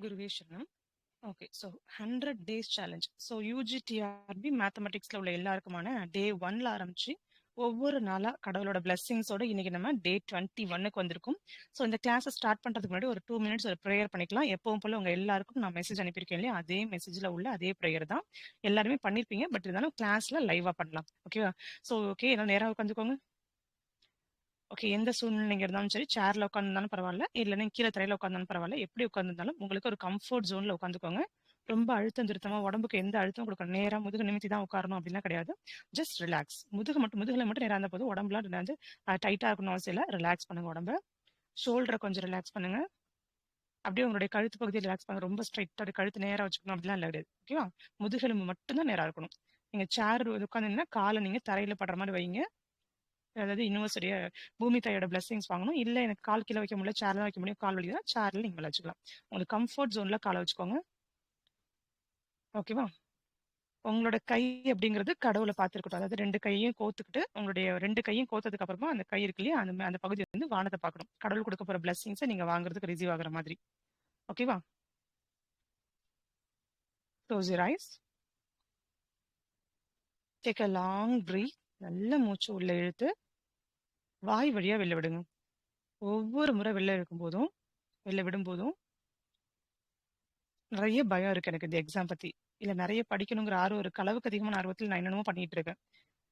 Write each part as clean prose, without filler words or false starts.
குருவே சரணம். Okay. So 100 days challenge. So UGTRB மேத்தமெட்டிக்ஸ்ல உள்ள எல்லாருக்குமான டே 1ல ஆரம்பிச்சு ஒவ்வொரு நாளா கடவுளோட பிளெஸிங்ஸோட இன்னைக்கு நம்ம டே 21க்கு வந்திருக்கோம். ஸோ இந்த கிளாஸை ஸ்டார்ட் பண்றதுக்கு முன்னாடி ஒரு 2 மினிட்ஸ் ஒரு ப்ரேயர் பண்ணிக்கலாம். எப்பவும் போல உங்க எல்லாருக்கும் நான் மெசேஜ் அனுப்பியிருக்கேன் இல்லையா, அதே மெசேஜ்ல உள்ள அதே ப்ரேயர் தான் எல்லாருமே பண்ணிருப்பீங்க. பட் இருந்தாலும் கிளாஸ்ல லைவா பண்ணலாம். ஓகேவா? ஸோ ஓகே, எல்லாம் நேரா உட்காந்துக்கோங்க. ஓகே, எந்த சூழ்நிலைங்க இருந்தாலும் சரி, சேர்ல உட்காந்துருந்தாலும் பரவாயில்ல, இல்லைன்னா கீழே தரையில உட்காந்தாலும் பரவாயில்ல, எப்படி உட்காந்துருந்தாலும் உங்களுக்கு ஒரு கம்ஃபர்ட் ஜோன்ல உட்காந்துக்கோங்க. ரொம்ப அழுத்தம் திருத்தமா உடம்புக்கு எந்த அழுத்தம் கொடுக்கணும், நேரா முதுகு நிமித்தி தான் உட்காரணும் அப்படிலாம் கிடையாது. Just relax. முதுகுல மட்டும் நேரா இருந்த போதும் உடம்புலாம் வந்து டைட்டா இருக்கணும் அவசியம் இல்லை. ரிலாக்ஸ் பண்ணுங்க உடம்ப. ஷோல்டரை கொஞ்சம் ரிலாக்ஸ் பண்ணுங்க. அப்படியே உங்களுடைய கழுத்து பகுதியை ரிலாக்ஸ் பண்ணுங்க. ரொம்ப ஸ்ட்ரைட்டா கழுத்து நேரா வச்சுக்கணும் அப்படிலாம் இல்லை கிடையாது. ஓகேவா? முதுகெலும்பு மட்டும்தான் நேரா இருக்கணும். நீங்க சேர் உட்காந்துங்கன்னா காலை நீங்க தரையில படுற மாதிரி வைங்க. அதாவது யூனிவர்சிட்டிய பூமி தாயோட பிளெஸிங்ஸ் வாங்கணும். இல்ல எனக்கு கால் கீழே வைக்க முடியல, சேர்ல வைக்க முடியும், கால் வலிதான், சேர்ல நீங்க மேல வச்சுக்கலாம். உங்களுக்கு கம்ஃபர்ட் ஜோன்ல காலை வச்சுக்கோங்க. ஓகேவா? உங்களோட கை அப்படிங்கிறது கடவுளை பார்த்துருக்கட்டும். அதாவது 2 கையையும் கோத்துக்கிட்டு, உங்களுடைய 2 கையும் கோத்ததுக்கு அப்புறமா அந்த கை இருக்கு இல்லையா, அந்த பகுதி வந்து வானத்தை பார்க்கணும். கடவுள் கொடுக்க போற பிளெஸிங்ஸை நீங்க வாங்குறதுக்கு ரிசீவ் ஆகுற மாதிரி. ஓகேவா? Close your eyes. Take a long breath. நல்ல மூச்சு உள்ள இழுத்து வாய் வழியா வெளில விடுங்க. ஒவ்வொரு முறை வெளில இருக்கும் போதும், வெளில விடும் போதும் நிறைய பயம் இருக்கு எனக்கு இந்த எக்ஸாம் பத்தி. இல்ல நிறைய படிக்கணுங்கிற ஆர்வம் இருக்கு. அளவுக்கு அதிகமான ஆர்வத்தில் நான் என்னென்னமோ பண்ணிட்டு இருக்கேன்.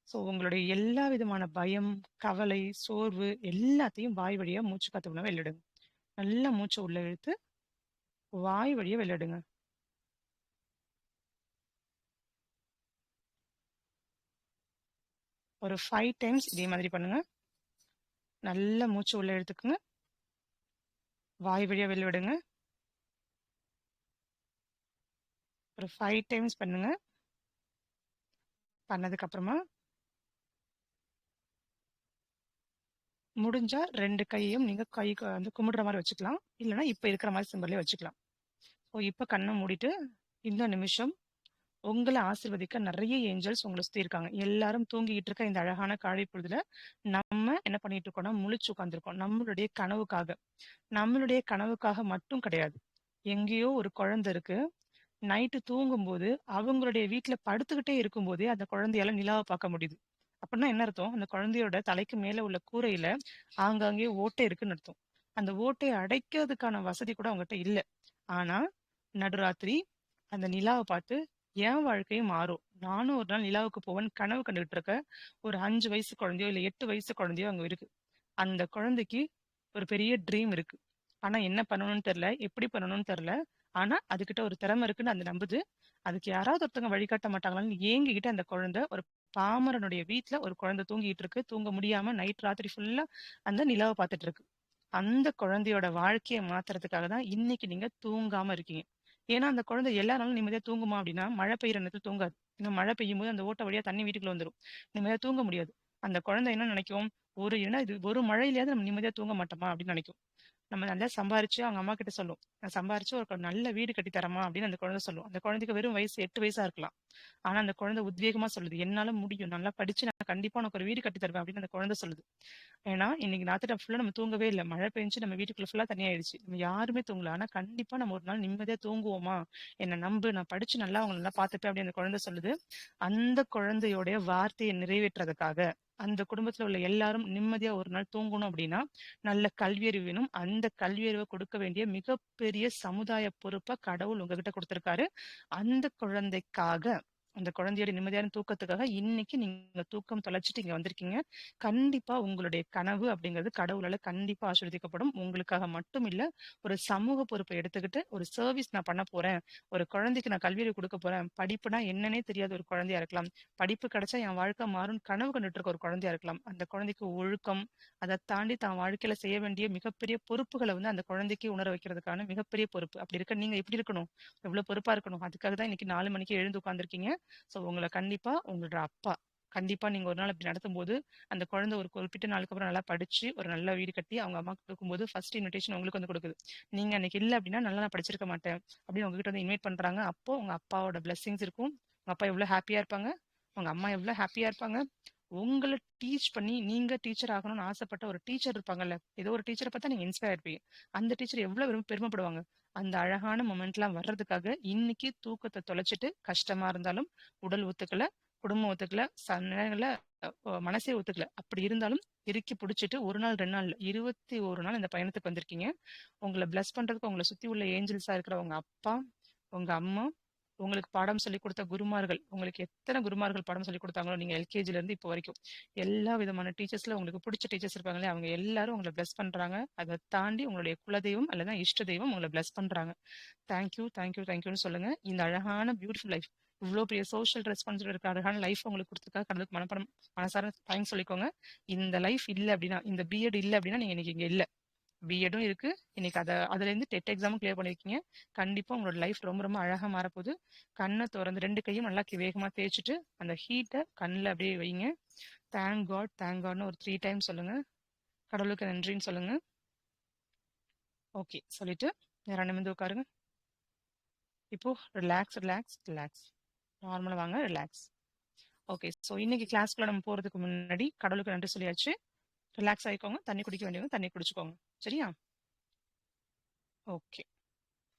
ஸோ உங்களுடைய எல்லா விதமான பயம், கவலை, சோர்வு எல்லாத்தையும் வாய் வழியா மூச்சு காத்து உள்ள வெளியிடுங்க. நல்லா மூச்சு உள்ள இழுத்து வாய் வழியா வெளியிடுங்க. ஒரு 5 டைம்ஸ் இதே மாதிரி பண்ணுங்க. நல்ல மூச்சு உள்ள இழுத்துக்குங்க, வாய் வழியா வெளியிடுங்க. ஒரு 5 டைம்ஸ் பண்ணுங்க. பண்ணதுக்கு அப்புறமா முடிஞ்சா 2 கையையும் நீங்க கைக்கு வந்து கும்பிடுற மாதிரி வச்சுக்கலாம். இல்லைன்னா இப்ப இருக்கிற மாதிரி சிம்பர்லயே வச்சுக்கலாம். ஸோ இப்ப கண்ணை மூடிட்டு இந்த நிமிஷம் உங்களை ஆசீர்வதிக்க நிறைய ஏஞ்சல்ஸ் உங்களை சுத்தி இருக்காங்க. எல்லாரும் தூங்கிட்டு இருக்க இந்த அழகான காலை பொழுதுல நம்ம என்ன பண்ணிட்டு இருக்கோம்னா முழிச்சு உட்கார்ந்துருக்கோம். நம்மளுடைய கனவுக்காக மட்டும் கிடையாது. எங்கேயோ ஒரு குழந்தை இருக்கு, நைட்டு தூங்கும்போது அவங்களுடைய வீட்டுல படுத்துக்கிட்டே இருக்கும்போதே அந்த குழந்தையால நிலாவை பார்க்க முடியுது. அப்படின்னா என்ன அர்த்தம்? அந்த குழந்தையோட தலைக்கு மேல உள்ள கூரையில ஆங்காங்கே ஓட்டை இருக்குன்னு அர்த்தம். அந்த ஓட்டையை அடைக்கிறதுக்கான வசதி கூட அவங்ககிட்ட இல்லை. ஆனா நடுராத்திரி அந்த நிலாவை பார்த்து என் வாழ்க்கையும் மாறும், நானும் ஒரு நாள் நிலாவுக்கு போவேன்னு கனவு கண்டுகிட்டு இருக்க ஒரு 5 வயசு குழந்தையோ இல்ல 8 வயசு குழந்தையோ அங்க இருக்கு. அந்த குழந்தைக்கு ஒரு பெரிய ட்ரீம் இருக்கு. ஆனா என்ன பண்ணணும்னு தெரியல, எப்படி பண்ணணும்னு தெரியல. ஆனா அதுகிட்ட ஒரு திறமை இருக்குன்னு அந்த நம்புது. அதுக்கு யாராவது ஒருத்தவங்க வழிகாட்ட மாட்டாங்களான்னு ஏங்கிக்கிட்டு அந்த குழந்தை ஒரு பாமரனுடைய வீட்டுல ஒரு குழந்தை தூங்கிட்டு இருக்கு. தூங்க முடியாம நைட் ராத்திரி ஃபுல்லா அந்த நிலாவை பார்த்துட்டு இருக்கு. அந்த குழந்தையோட வாழ்க்கையை மாத்துறதுக்காக தான் இன்னைக்கு நீங்க தூங்காம இருக்கீங்க. ஏன்னா அந்த குழந்தை எல்லா நாளும் நிம்மதியா தூங்குமா அப்படின்னா மழை பெய்யுற நேரத்துல தூங்காது. ஏன்னா மழை பெய்யும் போது அந்த ஓட்ட வழியா தண்ணி வீட்டுக்குள்ள வந்துடும். நிம்மதியா தூங்க முடியாது. அந்த குழந்தை என்ன நினைக்கும், இது ஒரு மழையிலயாவது நம்ம நிம்மதியா தூங்க மாட்டோமா அப்படின்னு நினைக்கும். நம்ம நல்லா சம்பாரிச்சு அவங்க அம்மா கிட்ட சொல்லும், நான் சம்பாரிச்சு ஒரு நல்ல வீடு கட்டி தரமா அப்படின்னு அந்த குழந்தை சொல்லும். அந்த குழந்தைக்கு வெறும் வயசு 8 வயசா இருக்கலாம். ஆனா அந்த குழந்தை உத்வேகமா சொல்லுது, என்னால முடியும், நல்லா படிச்சு நான் கண்டிப்பா உனக்கு ஒரு வீடு கட்டி தருவேன் அப்படின்னு அந்த குழந்தை சொல்லுது. ஏன்னா இன்னைக்கு ராத்திரி ஃபுல்லா நம்ம தூங்கவே இல்லை. மழை பெஞ்சு நம்ம வீட்டுக்குள்ள ஃபுல்லா தண்ணி ஆயிடுச்சு. நம்ம யாருமே தூங்கல. ஆனா கண்டிப்பா நம்ம ஒரு நாள் நிம்மதியா தூங்குவோமா, என்ன நம்பு, நான் படிச்சு நல்லா அவங்க நல்லா பார்த்துப்பேன் அப்படின்னு அந்த குழந்தை சொல்லுது. அந்த குழந்தையோடைய வார்த்தையை நிறைவேற்றுறதுக்காக அந்த குடும்பத்துல உள்ள எல்லாரும் நிம்மதியா ஒரு நாள் தூங்கணும் அப்படின்னா நல்ல கல்வியறிவு வேணும். அந்த கல்வியறிவை கொடுக்க வேண்டிய மிகப்பெரிய சமுதாய பொறுப்பை கடவுள் உங்ககிட்ட கொடுத்திருக்காரு. அந்த குழந்தைக்காக, அந்த குழந்தையோட நிம்மதியான தூக்கத்துக்காக இன்னைக்கு நீங்க தூக்கம் தொலைச்சிட்டு இங்க வந்திருக்கீங்க. கண்டிப்பா உங்களுடைய கனவு அப்படிங்கிறது கடவுளால கண்டிப்பா ஆசீர்வதிக்கப்படும். உங்களுக்காக மட்டும் இல்ல, ஒரு சமூக பொறுப்பை எடுத்துக்கிட்டு ஒரு சர்வீஸ் நான் பண்ண போறேன், ஒரு குழந்தைக்கு நான் கல்வியை கொடுக்க போறேன், படிப்புனா என்னன்னே தெரியாத ஒரு குழந்தையா இருக்கலாம், படிப்பு கிடைச்சா என் வாழ்க்கை மாறும் கனவு கண்டுட்டு இருக்க ஒரு குழந்தையா இருக்கலாம். அந்த குழந்தைக்கு ஒழுக்கம், அதை தாண்டி தான் வாழ்க்கையில செய்ய வேண்டிய மிகப்பெரிய பொறுப்புகளை வந்து அந்த குழந்தைக்கு உணர வைக்கிறதுக்கான மிகப்பெரிய பொறுப்பு. அப்படி இருக்க நீங்க எப்படி இருக்கணும், எவ்வளவு பொறுப்பா இருக்கணும். அதுக்காக தான் இன்னைக்கு 4 மணிக்கு எழுந்து உட்கார்ந்துருக்கீங்க. சோ உங்களை கண்டிப்பா உங்களோட அப்பா கண்டிப்பா நீங்க ஒரு நாள் அப்படி நடத்தும் போது அந்த குழந்தை ஒரு குறிப்பிட்ட நாளுக்கு அப்புறம் நல்லா படிச்சு ஒரு நல்ல வீடு கட்டி அவங்க அம்மாக்கு கொடுக்கும்போது ஃபர்ஸ்ட் இன்விடேஷன் உங்களுக்கு வந்து கொடுக்குது. நீங்க அன்னைக்கு இல்லை அப்படின்னா நல்லா நான் படிச்சிருக்க மாட்டேன் அப்படின்னு உங்ககிட்ட வந்து இன்வைட் பண்றாங்க. அப்போ உங்க அப்பாவோட பிளெஸிங்ஸ் இருக்கும். உங்க அப்பா எவ்வளவு ஹாப்பியா இருப்பாங்க, உங்க அம்மா எவ்வளவு ஹாப்பியா இருப்பாங்க, உங்கள டீச் பண்ணி நீங்க டீச்சர் ஆகணும்னு ஆசைப்பட்ட ஒரு டீச்சர் இருப்பாங்கல்ல. ஏதோ ஒரு டீச்சர பார்த்தா நீங்க இன்ஸ்பயர் ஆயிருப்பீங்க. அந்த டீச்சர் எவ்வளவு பெருமைப்படுவாங்க. அந்த அழகான மொமெண்ட்லாம் வர்றதுக்காக இன்னைக்கு தூக்கத்த தொலைச்சிட்டு, கஷ்டமா இருந்தாலும் உடல் ஒத்துக்கல, குடும்பம் ஒத்துக்கல, நேரங்கள்ல மனசே ஒத்துக்கல. அப்படி இருந்தாலும் இறுக்கி புடிச்சிட்டு 1 நாள் 2 நாள் இல்ல, 21 நாள் இந்த பயணத்துக்கு வந்திருக்கீங்க. உங்கள பிளஸ் பண்றதுக்கு உங்கள சுத்தி உள்ள ஏஞ்சல்ஸா இருக்கிற உங்க அப்பா, உங்க அம்மா, உங்களுக்கு பாடம் சொல்லிக் கொடுத்த குருமார்கள், உங்களுக்கு எத்தனை குருமார்கள் பாடம் சொல்லிக் கொடுத்தாங்களோ நீங்க எல்கேஜில இருந்து இப்போ வரைக்கும், எல்லா விதமான டீச்சர்ஸ்ல உங்களுக்கு பிடிச்ச டீச்சர்ஸ் இருப்பாங்களே, அவங்க எல்லாரும் உங்களை பிளஸ் பண்றாங்க. அதை தாண்டி உங்களுடைய குலதெய்வம் அல்லது இஷ்ட தெய்வம் உங்களை பிளஸ் பண்றாங்க. தேங்க்யூ தேங்க்யூ தேங்க்யூன்னு சொல்லுங்க. இந்த அழகான பியூட்டிஃபுல் லைஃப், இவ்வளோ பெரிய சோஷியல் ரெஸ்பான்சிபிலிட்டி இருக்க அழகான லைஃப் உங்களுக்கு கொடுத்துருக்கா கடலுக்கு மனசார தேங்க்ஸ் சொல்லிக்கோங்க. இந்த லைஃப் இல்லை அப்படின்னா, இந்த பிஎட் இல்லை அப்படின்னா நீங்க இன்னைக்கு இங்க இல்லை. பிஎடும் இருக்கு. இன்னைக்கு அதுல இருந்து டெட் எக்ஸாமும் கிளியர் பண்ணிருக்கீங்க. கண்டிப்பா உங்களோட லைஃப் ரொம்ப ரொம்ப அழகா மாறப்போகுது. கண்ணை திறந்து 2 கையும் நல்லா வேகமா தேய்ச்சிட்டு அந்த ஹீட்டை கண்ணில் அப்படியே வைங்க. தேங்க் காட்னு ஒரு 3 டைம் சொல்லுங்க. கடவுளுக்கு நன்றின்னு சொல்லுங்க. ஓகே சொல்லிட்டு நேரா நிமிர்ந்து உட்காருங்க. இப்போ ரிலாக்ஸ் ரிலாக்ஸ் ரிலாக்ஸ். நார்மலா வாங்க, ரிலாக்ஸ். ஓகே, ஸோ இன்னைக்கு கிளாஸ்க்குள்ள நம்ம போறதுக்கு முன்னாடி கடவுளுக்கு நன்றி சொல்லியாச்சு. ரிலாக்ஸ் ஆயிக்கோங்க. தண்ணி குடிக்க வேண்டியவங்க தண்ணி குடிச்சுக்கோங்க. சரியா? ஓகே.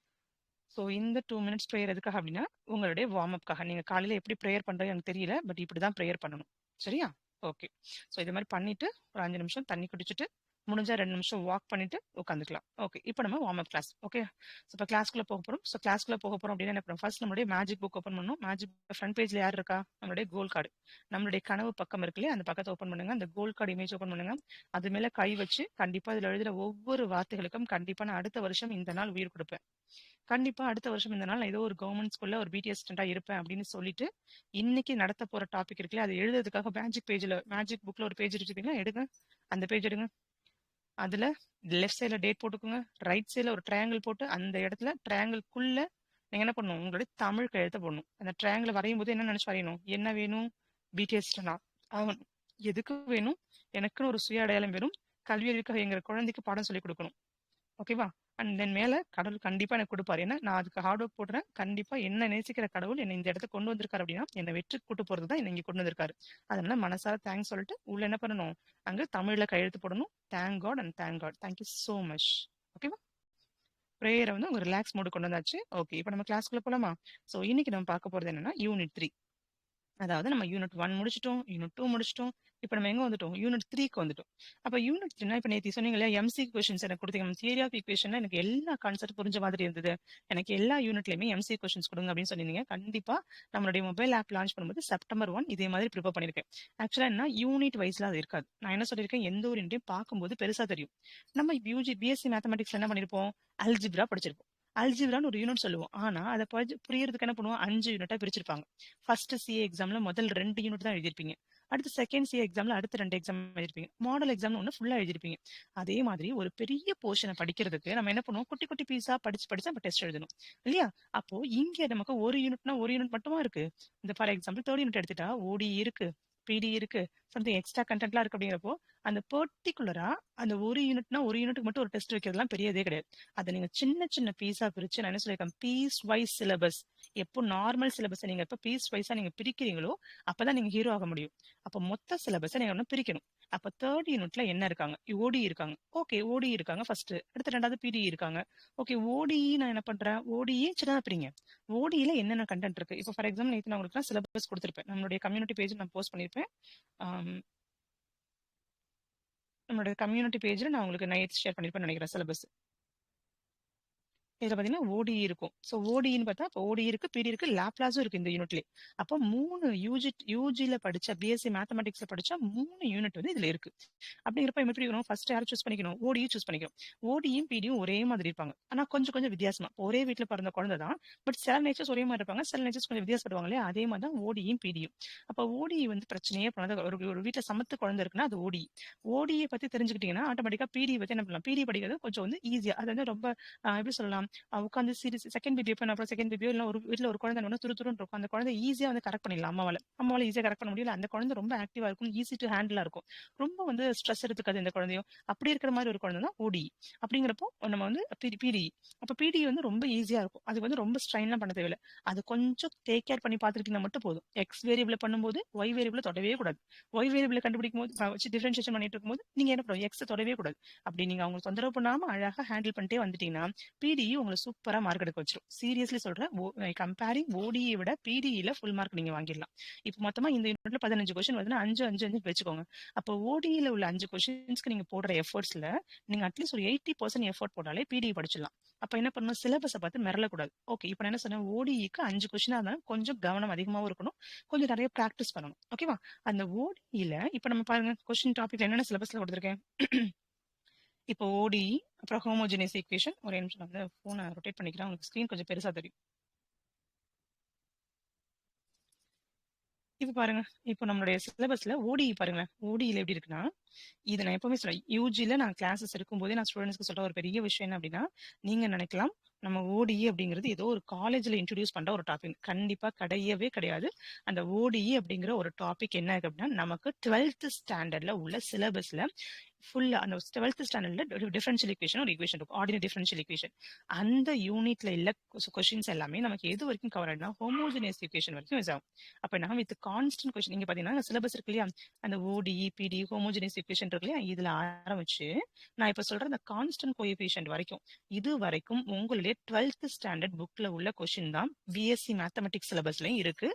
ஸோ இந்த 2 மினிட்ஸ் ப்ரேயர் எதுக்காக அப்படின்னா, உங்களுடைய வார்ம் அப்காக. நீங்க காலையில எப்படி ப்ரேயர் பண்றது எனக்கு தெரியல, பட் இப்படிதான் ப்ரேயர் பண்ணணும். சரியா? ஓகே. ஸோ இது மாதிரி பண்ணிட்டு ஒரு 5 நிமிஷம் தண்ணி குடிச்சிட்டு, முடிஞ்சா 2 நிமிஷம் வாக் பண்ணிட்டு உட்காந்துக்கலாம். ஓகே, இப்போ நம்ம warm up class. Okay, so இப்போ கிளாஸ்க்குள்ள போக போறோம். ஸோ கிளாஸ்க்குள்ள போக போறோம் அப்படின்னா என்ன பண்ணுறோம்? ஃபர்ஸ்ட் நம்மளுடைய மேஜிக் புக் ஓப்பன் பண்ணணும். மேஜிக் ஃப்ரண்ட் பேஜ்ல யார் இருக்கா? நம்மளுடைய கோல் கார்டு, நம்மளுடைய கனவு பக்கம் இருக்கு இல்லையா, அந்த பக்கத்தை ஓப்பன் பண்ணுங்க. அந்த கோல் கார்டு இமேஜ் ஓப்பன் பண்ணுங்க. அது மேல கை வச்சு கண்டிப்பா இதுல எழுதுற ஒவ்வொரு வார்த்தைகளுக்கும் கண்டிப்பா நான் அடுத்த வருஷம் இந்த நாள் உயிர் கொடுப்பேன். கண்டிப்பா அடுத்த வருஷம் இந்த நாள் நான் ஏதோ ஒரு கவர்மெண்ட் ஸ்கூல்ல ஒரு பிடிஎஸ் ஸ்டூடெண்டா இருப்பேன் அப்படின்னு சொல்லிட்டு, இன்னைக்கு நடத்த போற டாபிக் இருக்குல்ல, அது எழுதுறதுக்காக மேஜிக் புக்ல ஒரு பேஜ் எடுத்துட்டீங்கன்னா எடுங்க. அந்த பேஜ் எடுங்க. அதுல லெஃப்ட் சைட்ல டேட் போட்டுக்கோங்க. ரைட் சைட்ல ஒரு ட்ரையாங்கிள் போட்டு அந்த இடத்துல ட்ரையாங்கிள்குள்ள நீங்க என்ன பண்ணணும்? உங்களுடைய தமிழ் கையெழுத்த போடணும். அந்த ட்ரையாங்கிள் வரையும் போது என்ன நினைச்சு வரையணும்? என்ன வேணும்? பிடிஎஸ் ஸ்டூடெண்டா ஆகணும். எதுக்கு வேணும்? எனக்குன்னு ஒரு சுய அடையாளம் வேணும். கல்வியறிவுக்காக எங்க குழந்தைக்கு பாடம் சொல்லி கொடுக்கணும். ஓகேவா? அண்ட் தென் மேல கடவுள் கண்டிப்பா எனக்கு கொடுப்பாரு. ஏன்னா நான் அதுக்கு ஹார்ட் ஒர்க் போடுறேன். கண்டிப்பா என்ன நேசிக்கிற கடவுள் என்னை இந்த இடத்துக்கு கொண்டு வந்திருக்காரு அப்படின்னா, என்னை வெற்றி கூட்டு போறது தான் என்னை இங்க கொண்டு வந்திருக்காரு. அதனால மனசார தேங்க்ஸ் சொல்லிட்டு உள்ள என்ன பண்ணணும்? அங்க தமிழ்ல கையெழுத்து போடணும். Thank God and thank God. Thank you so much. ஓகேவா? ப்ரேயரை வந்து உங்க ரிலாக்ஸ் மோடு கொண்டு வந்தாச்சு. ஓகே, இப்போ நம்ம கிளாஸ்க்குள்ள போலாமா? ஸோ இன்னைக்கு நம்ம பார்க்க போறது என்னன்னா யூனிட் 3. அதாவது நம்ம யூனிட் 1 முடிச்சிட்டோம், யூனிட் 2 முடிச்சிட்டோம். இப்போ நம்ம எங்க வந்துட்டோம்? யூனிட் 3க்கு வந்துட்டோம். அப்ப யூனிட் 3னா இப்ப நேத்து சொன்னீங்க இல்லையா, எம்சி கொஸ்டின்ஸ் எனக்கு கொடுத்தீங்க. தியரி ஆஃப் ஈக்குவேஷன்ல எனக்கு எல்லா கான்செப்ட் புரிஞ்ச மாதிரி இருந்தது. எனக்கு எல்லா யூனிட்லயுமே எம்சி கொஸ்டின்ஸ் கொடுங்க அப்படின்னு சொல்லியிருந்தீங்க. கண்டிப்பா நம்மளுடைய மொபைல் ஆப் லான்ச் பண்ணும்போது செப்டம்பர் 1 இதே மாதிரி ப்ரிப்பேர் பண்ணிருக்கேன். ஆக்சுவலா என்ன யூனிட் வைஸ்ல அது இருக்காது. நான் என்ன சொல்லியிருக்கேன், எந்த ஒரு யூனிட்டையும் பார்க்கும்போது பெருசா தெரியும். நம்ம பிஎஸ்சி மேத்தமெட்டிக்ஸ்ல என்ன பண்ணிருப்போம்? அல்ஜிப்ரா படிச்சிருப்போம். அல்ஜிப்ரான்னு ஒரு யூனிட் சொல்லுவோம். ஆனா அதை புரியறதுக்கு என்ன பண்ணுவோம்? 5 யூனிட்டா பிரிச்சிருப்பாங்க. ஃபர்ஸ்ட் சிஏ எக்ஸாம்ல முதல் 2 யூனிட் தான் எழுதிருப்பீங்க. அடுத்து செகண்ட் சிஏ எக்ஸாம்ல அடுத்த 2 எக்ஸாம் எழுதிருப்பீங்க. மாடல் எக்ஸாம்னு ஒன்று ஃபுல்லா எழுதிருப்பீங்க. அதே மாதிரி ஒரு பெரிய போர்ஷனை படிக்கிறதுக்கு நம்ம என்ன பண்ணுவோம்? குட்டி குட்டி பீஸா படிச்சு நம்ம டெஸ்ட் எழுதணும் இல்லையா? அப்போ இங்க நமக்கு ஒரு யூனிட் மட்டுமா இருக்கு. இந்த ஃபார் எக்ஸாம்பிள் 3rd யூனிட் எடுத்துட்டா ஓடி இருக்கு, பிடி இருக்கு, சம்திங் எக்ஸ்ட்ரா கண்டென்ட்லாம் இருக்கு. அப்படிங்கிறப்போ அந்த பர்டிகுலரா அந்த ஒரு யூனிட்டுக்கு மட்டும் ஒரு டெஸ்ட் வைக்கிறதுலாம் பெரியதே கிடையாது. அதை நீங்க சின்ன சின்ன பீஸா பிரிச்சு நான் என்ன சொல்லியிருக்கேன், பீஸ் வைஸ் சிலபஸ். எப்போ நார்மல் சிலபஸை நீங்க எப்ப பீஸ் வைஸா நீங்க பிரிக்கிறீங்களோ அப்பதான் நீங்க ஹீரோ ஆக முடியும். அப்ப மொத்த சிலபஸை நீங்க பிரிக்கணும். அப்ப 3rd யூனிட்ல என்ன இருக்காங்க? ஓடி இருக்காங்க. ஓகே, ஓடி இருக்காங்க ஃபர்ஸ்ட். அடுத்து 2வது பிடி இருக்காங்க. ஓகே, ஓடி நான் என்ன பண்றேன்? ஓடியே சின்னதா பிரிங்க. ஓடியில என்னென்ன கண்டென்ட் இருக்கு? இப்போ ஃபார் எக்ஸாம்பிள் நேற்று நான் உங்களுக்கு சிலபஸ் கொடுத்துருப்பேன். நம்மளுடைய கம்யூனிட்டி பேஜ் நான் போஸ்ட் பண்ணிருப்பேன். நம்மளோட கம்யூனிட்டி பேஜ்ல நான் உங்களுக்கு நைட் ஷேர் பண்ணிருப்பேன்னு நினைக்கிறேன் சிலபஸ். இதுல பாத்தீங்கன்னா ஓடி இருக்கும். ஸோ ஓடின்னு பார்த்தா இப்போ ஓடி இருக்கு, பிடி இருக்கு, லாப்லாஸும் இருக்கு இந்த யூனிட்ல. அப்போ 3 யூஜில படிச்ச பிஎஸ்சி மேத்தமெட்டிக்ஸ்ல படிச்ச 3 யூனிட் வந்து இதுல இருக்கு. அப்படிங்கிறப்ப எப்படி இருக்கணும்? ஃபர்ஸ்ட் யாரை சூஸ் பண்ணிக்கணும்? ஓடியும் சூஸ் பண்ணிக்கணும். ஓடியும் பிடியும் ஒரே மாதிரி இருப்பாங்க. ஆனா கொஞ்சம் கொஞ்சம் வித்தியாசமா. ஒரே வீட்டுல பிறந்த குழந்தை தான். பட் சில நேச்சர்ஸ் ஒரே மாதிரி இருப்பாங்க, சில நேச்சர்ஸ் கொஞ்சம் வித்தியாசப்படுவாங்க இல்லையா? அதே மாதிரி தான் ஓடியும் பிடியும். அப்போ ஓடி வந்து பிரச்சனையே பண்ணாத ஒரு வீட்டுல சமத்து குழந்தை இருக்குன்னா அது ஓடி. ஓடியை பத்தி தெரிஞ்சுக்கிட்டீங்கன்னா ஆட்டோமேட்டிக்கா பிடி பத்தி என்ன பண்ணலாம்? பிடி படிக்கிறது கொஞ்சம் வந்து ஈஸியா. அது வந்து ரொம்ப எப்படி சொல்லலாம், உட்காந்து சீரியஸ் செகண்ட் பேபி எப்போ அப்புறம் செகண்ட் பேபியோ இல்லை ஒரு வீட்டில் ஒரு குழந்தை ஒன்று துருன்னு இருக்கும். அந்த குழந்தை ஈஸியாக வந்து கரெக்ட் பண்ணிடலாம் அம்மாவால் ஈஸியாக கரெக்ட் பண்ண முடியல. அந்த குழந்தை ரொம்ப ஆக்டிவா இருக்கும், ஈஸி டு ஹேண்டிலா இருக்கும், ரொம்ப வந்து ஸ்ட்ரெஸ் எடுத்துக்காது இந்த குழந்தையும். அப்படி இருக்கிற மாதிரி ஒரு குழந்தை தான் ஓடி. அப்படிங்கிறப்போ நம்ம வந்து பிடி. அப்போ பிடி வந்து ரொம்ப ஈஸியா இருக்கும், அதுக்கு வந்து ரொம்ப ஸ்ட்ரெயின்லாம் பண்ண தேவையில்லை. அது கொஞ்சம் டேக் கேர் பண்ணி பார்த்துக்கிட்டீங்கன்னா மட்டும் போதும். எக்ஸ் வேரியபிள் பண்ணும்போது ஒய் வேரியபிள் தொடவே கூடாது. ஒய் வேரியபிள் கண்டுபிடிக்கும் போது வச்சு டிஃபரன்ஷியேஷன் பண்ணிட்டு இருக்கும்போது நீங்க என்ன பண்ணுவோம், எக்ஸ் தொடவே கூடாது. அப்படி நீங்க அவங்க தொந்தரவு பண்ணாம அழகா ஹேண்டில் பண்ணிட்டே வந்துட்டீங்கன்னா பிடிஇ உங்களை சூப்பரா மார்க் எடுக்க வச்சிரும். சீரியஸ்லி சொல்றேன், கம்பேரிங் ஓடியை விட பிடிஇல ஃபுல் மார்க் நீங்க வாங்கிடலாம். இப்போ மொத்தமா இந்த யூனிட்ல 15 கொஸ்டின் வருதுன்னா 5 வச்சுக்கோங்க. அப்போ ஓடியில உள்ள 5 கொஸ்டின்ஸ்க்கு நீங்க போடுற எஃபர்ட்ஸ்ல நீங்க அட்லீஸ்ட் ஒரு 80% எஃபர்ட் போட்டாலே பிடிஇ படிச்சிடலாம். அப்ப என்ன பண்ணணும், சிலபஸை பார்த்து மிரளக்கூடாது. ஓகே, இப்போ நான் என்ன சொன்னேன், ஓடிக்கு 5 கொஸ்டினா இருந்தாலும் கொஞ்சம் கவனம் அதிகமாகவும் இருக்கணும், கொஞ்சம் நிறைய ப்ராக்டிஸ் பண்ணணும். ஓகேவா? அந்த ஓடியில இப்ப நம்ம பாருங்க கொஸ்டின் டாபிக் என்னென்ன சிலபஸ்ல கொடுத்துருக்கேன். இப்போ ஓடி, அப்புறம் ஹோமோஜினியஸ் ஈக்குவேஷன். ஒரு நிமிஷம் வந்து போனை ரொட்டேட் பண்ணிக்கிறேன், உங்களுக்கு ஸ்கிரீன் கொஞ்சம் பெருசா தெரியும். இப்ப பாருங்க, இப்போ நம்மளுடைய சிலபஸ்ல ஓடி பாருங்க, ஓடியில எப்படி இருக்குன்னா, இது நான் எப்பவுமே சொல்றேன், யூஜில நான் கிளாஸஸ் இருக்கும்போதே நான் ஸ்டூடெண்ட்ஸ்க்கு சொல்ற ஒரு பெரிய விஷயம் என்ன அப்படின்னா, நீங்க நினைக்கலாம் நம்ம ஓடிஇ அப்படிங்கிறது ஏதோ ஒரு காலேஜ்ல இன்ட்ரடியூஸ் பண்ற ஒரு டாபிக். கண்டிப்பா கிடையவே கிடையாது. அந்த ஓடிஇ அப்படிங்கிற ஒரு டாபிக் என்ன இருக்கு அப்படின்னா, நமக்கு 12th ஸ்டாண்டர்ட்ல உள்ள சிலபஸ்ல ஃபுல்லா அந்த 12th ஸ்டாண்டர்ட்ல டிஃபரன்ஷியல் ஈக்குவேஷன் ஒரு ஈக்குவேஷன் இருக்கும், ஆர்டினரி டிஃபரன்ஷியல் ஈக்குவேஷன். அந்த யூனிட்ல இல்ல கொஸ்டின்ஸ் எல்லாமே நமக்கு எது வரைக்கும் கவர் ஆகுதுன்னா ஹோமோஜினியஸ் ஈக்குவேஷன் வரைக்கும் யூஸ் ஆகும். அப்ப நான் வித் கான்ஸ்டன்ட் கொஸ்டின் நீங்க பாத்தீங்கன்னா சிலபஸ் இருக்கு இல்லையா, அந்த ஓடிஇ பிடி ஹோமோஜினியஸ் ஈக்குவேஷன் இருக்கு இல்லையா, இதுல ஆரம்பிச்சு நான் இப்ப சொல்ற அந்த கான்ஸ்டன்ட் கோஎஃபிஷியன்ட் வரைக்கும், இது வரைக்கும் உங்களுடைய 12th ஸ்டாண்டர்ட் புக்ல உள்ள கொஸ்டின் தான் பிஎஸ்சி மேத்தமெட்டிக்ஸ் சிலபஸ்லயும் இருக்கு.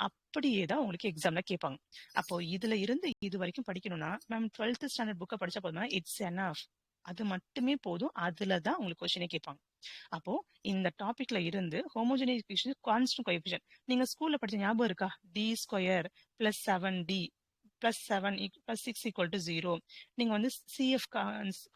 அப்படியே தான் உங்களுக்கு எக்ஸாம்ல கேட்பாங்க. அப்போ இதுல இருந்து இது வரைக்கும் படிக்கணும்னா மேம் 12th ஸ்டாண்டர்ட் புக்கை படிச்சா போதுமா, இட்ஸ் எனஃப். அது மட்டுமே போதும், அதுல தான் உங்களுக்கு கொஸ்டினே கேட்பாங்க. அப்போ இந்த டாபிக்ல இருந்து ஹோமோஜினியஸ் ஈக்குவேஷன் கான்ஸ்டன்ட் கோஎஃபிஷியன்ட் நீங்க ஸ்கூல்ல படிச்ச ஞாபகம் இருக்கா, d square plus 7d plus 7 plus 6 equal to 0. நீங்க வந்து CF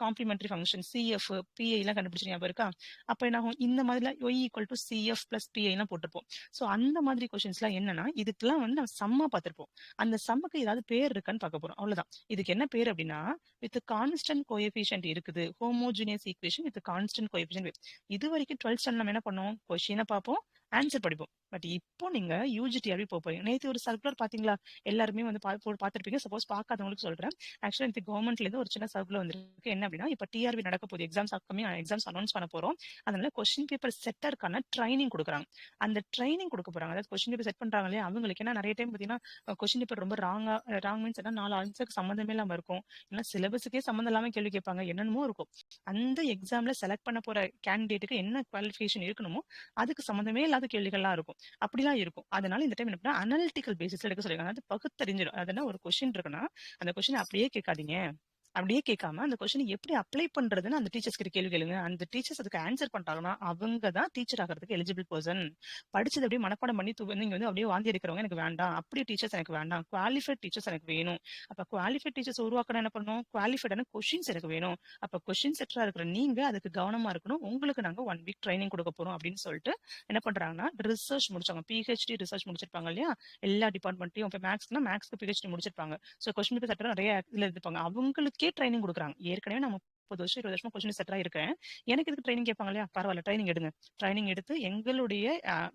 complementary function CF PI எல்லாம் கண்டுபிடிச்ச ஞாபகம் இருக்கா? அப்ப என்ன ஆகும், இந்த மாதிரிலாம் y equal to CF plus PI எல்லாம் போட்டிருப்போம். ஸோ அந்த மாதிரி கொஸ்டின்ஸ்லாம் என்னன்னா, இதுக்கெல்லாம் வந்து நம்ம சம்மா பார்த்திருப்போம். அந்த சம்முக்கு ஏதாவது பேர் இருக்கான்னு பார்க்க போறோம், அவ்வளவுதான். இதுக்கு என்ன பேர் அப்படின்னா, வித் கான்ஸ்டன்ட் கோஎஃபிஷியன்ட் இருக்குது, homogeneous equation with constant coefficient. இது வரைக்கும் 12th ஸ்டாண்டர்ட் நம்ம என்ன பண்ணுவோம், கொஸ்டினை பார்ப்போம், ஆன்சர் படிப்போம். பட் இப்போ நீங்க யூஜிடிஆர்பி போறீங்க. நேற்று ஒரு சர்க்குலர் பாத்தீங்களா, எல்லாருமே வந்து பார்த்திருப்பீங்க. சப்போஸ் பார்க்காதவங்களுக்கு சொல்றேன், ஆக்சுவலா இந்த கவர்மெண்ட்ல இருந்து ஒரு சின்ன சர்க்குலர் வந்திருக்கு. என்ன அப்படின்னா, இப்ப டிஆர்பி நடக்க போகுது, எக்ஸாம்ஸ் அப்கமிங் எக்ஸாம்ஸ் அனௌன்ஸ் பண்ண போறோம். அதனால கொஸ்டின் பேப்பர் செட்டருக்கான ட்ரைனிங் கொடுக்குறாங்க. அந்த ட்ரைனிங் கொடுக்க போறாங்க. அதாவது கொஸ்டின் பேப்பர் செட் பண்றாங்க இல்லையா, அவங்களுக்கு ஏன்னா நிறைய டைம் பாத்தீங்கன்னா கொஸ்டின் பேப்பர் ரொம்ப ராங் மீன்ஸ் என்ன, 4 ஆன்சருக்கு சம்மந்தமே இல்லாம இருக்கும், ஏன்னா சிலபஸுக்கே சம்மந்தம் இல்லாம கேள்வி கேட்பாங்க, என்னென்னமோ இருக்கும். அந்த எக்ஸாம்ல செலக்ட் பண்ண போற கேண்டிடேட்டுக்கு என்ன குவாலிஃபிகேஷன் இருக்கணுமோ அதுக்கு சம்மந்தமே இல்லாத கேள்விகள்லாம் இருக்கும், அப்படிலாம் இருக்கும். அதனால இந்த டைம் என்ன பண்ணா அனலிட்டிக்கல் பேசிஸ்ல எடுக்க சொல்லிருக்காங்க. அதாவது பகுத்தறிஞ்சிடும். அதனால ஒரு கொஸ்டின் இருக்குன்னா அந்த கொஸ்டின் அப்படியே கேட்காதீங்க, அப்படியே கேட்காம அந்த கொஸ்டின் எப்படி அப்ளை பண்றதுன்னு அந்த டீச்சர்ஸ் கிட்ட கேள்வி கேளுங்க. அந்த டீச்சர்ஸ் அதுக்கு ஆன்சர் பண்றாங்கன்னா அவங்க தான் டீச்சர் ஆகிறதுக்கு எலிஜிபிள் பர்சன். படிச்சது அப்படியே மனப்பாடம் பண்ணி நீங்க வந்து அப்படியே வாந்தி எடுக்கிறவங்க எனக்கு வேண்டாம், அப்படியே டீச்சர்ஸ் எனக்கு வேண்டாம், குவாலிஃபைட் டீச்சர்ஸ் எனக்கு வேணும். அப்ப குவாலிஃபைட் டீச்சர்ஸ் உருவாக்கணும் என்ன பண்ணணும், குவாலிஃபைடான கொஸ்டின்ஸ் எனக்கு வேணும். அப்ப கொஸ்டின் செட்டரா இருக்கிற நீங்க அதுக்கு கவனமா இருக்கணும். உங்களுக்கு நாங்க 1 வீக் ட்ரைனிங் கொடுக்க போறோம் அப்படின்னு சொல்லிட்டு என்ன பண்றாங்கன்னா, ரிசர்ச் முடிச்சாங்க, பிஹெச்டி ரிசர்ச் முடிச்சிருப்பாங்க இல்லையா, எல்லா டிபார்ட்மெண்ட்லயும். இப்ப மேக்ஸ்னா மேக்ஸ்க்கு பிஹெச்டி முடிச்சிருப்பாங்க. சோ கொஸ்டின் பேப்பர் செட்டர் நிறைய இதுல இருப்பாங்க, அவங்களுக்கே ட்ரைனிங் கொடுக்குறாங்க. ஏற்கனவே நான் 30 வருஷம் 20 வருஷமா கொஸ்டின் செட்டரா இருக்கேன், எனக்கு இதுக்கு ட்ரைனிங் கேட்பாங்க இல்லையா, பரவாயில்ல ட்ரைனிங் எடுங்க. ட்ரைனிங் எடுத்து எங்களுடைய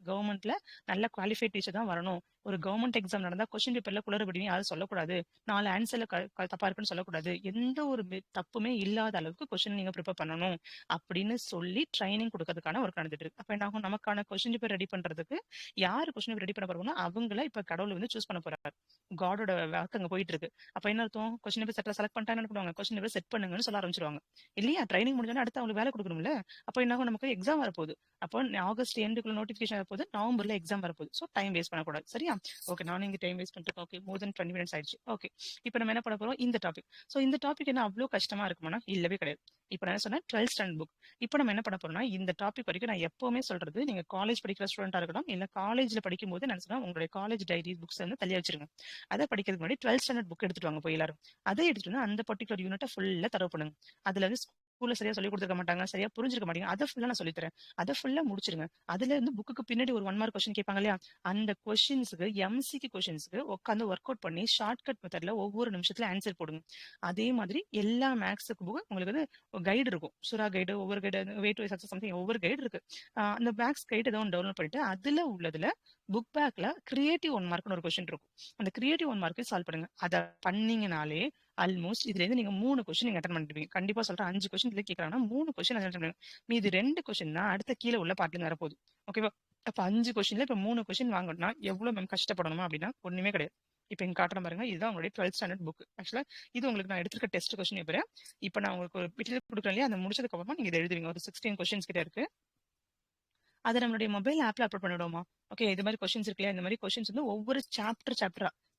கவர்மெண்ட்ல நல்ல குவாலிஃபைட் டீச்சர் தான் வரணும். ஒரு கவர்மெண்ட் எக்ஸாம் நடந்தா கொஸ்டின் பேப்பர்ல குளறுபடியும் யாரும் சொல்லக்கூடாது, 4 ஆன்சர்ல தப்பா இருக்குன்னு சொல்லக்கூடாது, எந்த ஒரு தப்புமே இல்லாத அளவுக்கு கொஸ்டின் நீங்க ப்ரிப்பேர் பண்ணணும் அப்படின்னு சொல்லி ட்ரைனிங் கொடுக்கறதுக்கான ஒர்க் நடந்துட்டு இருக்கு. அப்ப என்ன ஆகும், நமக்கான கொஸ்டின் பேப்பர் ரெடி பண்றதுக்கு யாரு கொஸ்டின் பேப்பர் ரெடி பண்ண போறாங்கன்னா அவங்கள இப்ப கடவுள் வந்து சூஸ் பண்ண போறாரு. காடோட வாக்கு அங்க போயிட்டு இருக்கு. அப்ப என்ன அர்த்தம், கொஸ்டின் பேப்பர் செட்டை செலக்ட் பண்ணிட்டா என்ன பண்ணுவாங்க, கொஸ்டின் பேப்பர் செட் பண்ணுங்கன்னு சொல்ல ஆரம்பிச்சிருவாங்க இல்லையா. ட்ரைனிங் முடிஞ்சோன்னா அடுத்து அவங்களுக்கு வேலை கொடுக்கணும்ல. அப்ப என்ன ஆகும், நமக்கு எக்ஸாம் வரப்போகுது. அப்போ ஆகஸ்ட் எண்டுக்குள்ள நோட்டிபிகேஷன் வரப்போகுது, நவம்பர்ல எக்ஸாம் வரப்போகுது. ஸோ டைம் வேஸ்ட் பண்ணக்கூடாது, சரியா? ஓகே, நானும் இங்க டைம் வேஸ்ட் பண்ணிட்டு ஓகே மோர் தென் 20 மினிட்ஸ் ஆயிடுச்சு. ஓகே, இப்போ நம்ம என்ன பண்ண போறோம், இந்த டாபிக். ஸோ இந்த டாபிக் என்ன அவ்வளோ கஷ்டமா இருக்குமானா இல்லவே கிடையாது. இப்போ நான் சொன்னேன் 12th ஸ்டாண்டர்ட் புக். இப்போ நம்ம என்ன பண்ண போறோம்னா, இந்த டாபிக் வரைக்கும் நான் எப்பவுமே சொல்றது, நீங்க காலேஜ் படிக்கிற ஸ்டூடெண்டா இருக்கட்டும், இல்ல காலேஜ்ல படிக்கும் போது நான் சொன்னா உங்களுடைய காலேஜ் டைரி புக்ஸ் வந்து தள்ளி வச்சிருங்க. அதை படிக்கிறதுக்கு முன்னாடி 12th ஸ்டாண்டர்ட் புக் எடுத்துட்டு வாங்க போய் எல்லாரும். அதை எடுத்துட்டு வந்து அந்த பர்டிகுலர் யூனிட்டை ஃபுல்லா தரவு பண்ணுங்க. அதுல வந்து ஸ்கூல்ல சரியா சொல்லி கொடுத்துருக்க மாட்டாங்க, சரியா புரிஞ்சிருக்க மாட்டீங்க. அதை ஃபுல்லா நான் சொல்லித்தரேன். அதை ஃபுல்லா முடிச்சிருங்க. அதுல இருந்து புக்குக்கு பின்னாடி ஒரு 1 மார்க் கொஸ்டின் கேட்பாங்க இல்லையா, அந்த கொஸ்டின்ஸ்க்கு எம்சிக்கு கொஸ்டின்ஸ்க்கு உட்காந்து ஒர்க் அவுட் பண்ணி ஷார்ட்கட் மெத்தட்ல ஒவ்வொரு நிமிஷத்துல ஆன்சர் போடுங்க. அதே மாதிரி எல்லா மேக்ஸுக்கு புக்கு உங்களுக்கு வந்து கைடு இருக்கும். சுறா கைடு, ஒவ்வொரு guide, way to success something ஒவ்வொரு கைடு இருக்கு. அந்த மேக்ஸ் கைடு ஏதோ ஒன்று டவுன்லோட் பண்ணிட்டு அதுல உள்ளதுல புக் பேக்ல கிரியேட்டிவ் 1 மார்க்னு ஒரு கொஸ்டின் இருக்கும். அந்த கிரியேட்டிவ் 1 மார்க்கு சால்வ் பண்ணுங்க. அதை பண்ணீங்கனாலே ஆல்மோஸ்ட் இதுல இருந்து நீங்க 3 கொஸ்டின் நீங்க அட்டன் பண்ணிடுவீங்க. கண்டிப்பா சொல்றேன், 5 கொஸ்டின் இதுல கேட்கறாங்கன்னா 3 கொஸ்டின் அட்டன் பண்ணுங்க. மீதி 2 கொஸ்டின் தான் அடுத்த கீழே உள்ள பாட்டுல வரப்போகுது. ஓகேவா? அப்ப 5 கொஸ்டின்ல இப்ப 3 கொஸ்டின் வாங்கணும்னா எவ்வளவு மேம் கஷ்டப்படணுமா அப்படின்னா ஒண்ணுமே கிடையாது. இப்ப இங்க காட்டுற பாருங்க, இதுதான் உங்களுடைய 12th ஸ்டாண்டர்ட் புக். ஆக்சுவலா இது உங்களுக்கு நான் எடுத்துருக்க டெஸ்ட் கொஸ்டின் பேரு. இப்ப நான் உங்களுக்கு ஒரு பிடிஎஃப் கொடுக்குறேன் இல்லையா, அந்த முடிச்சதுக்கு அப்புறமா நீங்க இதை எழுதுவீங்க. ஒரு 16 கொஸ்டின்ஸ் கிட்ட இருக்கு. அதை நம்மளுடைய மொபைல் ஆப்ல அப்லோட் பண்ணிவிடுவோமா? ஓகே, இது மாதிரி கொஸ்டின்ஸ் இருக்கு இல்லையா, இந்த மாதிரி கொஸ்டின்ஸ் வந்து ஒவ்வொரு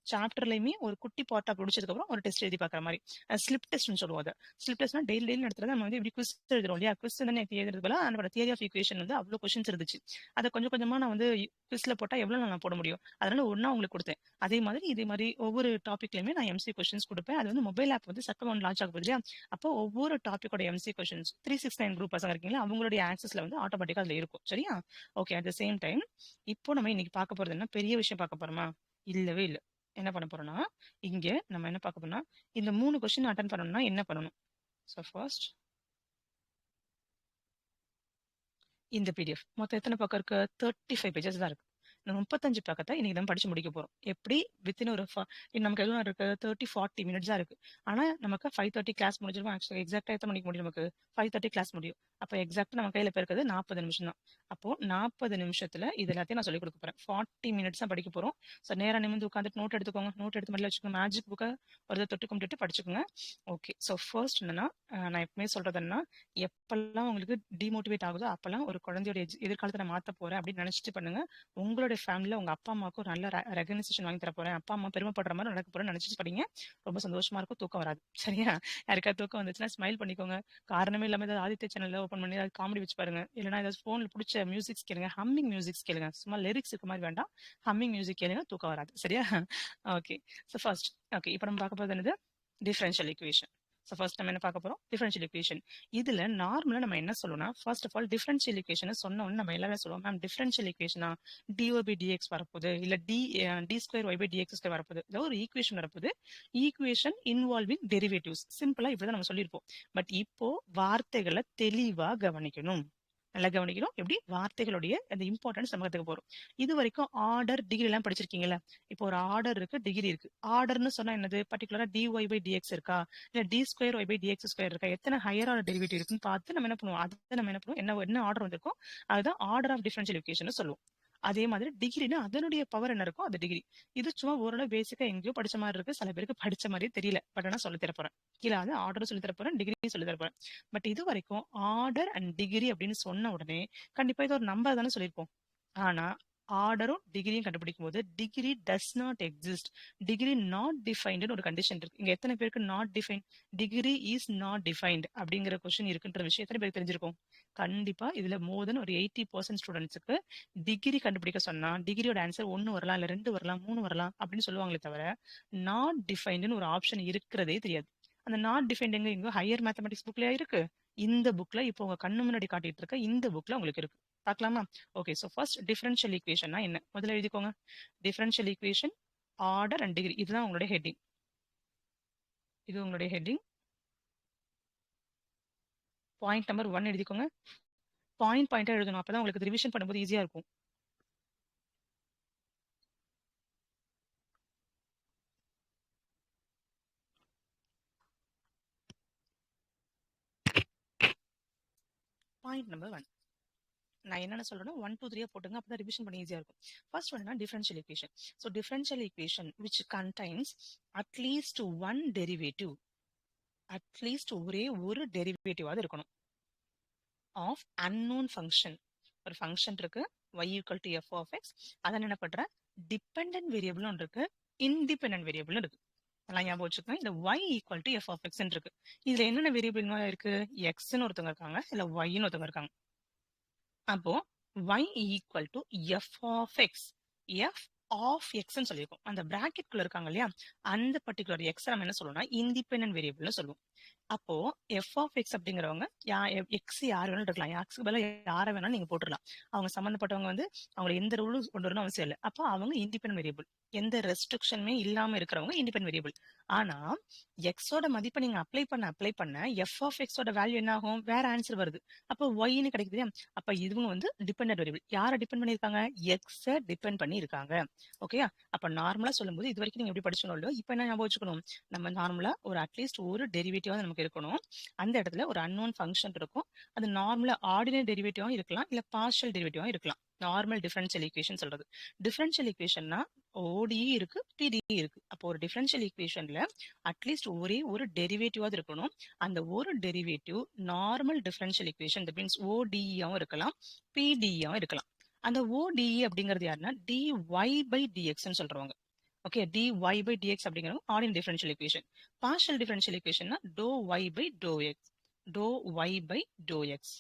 சாப்டர்லயுமே ஒரு குட்டி பார்ட்டா முடிச்சதுக்கு அப்புறம் ஒரு டெஸ்ட் எழுதி பாக்குற மாதிரி ஸ்லிப் டெஸ்ட்னு சொல்லுவோம். அதை ஸ்லிப் டெஸ்ட்னா டெய்லி நடத்துறது. நம்ம வந்து இப்படி குவிஸ் எழுதுறோம் இல்லையா, குவிஸ் வந்து எழுதுறது போல அதோட தியரி ஆஃப் ஈக்குவேஷன் வந்து அவ்வளவு கொஸ்டின்ஸ் இருந்துச்சு. அதை கொஞ்சம் கொஞ்சமா நான் வந்து குவிஸ்ல போட்டா எவ்வளவு நான் போட முடியும், அதனால ஒன்னா உங்களுக்கு கொடுத்தேன். இதே மாதிரி ஒவ்வொரு டாபிக்லயுமே நான் எம்சி கொஸ்டின்ஸ் கொடுப்பேன். அது வந்து மொபைல் ஆப் வந்து செப்டம்பர் லான்ச் ஆக போகுது இல்லையா, அப்போ ஒவ்வொரு டாபிக்கோட எம்சி கொஸ்டின்ஸ் 369 குரூப் பசங்க இருக்கீங்களா, அவங்களுடைய ஆக்சஸ்ல வந்து ஆட்டோமேட்டிக்கா அதுல இருக்கும். சரியா? Okay. At the same time இப்போ நம்ம இன்னைக்கு பார்க்க போறது என்ன பெரிய விஷயம் பார்க்க போறோமா? இல்லவே இல்ல. என்ன பண்ண போறோம்னா, இங்க நம்ம என்ன பார்க்க போறோம்னா, இந்த 3 கொஸ்டின் அட்டன் பண்ணணும்னா என்ன பண்ணணும்? ஸோ ஃபர்ஸ்ட் இந்த பிடிஎஃப் மொத்தம் எத்தனை பக்கம் இருக்கு? 35 பேஜஸ் தான் இருக்கு. இந்த 35 பக்கத்தை இன்னைக்கு தான் படிச்சு முடிக்க போறோம். எப்படி வித்தின் ஒரு நமக்கு எதுவும் இருக்கு 30-40 மினிட்ஸ் தான் இருக்கு. ஆனா நமக்கு 5:30 கிளாஸ் முடிஞ்சிருக்கும். ஆக்சுவலி எக்ஸாக்டா எத்தனை மணிக்கு முடியும்? நமக்கு 5:30 கிளாஸ் முடியும். அப்போ எக்ஸாக்டா நம்ம கையில இப்ப இருக்கிறது 40 நிமிஷம் தான். அப்போ 40 நிமிஷத்துல இது எல்லாத்தையும் நான் சொல்லிக் கொடுக்க போறேன். 40 மினிட்ஸ் தான் படிக்க போறோம். ஸோ நேரா நிமிந்து உட்காந்துட்டு நோட் எடுத்துக்கோங்க. நோட் எடுத்து மட்டும் வச்சுக்கோங்க. மேஜிக் புக்கை ஒரு தொட்டு கும்பிட்டு படிச்சுக்கோங்க. ஓகே. ஸோ ஃபர்ஸ்ட் என்னன்னா, நான் எப்பவுமே சொல்றது என்னன்னா, எப்பெல்லாம் உங்களுக்கு டிமோட்டிவேட் ஆகுதோ அப்பெல்லாம் ஒரு குழந்தையோட எதிர்காலத்தை நான் மாத்த போறேன் அப்படின்னு நினைச்சிட்டு பண்ணுங்க. உங்களுடைய ஃபேமிலியில உங்க அப்பா அம்மாவுக்கு ஒரு நல்ல ரெகனைசேஷன் வாங்கி தர போறேன், அப்பா அம்மா பெருமைப்படுற மாதிரி நடக்க போறேன்னு நினைச்சிட்டு படிங்க. ரொம்ப சந்தோஷமா இருக்கும், தூக்கம் வராது. சரியா? யாருக்காவது தூக்கம் வந்துச்சுன்னா ஸ்மைல் பண்ணிக்கோங்க. காரணமே இல்லாம ஏதாவது ஆதித்ய சேனல்ல ஓப்பன் பண்ணி ஏதாவது காமெடி வச்சு பாருங்க. இல்லைன்னா ஏதாவது போன்ல பிடிச்ச மியூசிக்ஸ் கேளுங்க, ஹம்மிங் மியூசிக்ஸ் கேளுங்க. சும்மா லிரிக்ஸ் இருக்க மாதிரி வேண்டாம், ஹம்மிங் மியூசிக் கேளுங்க, தூக்கம் வராது. சரியா? ஓகே. ஸோ ஃபர்ஸ்ட் ஓகே, இப்போ நம்ம பார்க்க போகிறது என்னது? Differential equation. ஸோ ஃபர்ஸ்ட் நம்ம என்ன பார்க்க போறோம்? Differential equation. இதுல நார்மலா நம்ம என்ன சொல்லணும்னா, first of all differential equation சொன்ன உடனே நம்ம எல்லாரும் சொல்லுவோம், மேம் டிஃபரன்ஷியல் ஈக்குவேஷனா டிஒய் பை டிஎக்ஸ் வரப்போகுது, இல்ல d square y by dx square வரப்போகுது, ஏதோ ஒரு ஈக்குவேஷன் வரப்போகுது, ஈக்குவேஷன் இன்வால்விங் டெரிவேட்டிவ்ஸ். சிம்பிளா இப்படிதான் நம்ம சொல்லியிருப்போம். பட் இப்போ வார்த்தைகளை தெளிவா கவனிக்கணும். நல்லா கவனிக்கணும். எப்படி வார்த்தைகளுடைய அந்த இம்பார்ட்டன்ஸ் நம்ம கத்துக்க போறோம். இது வரைக்கும் ஆர்டர், டிகிரி எல்லாம் படிச்சிருக்கீங்கல்ல. இப்போ ஒரு ஆர்டர் இருக்கு, டிகிரி இருக்கு. ஆர்டர்னு சொன்னா என்னது? பர்டிகுலரா டிஒய் பை டிஎக்ஸ் இருக்கா, இல்ல d square y by dx square இருக்கா, எத்தனை ஹையர் ஆர்டர் டெரிவேட்டிவ் இருக்குன்னு பார்த்து நம்ம என்ன பண்ணுவோம், அதை நம்ம என்ன பண்ணுவோம், என்ன ஆர்டர் வந்திருக்கோ அதுதான் ஆர்டர் ஆஃப் டிஃபரன்ஷியல் ஈக்குவேஷன் சொல்லுவோம். அதே மாதிரி டிகிரினா அதனுடைய பவர் என்ன இருக்கோ அது டிகிரி. இது சும்மா ஓரளவு பேசிக்கா எங்கேயோ படிச்ச மாதிரி இருக்கு, சில பேருக்கு படிச்ச மாதிரியே தெரியல. பட் ஆனா சொல்லி தரப்போறேன். கீழே ஆர்டர் சொல்லி தரப்போறேன், டிகிரி சொல்லி தரப்போறேன். பட் இது வரைக்கும் ஆர்டர் அண்ட் டிகிரி அப்படின்னு சொன்ன உடனே கண்டிப்பா இது ஒரு நம்பர் தானே சொல்லியிருப்போம். ஆனா ஆர்டரும் டிகிரியும் கண்டுபிடிக்கும் போது degree does not exist, degree not defined ஒரு கண்டிஷன் இருக்கு. இங்க எத்தனை பேருக்கு not define, degree is not defined அப்படிங்கிற கொஸ்டின் இருக்குன்ற விஷயம் எத்தனை பேருக்கு தெரிஞ்சிருக்கும்? கண்டிப்பா இதுல மோர் தென் ஒரு 80% ஸ்டூடெண்ட்ஸுக்கு டிகிரி கண்டுபிடிக்க சொன்னா டிகிரியோட ஆன்சர் 1 வரலாம், இல்ல 2 வரலாம், 3 வரலாம் அப்படின்னு சொல்லுவாங்களே தவிர நாட் டிஃபைன்டுன்னு ஒரு ஆப்ஷன் இருக்கிறதே தெரியாது. அந்த நாட் டிஃபைன்ட் எங்க ஹையர் மேத்தமெட்டிக்ஸ் புக்லயா இருக்கு? இந்த புக்ல இப்போ உங்க கண்ணு முன்னாடி காட்டிட்டு இருக்க இந்த புக்ல உங்களுக்கு இருக்கு. பார்க்கலாமா? ஓகே. ஸோ ஃபர்ஸ்ட் டிஃபரன்ஷியல் ஈக்குவேஷன்னா என்ன முதல்ல எழுதிக்கோங்க. Differential equation, order and degree, இதுதான் உங்களுடைய ஹெட்டிங். இது உங்களுடைய ஹெட்டிங். பாயிண்ட் நம்பர் 1 எழுதிக்கோங்க. பாயிண்டா எழுதணும், அப்பதான் உங்களுக்கு ரிவிஷன் பண்ணும்போது ஈஸியா இருக்கும். பாயிண்ட் நம்பர் 1 நான் என்ன சொல்றேன்னா 1 2 3 போட்டுங்க, அப்பதான் ரிவிஷன் பண்ண ஈஸியா இருக்கும். ஃபர்ஸ்ட் ஒன்னா differential equation. So differential equation which contains at least one derivative, at least ஒரே ஒரு டெரிவேட்டிவாவது இருக்கணும் ஆஃப் அன்னோன் ஃபங்க்ஷன். ஒரு ஃபங்க்ஷன் இருக்கு y equal to f of x, அதை என்ன பண்றேன், டிபெண்டன்ட் வேரியபிள் இருக்கு, இன்டிபெண்டன்ட் வேரியபிள் இருக்கு. எல்லாம் ஞாபகம் வச்சுக்கோங்க. இந்த y equal to f of x இருக்கு. இதுல என்னென்ன வேரியபிள் இருக்கு? எக்ஸ்ன்னு ஒருத்தவங்க இருக்காங்க, இல்ல ஒய்ன்னு ஒருத்தவங்க இருக்காங்க. அப்போ y equal to f of x, f of எக்ஸ்ன்னு சொல்லியிருக்கோம். அந்த பிராக்கெட் குள்ள இருக்காங்க இல்லையா, அந்த பர்டிகுலர் எக்ஸ் நம்ம என்ன சொல்லுவோம்னா இண்டிபெண்டன்ட் வேரியபிள்னு சொல்லுவோம். அப்போ எஃப் ஆஃப் எக்ஸ் அப்படிங்கிறவங்க எக்ஸ் யார் வேணாலும் இருக்கலாம். எக்ஸ்க்கு பதிலா யாரை வேணாலும் நீங்க போட்டுடலாம். அவங்க சம்பந்தப்பட்டவங்க வந்து அவங்க எந்த ரூலும் கொண்டு வரணும் அவசியம் இல்லை. அப்போ அவங்க இண்டிபெண்டன்ட் வேரியபிள். எந்த ரெஸ்ட்ரிக்ஷனுமே இல்லாம இருக்கிறவங்க இண்டிபெண்டன்ட் வேரியபிள். ஆனா எக்ஸோட மதிப்பை நீங்க அப்ளை பண்ண எஃப் ஆஃப் எக்ஸோட வேல்யூ என்ன ஆகும்? வேற ஆன்சர் வருது. அப்போ ஒய்னு கிடைக்குது. அப்ப இதுவும் வந்து டிபெண்டன்ட் வேரியபிள். யாரை டிபெண்ட் பண்ணிருக்காங்க? எக்ஸ டிபெண்ட் பண்ணி இருக்காங்க. ஓகேயா? அப்ப நார்மலா சொல்லும்போது இது வரைக்கும் நீங்க எப்படி படிச்சோம் இல்லையோ இப்ப என்ன ஞாபகம் வச்சுக்கணும்? நம்ம நார்மலா ஒரு அட்லீஸ்ட் ஒரு டெரிவேட்டிவ் நமக்கு இருக்கணும். அந்த இடத்துல ஒரு அன்னோன் ஃபங்க்ஷன் இருக்கும். அது நார்மலா ஆர்டினரி டெரிவேட்டிவா இருக்கலாம், இல்ல பார்ஷியல் டெரிவேட்டிவா இருக்கலாம். நார்மல் டிஃபரன்ஷியல் ஈக்குவேஷன் சொல்றது. டிஃபரன்ஷியல் ஈக்குவேஷன்னா ஓடிஇ இருக்கு, பிடிஇ இருக்கு. அப்போ ஒரு டிஃபரன்ஷியல் ஈக்குவேஷன்ல அட்லீஸ்ட் ஒரே ஒரு டெரிவேட்டிவாவது இருக்கணும். அந்த ஒரு derivative normal differential equation that means ஓடிஇயாவும் இருக்கலாம், பிடிஇயாவும் இருக்கலாம். அந்த ஓடிஇ அப்படிங்கிறது யாருன்னா டிஒய் பை டிஎக்ஸ்ன்னு சொல்றவங்க. ஓகே, dy by dx அப்படிங்கிறது ordinary differential equation. Partial differential ஈக்குவேஷன்னா doh y by doh x, doh y by doh x.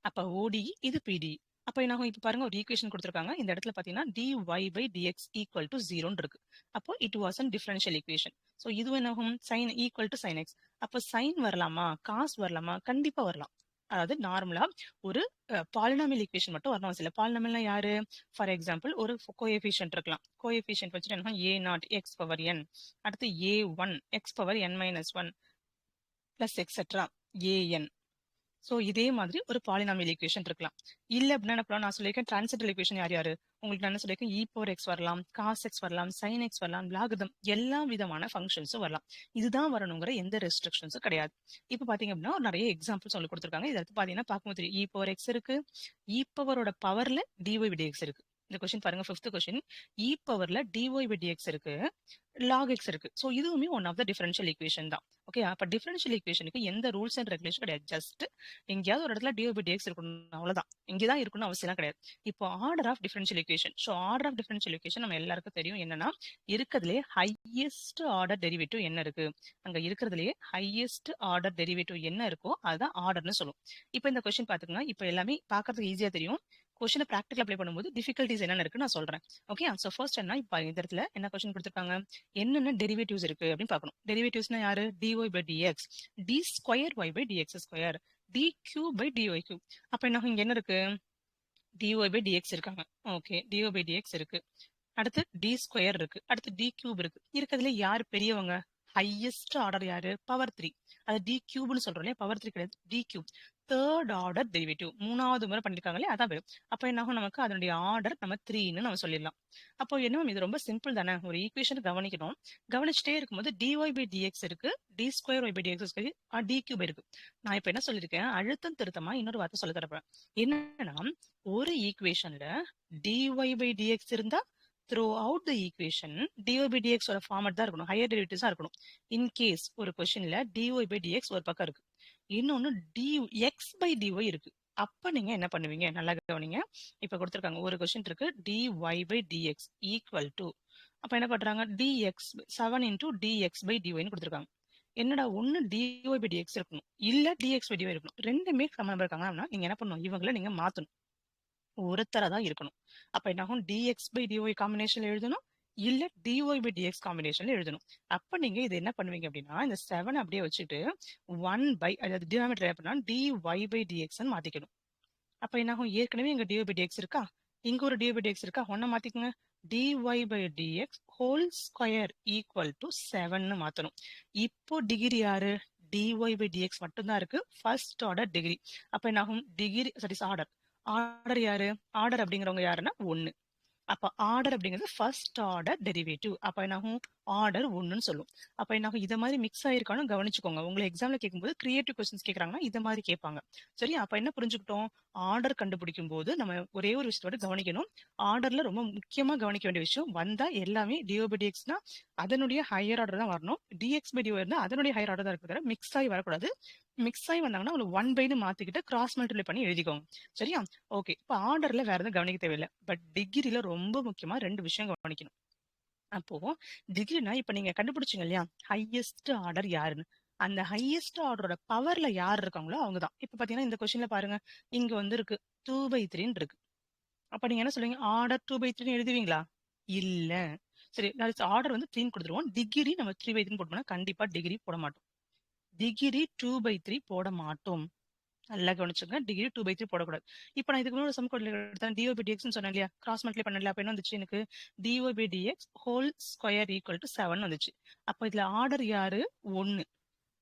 அப்ப ODE இது PDE. அப்ப என்ன ஆகும்? இப்ப பாருங்க ஒரு ஈக்குவேஷன் கொடுத்திருக்காங்க. இந்த இடத்துல பாத்தீங்கன்னா dy by dx equal to 0 இருக்கு. அப்போ it was a differential equation. So இது என்ன ஆகும்? sin equal to sin x. அப்ப sin வரலாமா? cos வரலாமா? கண்டிப்பா வரலாம். அதாவது நார்மலா ஒரு பாலினாமியல் ஈக்குவேஷன் மட்டும் வரணும் அவசியம் இல்லை. பாலினாமியல்னா யாரு? ஃபார் எக்ஸாம்பிள் ஒரு கோஎஃபிஷியன்ட் இருக்கலாம். கோஎஃபிஷியன்ட் வச்சுட்டு என்ன a0 x பவர் n, அடுத்து a1 x power n minus 1 plus etcetera an. So இதே மாதிரி ஒரு பாலினாமியல் ஈக்குவேஷன் இருக்கலாம். இல்ல அப்படின்னா என்ன பண்ணலாம்? நான் சொல்லியிருக்கேன் டிரான்சென்டல் ஈக்குவேஷன் யார் யாரு? உங்களுக்கு நான் என்ன சொல்லியிருக்கேன்? இ பவர் எக்ஸ் வரலாம், காஸ் எக்ஸ் வரலாம், சைன் எக்ஸ் வரலாம், லாகதம் எல்லா விதமான ஃபங்க்ஷன்ஸும் வரலாம். இதுதான் வரணுங்கிற எந்த ரெஸ்ட்ரிக்ஷன்ஸும் கிடையாது. இப்ப பாத்தீங்க அப்படின்னா நிறைய எக்ஸாம்பிள் சொல்லி கொடுத்துருக்காங்க. இதை பாத்தீங்கன்னா பார்க்கும்போது தெரியும். இ பவர் எக்ஸ் இருக்கு, இ பவரோட பவர்ல டிஒய் பை டிஎக்ஸ் இருக்கு. இந்த கொஸ்டின் பாருங்க, 5th கொஸ்டின். இ பவர்ல டிஒய் பை டிஎக்ஸ் இருக்கு, லாக் எக்ஸ் இருக்கு. சோ இதுவுமே one of the differential equation தான். ஓகே, அப்ப டிஃபரன்ஷியல் ஈக்குவேஷனுக்கு எந்த ரூல்ஸ் அண்ட் ரெகுலேஷன் கிடையாது. ஜஸ்ட் எங்கேயாவது ஒரு இடத்துல டிஓ பை டிஎக்ஸ் இருக்கணும், அவ்வளவுதான். இங்கதான் இருக்கணும் அவசியம் கிடையாது. இப்போ order of differential equation. So order of differential equation நம்ம எல்லாருக்கும் தெரியும் என்னன்னா, இருக்கிறதுலே ஹையஸ்ட் ஆர்டர் டெரிவேட்டிவ் என்ன இருக்கு, அங்க இருக்கிறதுலே ஹையஸ்ட் ஆர்டர் டெரிவேட்டிவ் என்ன இருக்கோ அதுதான் ஆர்டர்னு சொல்லும். இப்போ இந்த கொஸ்டின் பாத்துக்கோங்க. இப்போ எல்லாமே பாக்குறதுக்கு ஈஸியா தெரியும். கொஸ்டினை ப்ராக்டிகல் அப்ளை பண்ணும்போது டிஃபிகல்டிஸ் என்னென்ன இருக்கு நான் சொல்றேன். ஓகே, சோ ஃபர்ஸ்ட் என்ன, இப்போ இந்த இடத்துல என்ன கொஸ்டின் கொடுத்துருக்காங்க, என்னென்ன டெரிவேட்டிவ்ஸ் இருக்கு அப்படின்னு பார்க்கணும். டெரிவேட்டிவ்ஸ்னா யாரு? Dy by dx, d square y by dx square, d cube by dy cube. அப்ப என்ன இங்க என்ன இருக்கு? டிஒய் பை டிஎக்ஸ் இருக்காங்க. ஓகே, டிஒய் பை டிஎக்ஸ் இருக்கு. அடுத்து டி ஸ்கொயர் இருக்கு, அடுத்து டி கியூப் இருக்கு. இருக்கிறதுல யார் பெரியவங்க? ஹையஸ்ட் ஆர்டர் யாரு? பவர் 3. அது டி கியூப்னு சொல்றோம் இல்லையா, பவர் 3 கிடையாது, d cube. Third order derivative, மூணாவது முறை பண்ணிருக்காங்க இல்லையா, அதான் வரும். அப்ப என்ன ஆகும்? நமக்கு அதனுடைய ஆர்டர் நம்ம 3ன்னு நம்ம சொல்லிடலாம். அப்போ என்ன, இது ரொம்ப சிம்பிள் தானே. ஒரு ஈக்குவேஷன் கவனிக்கணும். கவனிச்சுட்டே இருக்கும்போது டிஒய் பை டிஎக்ஸ் இருக்கு, d square y by dx இருக்கு, டி கியூப் இருக்கு. நான் இப்ப என்ன சொல்லிருக்கேன்? அழுத்தம் திருத்தமா இன்னொரு வார்த்தை சொல்ல தரப்பேன். என்னன்னா, ஒரு ஈக்குவேஷன்ல டிஒய் பை டிஎக்ஸ் இருந்தா throughout the equation dy by dx ஓட ஃபார்மட் தான் இருக்கணும், ஹையர் டெரிவேட்டிவ்ஸா இருக்கணும். இன் கேஸ் ஒரு கொஸ்டின்ல டிஒய் பை டிஎக்ஸ் ஒரு பக்கம் இருக்கு, இன்னொன்னு டி எக்ஸ் பை டிஒய் இருக்கு, அப்ப நீங்க என்ன பண்ணுவீங்க? நல்லா கவனிங்க. இப்ப கொடுத்திருக்காங்க ஒரு கொஸ்டின் இருக்கு, dy by dx equal to, அப்ப என்ன பண்றாங்க? டிஎக்ஸ் 7 இன்டூ டிஎக்ஸ் பை டிஒய்னு கொடுத்திருக்காங்க. என்னடா, ஒன்னு டிஒய் பை டிஎக்ஸ் இருக்கணும், இல்ல டிஎக்ஸ் பை டிஒய் இருக்கணும். ரெண்டுமே சமமா இருக்காங்க அப்படின்னா நீங்க என்ன பண்ணணும்? இவங்களை நீங்க மாத்தணும், ஒருத்தரா தான் இருக்கணும். அப்ப என்ன ஆகும்? டிஎக்ஸ் பை டிஒய் காம்பினேஷன்ல எழுதணும், இல்ல டிஒய் பை டிஎக்ஸ் காம்பினேஷன்ல எழுதணும். அப்ப நீங்க இது என்ன பண்ணுவீங்க அப்படின்னா, இந்த 7 அப்படியே வச்சுட்டு 1 பை, அதாவது டினாமினேட்டர் அப்படின்னா டிஒய் பை டிஎக்ஸ் மாத்திக்கணும். அப்ப என்ன ஆகும்? ஏற்கனவே இங்க டிஒய் பை டிஎக்ஸ் இருக்கா, இங்க ஒரு டிஒய் பை டிஎக்ஸ் இருக்கா, ஒன்ன மாத்திக்கோங்க. Dy by dx whole square equal to 7ன்னு மாத்தணும். இப்போ டிகிரி யாரு? டிஒய் பை டிஎக்ஸ் மட்டும்தான் இருக்கு, ஃபர்ஸ்ட் ஆர்டர் டிகிரி. அப்ப என்ன ஆகும்? Degree sorry order. ஆர்டர் யாரு? ஆர்டர் அப்படிங்கிறவங்க யாருன்னா 1. அப்ப ஆர்டர் அப்படிங்கிறது ஃபர்ஸ்ட் ஆர்டர் டெரிவேட்டிவ். அப்ப என்னாகும்? ஆர்டர் 1ன்னு சொல்லும். அப்ப என்னாகும்? இத மாதிரி மிக்ஸ் ஆயிருக்கானு கவனிச்சுக்கோங்க. உங்களை எக்ஸாம்ல கேட்கும்போது கிரியேட்டிவ் கொஸ்டின்ஸ் கேக்குறாங்கன்னா இத மாதிரி கேட்பாங்க. சரி, அப்ப என்ன புரிஞ்சுக்கிட்டோம்? ஆர்டர் கண்டுபிடிக்கும் போது நம்ம ஒரே ஒரு விஷயத்தோட கவனிக்கணும். ஆர்டர்ல ரொம்ப முக்கியமா கவனிக்க வேண்டிய விஷயம், வந்தா எல்லாமே டிஓ பை டிஎக்ஸ்னா அதனுடைய ஹையர் ஆர்டர் தான் வரணும். டிஎக்ஸ் பை டிஓ இருந்தா அதனுடைய ஹையர் ஆர்டர் தான் இருக்கு, மிக்ஸ் ஆகி வரக்கூடாது. மிக்ஸ் ஆகி வந்தாங்கன்னா ஒரு 1 பைன்னு மாத்திக்கிட்டு கிராஸ் மல்டிப்ளை பண்ணி எழுதிக்கோங்க. சரியா? ஓகே, இப்ப ஆர்டர்ல வேற எதுவும் கவனிக்க தேவையில்லை. பட் டிகிரில ரொம்ப முக்கியமா 2 விஷயம் கவனிக்கணும். அப்போ டிகிரினா இப்ப நீங்க கண்டுபிடிச்சீங்க இல்லையா, ஹையஸ்ட் ஆர்டர் யாருன்னு. அந்த ஹையஸ்ட் ஆர்டரோட பவர்ல யார் இருக்காங்களோ அவங்கதான். இப்ப பாத்தீங்கன்னா இந்த கொஸ்டின்ல பாருங்க, இங்க வந்து இருக்கு 2/3 இருக்கு. அப்ப நீங்க என்ன சொல்லுவீங்க? ஆர்டர் 2/3 எழுதுவீங்களா? இல்ல. சரி, ஆர்டர் வந்து 3 கொடுத்துருவோம். டிகிரி நம்ம 3/3 போட்டோம்னா கண்டிப்பா டிகிரி போட மாட்டோம். டிகிரி 2/3 போட மாட்டோம். நல்லா கவனிச்சுங்க. டிகிரி 2/3 போடக்கூடாது. இப்ப நான் இதுக்கு முன்னாடி ஒரு சம் எடுத்தேன். dy பை dxன்னு சொன்னேன் இல்லையா? கிராஸ் மல்டிப்ளை பண்ணல. அப்ப என்ன வந்துச்சு எனக்கு? dy by dx whole square equal to 7 வந்துச்சு. அப்ப இதுல ஆர்டர் யாரு? 1.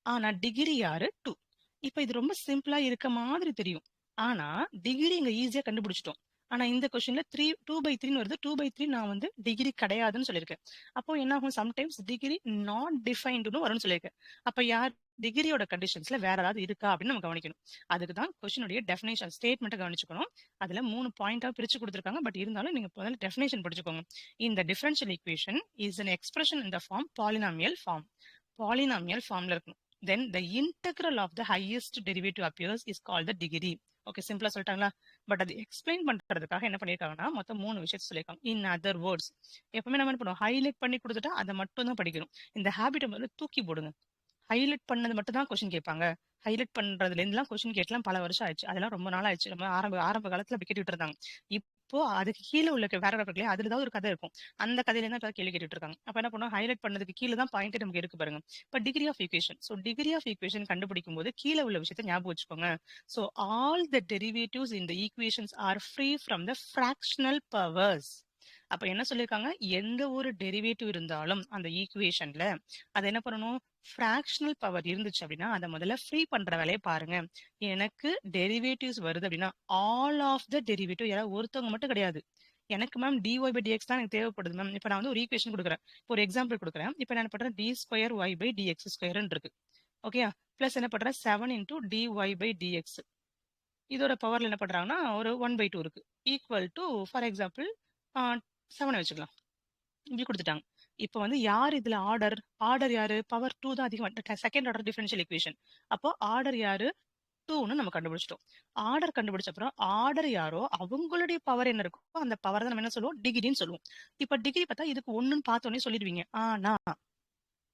ஆனா டிகிரி யாரு? 2. இப்ப இது ரொம்ப சிம்பிளா இருக்க மாதிரி தெரியும். ஆனா டிகிரி இங்க ஈஸியா கண்டுபிடிச்சிட்டோம். ஆனா இந்த கொஸ்டின்ல 2/3 வருது. 2/3 நான் வந்து டிகிரி கிடையாதுன்னு சொல்லியிருக்கேன். அப்போ என்ன ஆகும்? சம்டைம்ஸ் டிகிரி நாட் டிஃபைன்டுன்னு வரும்னு சொல்லியிருக்கேன். அப்ப யார் டிகிரியோட கண்டிஷன்ஸ்ல வேற ஏதாவது இருக்கா அப்படின்னு நம்ம கவனிக்கணும். அதுக்கு தான் கொஸ்டினுடைய டெஃபினேஷன் ஸ்டேட்மெண்ட்டை கவனிச்சுக்கணும். அதுல 3 பாயிண்டா பிரிச்சு கொடுத்துருக்காங்க. பட் இருந்தாலும் நீங்க முதல்ல டெஃபினேஷன் படிச்சுக்கோங்க. இந்த differential equation is an expression in the form polynomial form. Polynomial ஃபார்ம்ல இருக்கணும். Then the integral of the highest derivative appears is called the degree. Okay, சிம்பிளா சொல்லிட்டாங்களா? பட் அது எக்ஸ்பிளைன் பண்றதுக்காக என்ன பண்ணிருக்காங்கன்னா மொத்தம் 3 விஷயத்த சொல்லியிருக்காங்க. இன் அதர் வேர்ட்ஸ், எப்பவுமே நம்ம என்ன பண்ணுவோம்? ஹைலைட் பண்ணி கொடுத்துட்டா அதை மட்டும் தான் படிக்கணும். இந்த ஹேபிட்டை முதல்ல தூக்கி போடுங்க. ஹைலைட் பண்ணது மட்டும் தான் கொஸ்டின் கேட்பாங்க. ஹைலைட் பண்றதுல இருந்துலாம் கொஸ்டின் கேட்கலாம் பல வருஷம் ஆயிடுச்சு. அதெல்லாம் ரொம்ப நாள் ஆயிடுச்சு. நம்ம ஆரம்ப ஆரம்ப காலத்துல அப்படி கேட்டுட்டு இருந்தாங்க. இப்போ அதுக்கு கீழே உள்ள பேராகிராஃப்லயே அதுல ஏதாவது ஒரு கதை இருக்கும். அந்த கதையில தான் இப்ப கேள்வி கேட்டுட்டு இருக்காங்க. அப்ப என்ன பண்ணுவோம்? ஹைலைட் பண்ணதுக்கு கீழே தான் பாயிண்ட் நமக்கு இருக்கு பாருங்க. இப்ப degree of equation. So degree of equation கண்டுபிடிக்கும் போது கீழே உள்ள விஷயத்தை ஞாபகம் வச்சுக்கோங்க. So all the derivatives in the equations are free from the fractional powers. அப்ப என்ன சொல்லியிருக்காங்க? எந்த ஒரு டெரிவேட்டிவ் இருந்தாலும் அந்த ஈக்குவேஷன்ல அதை என்ன பண்ணணும்? ஃபிராக்ஷனல் பவர் இருந்துச்சு அப்படின்னா அதை முதல்ல ஃப்ரீ பண்ற வேலையை பாருங்க. எனக்கு டெரிவேட்டிவ்ஸ் வருது அப்படின்னா ஆல் ஆஃப் த டெரிவேட்டிவ், யாராவது ஒருத்தவங்க மட்டும் கிடையாது. எனக்கு மேம் dy பை dx தான் எனக்கு தேவைப்படுது மேம். இப்போ நான் வந்து ஒரு ஈக்குவேஷன் கொடுக்குறேன். இப்போ ஒரு எக்ஸாம்பிள் கொடுக்குறேன். இப்போ நான் என்ன பண்றேன்? d square y by dx ஸ்கொயர்னு இருக்கு. ஓகே, பிளஸ் என்ன பண்றேன்? 7 இன்டூ dy பை dx. இதோட பவர்ல என்ன பண்றாங்கன்னா ஒரு 1/2 இருக்கு. ஈக்குவல் டு ஃபார் எக்ஸாம்பிள் 7 வச்சுக்கலாம். இப்படி கொடுத்துட்டாங்க. இப்போ வந்து யார் இதுல ஆர்டர்? ஆர்டர் யாரு? பவர் 2 தான் அதிகம். Second order differential equation. அப்போ ஆர்டர் யாரு? 2ன்னு நம்ம கண்டுபிடிச்சிட்டோம். ஆர்டர் கண்டுபிடிச்ச அப்புறம் ஆர்டர் யாரோ அவங்களுடைய பவர் என்ன இருக்கோ அந்த பவர் தான் நம்ம என்ன சொல்லுவோம்? டிகிரின்னு சொல்லுவோம். இப்ப டிகிரி பார்த்தா இதுக்கு 1ன்னு பார்த்தோன்னே சொல்லிடுவீங்க. ஆனா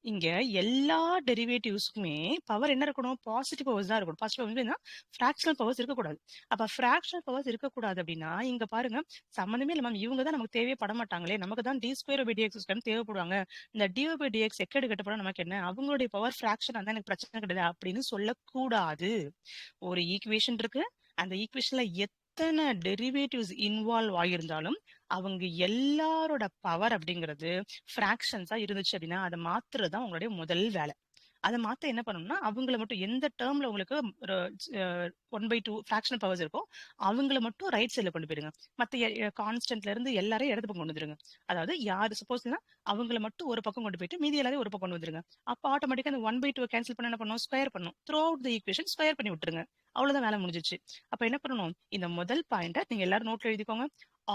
இங்க எல்லா டெரிவேட்டிவ்ஸ்க்குமே பவர் என்ன இருக்கணும்? பாசிட்டிவ் பவர்ஸ் தான் இருக்கணும். பாசிட்டிவ் பவர்ஸ்னா ஃபிராக்ஷனல் பவர்ஸ் இருக்கக்கூடாது. அப்ப ஃபிராக்ஷனல் பவர்ஸ் இருக்கக்கூடாது அப்படின்னா இங்க பாருங்க, சம்மந்தமே இல்ல மேம். இவங்க தான் நமக்கு தேவையே பட மாட்டாங்களே. நமக்கு தான் d square by dx square தேவைப்படுவாங்க. இந்த டி பை டிஎக்ஸ் எக்கேடு கட்டப்பட நமக்கு என்ன? அவங்களுடைய பவர் ஃபிராக்ஷன் தான் எனக்கு பிரச்சனை கிடையாது அப்படின்னு சொல்லக்கூடாது. ஒரு ஈக்குவேஷன் இருக்கு. அந்த ஈக்குவேஷன்ல எத்தனை டெரிவேட்டிவ்ஸ் இன்வால்வ் ஆகியிருந்தாலும் அவங்க எல்லாரோட பவர் அப்படிங்கிறது ஃபிராக்ஷன்ஸா இருந்துச்சு அப்படின்னா அதை மாத்துறது தான் உங்களுடைய முதல் வேலை. அதை மாத்த என்ன பண்ணணும்னா அவங்கள மட்டும் எந்த டேர்ம்ல உங்களுக்கு ஒரு 1/2 ஃபிராக்ஷனல் பவர்ஸ் இருக்கோ அவங்கள மட்டும் ரைட் சைட்ல கொண்டு போயிருங்க. மத்த கான்ஸ்டன்ட்ல இருந்து எல்லாரையும் இடது பக்கம் கொண்டு வந்துருங்க. அதாவது யாரு சப்போஸ்னா அவங்கள மட்டும் ஒரு பக்கம் கொண்டு போயிட்டு மீதி எல்லாரையும் ஒரு பக்கம் கொண்டு வந்துருங்க. அப்ப ஆட்டோமேட்டிக்கா அந்த 1/2 கேன்சல் பண்ண என்ன பண்ணும்? ஸ்கொயர் பண்ணும். Through out the equation square பண்ணி விட்டுருங்க. அவ்வளவுதான் வேலை முடிஞ்சிச்சு. அப்ப என்ன பண்ணணும்? இந்த முதல் பாயிண்ட நீங்க எல்லாரும் நோட்ல எழுதிக்கோங்க.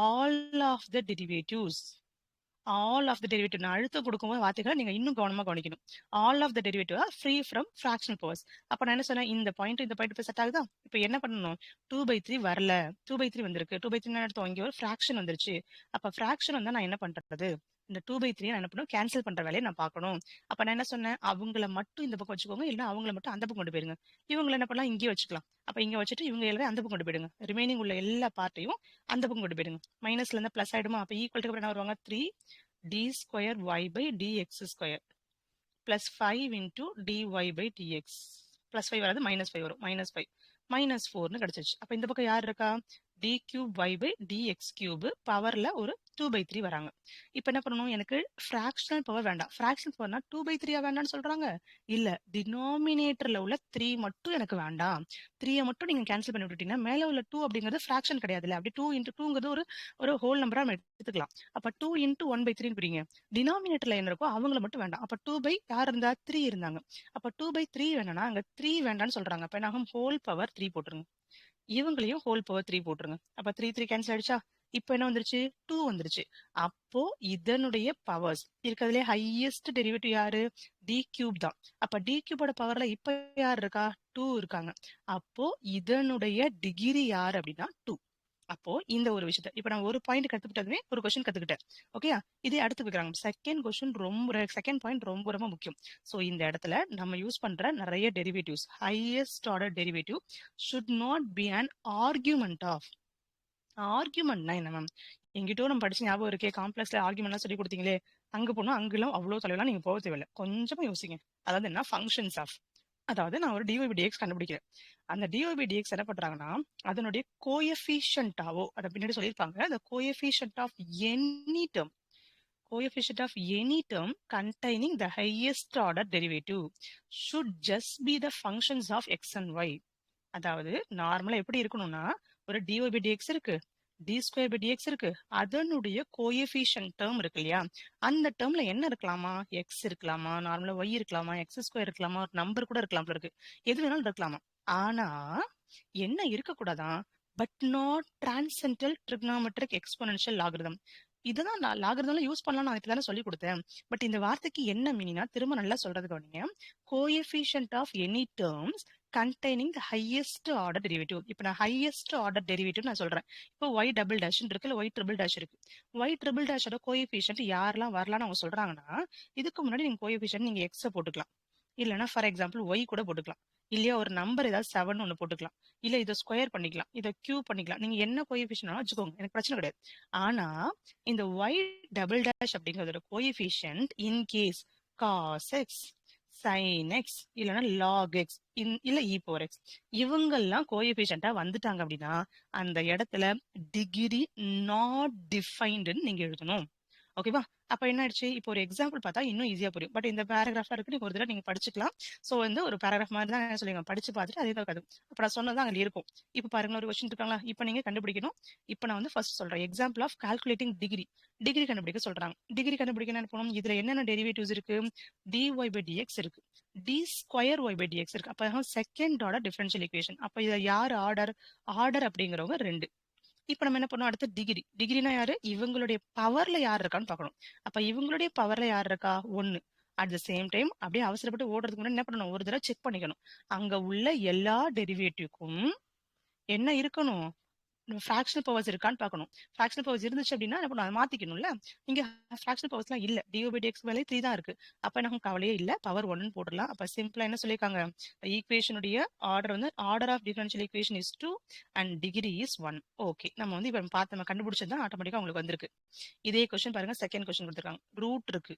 All of the derivatives, all of the derivative நான் அழுத்தம் கொடுக்கும்போது வார்த்தைகளை நீங்க இன்னும் கவனமா கவனிக்கணும். All of the derivative are free from fractional powers. அப்ப நான் என்ன சொன்னேன்? இந்த பாயிண்ட் செட் ஆகுதா? இப்போ என்ன பண்ணணும்? 2/3 வரல. 2/3 வந்திருக்கு. 2/3 என்ன எடுத்தோம்? இங்க ஒரு ஃபிராக்ஷன் வந்துருச்சு. அப்ப ஃபிராக்ஷன் வந்தா நான் என்ன பண்றது? இந்த 2/3 நான் என்ன பண்ணும்? கேன்சல் பண்ற வேலையை நான் பார்க்கணும். அப்ப நான் என்ன சொன்னேன்? அவங்கள மட்டும் இந்த பக்கம் வச்சுக்கோங்க, இல்லைன்னா அவங்கள மட்டும் அந்த பக்கம் கொண்டு போயிருங்க. இவங்களை என்ன பண்ணலாம்? இங்கேயே வச்சுக்கலாம். அப்ப இங்க வச்சுட்டு இவங்க எல்லாரும் அந்த பக்கம் கொண்டு போயிடுங்க. ரிமைனிங் உள்ள எல்லா பார்ட்டையும் அந்த பக்கம் கொண்டு போயிடுங்க. மைனஸ்ல இருந்து பிளஸ் ஆயிடுமா? அப்ப ஈக்குவல் என்ன வருவாங்க? 3 d square y by dx square plus 5 into dy by dx plus 5 வராது, -5 வரும். -5 -4ன்னு கிடைச்சிருச்சு. அப்ப இந்த பக்கம் யார் இருக்கா? d cube y by dx cube பவர்ல ஒரு 2/3 வராங்க. இப்ப என்ன பண்ணணும்? எனக்கு ஃபிராக்ஷனல் பவர் வேண்டாம். ஃபிராக்ஷனல் பவர்னா 2/3 வேண்டாம்னு சொல்றாங்க. இல்ல, டினாமினேட்டர்ல உள்ள 3 மட்டும் எனக்கு வேண்டாம். 3 மட்டும் நீங்க கேன்சல் பண்ணி விட்டுட்டீங்கன்னா மேல உள்ள 2 அப்படிங்கிறது ஃபிராக்ஷன் கிடையாதுல்ல. அப்படி 2 into 2ங்கிறது ஒரு ஹோல் நம்பரா நம்ம எடுத்துக்கலாம். அப்ப 2 into 1/3 பிரிங்க. டினாமினேட்டர்ல என்ன இருக்கோ அவங்கள மட்டும் வேண்டாம். அப்ப 2/யார் இருந்தா? 3 இருந்தாங்க. அப்ப 2/3 வேணும்னா அங்க 3 வேண்டாம்னு சொல்றாங்க. அப்ப என்ன ஹோல் பவர் 3 போட்டுருங்க. இவங்களையும் ஹோல் பவர் 3 போட்டுருங்க. அப்ப 3 கேன்சல் ஆயிடுச்சா? இப்ப என்ன வந்துருச்சு? 2 வந்துருச்சு. அப்போ இதனுடைய பவர்ஸ் இருக்கிறதுலே ஹையஸ்ட் டெரிவேட்டிவ் யாரு? டி கியூப் தான். அப்ப டி கியூபோட பவர்ல இப்ப யார் இருக்கா? 2 இருக்காங்க. அப்போ இதனுடைய டிகிரி யார் அப்படின்னா 2. அப்போ இந்த ஒரு விஷயத்த இப்ப நான் ஒரு பாயிண்ட் கத்துக்கிட்டதுமே ஒரு கொஸ்டின் கத்துக்கிட்டேன். ஓகேயா? இதே அடுத்து கேக்குறாங்க. செகண்ட் பாயிண்ட் ரொம்ப ரொம்ப முக்கியம். சோ இந்த இடத்துல நம்ம யூஸ் பண்ற நிறைய derivatives, highest order derivative should not be an argument of. ஆர்குமெண்ட்னா என்ன மேம்? எங்கிட்டோ நம்ம படிச்சு ஞாபகம் இருக்கே, காம்ப்ளெக்ஸ்ல ஆர்குமெண்ட்லாம் சொல்லி கொடுத்தீங்களே, அங்க போனா அங்கெல்லாம் அவ்வளவு தலைவலாம் நீங்க போக தேவையில்லை. கொஞ்சமா யோசிங்க. அதாவது என்ன? Functions of. அதாவது நான் ஒரு டிஒய்/டிஎக்ஸ் கண்டுபிடிக்கிறேன். அந்த டிஒய்/டிஎக்ஸ் என்ன பண்றாங்கன்னா, அதனுடைய கோஎஃபிஷியன்ட்டாவோ அத பின்னாடி சொல்லியிருப்பாங்க. the coefficient of any term coefficient of any term containing the highest order derivative should just be the functions of x and y. அதாவது நார்மலா எப்படி இருக்கணும்னா, ஒரு டிஒய்/டிஎக்ஸ் இருக்கு, டி2/டிஎக்ஸ் இருக்கு. அதனுடைய கோஎஃபிஷியன்ட் டேர்ம் இருக்கு இல்லையா? அந்த டேர்ம்ல என்ன இருக்கலாமா? எக்ஸ் இருக்கலாமா? நார்மலா ஒய் இருக்கலாமா? எக்ஸ்2 இருக்கலாமா? ஒரு நம்பர் கூட இருக்கலாம் போல இருக்கு. எது வேணாலும் இருக்கலாமா? ஆனா என்ன இருக்கக்கூடாதான்? But not transcendental trigonometric exponential logarithm. இதுதான் நான் லாகரிதம்ல யூஸ் பண்ணலாம் நான் இப்பதானே சொல்லி கொடுத்தேன். பட் இந்த வார்த்தைக்கு என்ன மீனிங்னா, திரும்ப நல்லா சொல்றது கவனிங்க. Coefficient of any terms containing the highest order derivative. இப்போ நான் highest order derivative நான் சொல்றேன். இப்போ y double dash இருக்கு, இல்ல y triple dash இருக்கு. y triple dash ஓட கோஎஃபிஷியன்ட் யாரெல்லாம் வரலாம்னு அவங்க சொல்றாங்கன்னா, இதுக்கு முன்னாடி நீங்க கோஎஃபிஷியன்ட் நீங்க x போட்டுக்கலாம். இல்லைன்னா ஃபார் எக்ஸாம்பிள் y கூட போட்டுக்கலாம். இல்லையா ஒரு நம்பர் ஏதாவது 7 ஒன்று போட்டுக்கலாம். இல்ல இதை ஸ்கொயர் பண்ணிக்கலாம், இதை கியூ பண்ணிக்கலாம். நீங்க என்ன கோஎஃபிஷியன்ட் வச்சுக்கோங்க, எனக்கு பிரச்சனை கிடையாது. ஆனா இந்த y டபுள் டேஷ் அப்படிங்கறதோட coefficient in case cos x sin x இல்லைன்னா log x இல்ல e power x இவங்கெல்லாம் கோஎஃபிஷியன்ட்டா வந்துட்டாங்க அப்படின்னா அந்த இடத்துல டிகிரி நாட் டிஃபைன்டுன்னு நீங்க எழுதணும். ஓகேவா? அப்ப என்ன ஆயிடுச்சு? இப்போ ஒரு எக்ஸாம்பிள் பார்த்தா இன்னும் ஈஸியா புரியும். பட் இந்த பேராகிராஃபா இருக்கு, நீங்க ஒரு தடவை நீங்க படிச்சுக்கலாம். சோ வந்து ஒரு பேராகிராஃப் மாதிரி தான் சொல்லுங்க, படிச்சு பார்த்துட்டு அதே தான் இருக்காது. அப்ப நான் சொன்னது அங்க இருக்கும். இப்ப பாருங்க ஒரு கொஸ்டின் இருக்காங்களா? இப்ப நீங்க கண்டுபிடிக்கணும். இப்ப நான் வந்து ஃபர்ஸ்ட் சொல்றேன். Example of calculating degree. Degree கண்டுபிடிக்க சொல்றாங்க. டிகிரி கண்டுபிடிக்க என்ன பண்ணணும்? இதுல என்னென்ன டெரிவேட்டிவ்ஸ் இருக்கு? dy/dx இருக்கு, d2y/dx இருக்கு. அப்ப செகண்ட் ஆர்டர் டிஃபரன்ஷியல் ஈக்குவேஷன். அப்ப இத யார் ஆர்டர்? ஆர்டர் அப்படிங்கிறவங்க 2. இப்ப நம்ம என்ன பண்ணோம்? அடுத்து டிகிரி. டிகிரினா யாரு? இவங்களுடைய பவர்ல யார் இருக்கான்னு பார்க்கணும். அப்ப இவங்களுடைய பவர்ல யார் இருக்கா? 1. அட் த சேம் டைம் அப்படியே அவசரப்பட்டு ஓடுறதுக்கு முன்னாடி என்ன பண்ணணும்? ஒரு தடவை செக் பண்ணிக்கணும். அங்க உள்ள எல்லா டெரிவேட்டிவ்க்கும் என்ன இருக்கணும்? ஃபிராக்ஷனல் பவர்ஸ் இருக்கான்னு பார்க்கணும். ஃபிராக்ஷனல் பவர்ஸ் இருந்துச்சு அப்படின்னா என்ன பண்ணணும்? அதை மாத்திக்கணும்ல. இங்க ஃபிராக்ஷனல் பவர்ஸ்லாம் இல்ல. dy/dx வேல்யூ 3 தான் இருக்கு. அப்ப எனக்கு கவலையே இல்ல, பவர் 1 போடலாம். அப்ப சிம்பிளா என்ன சொல்லிருக்காங்க? ஈக்குவேஷனுடைய ஆர்டர் வந்து order of differential equation is 2 and degree is 1. Okay, நம்ம வந்து இப்ப பார்த்து நம்ம கண்டுபிடிச்சது தான் ஆட்டோமேட்டிக்கா உங்களுக்கு வந்திருக்கு. இதே கொஸ்டின் பாருங்க, செகண்ட் கொஸ்டின் கொடுத்துருக்காங்க. ரூட் இருக்கு.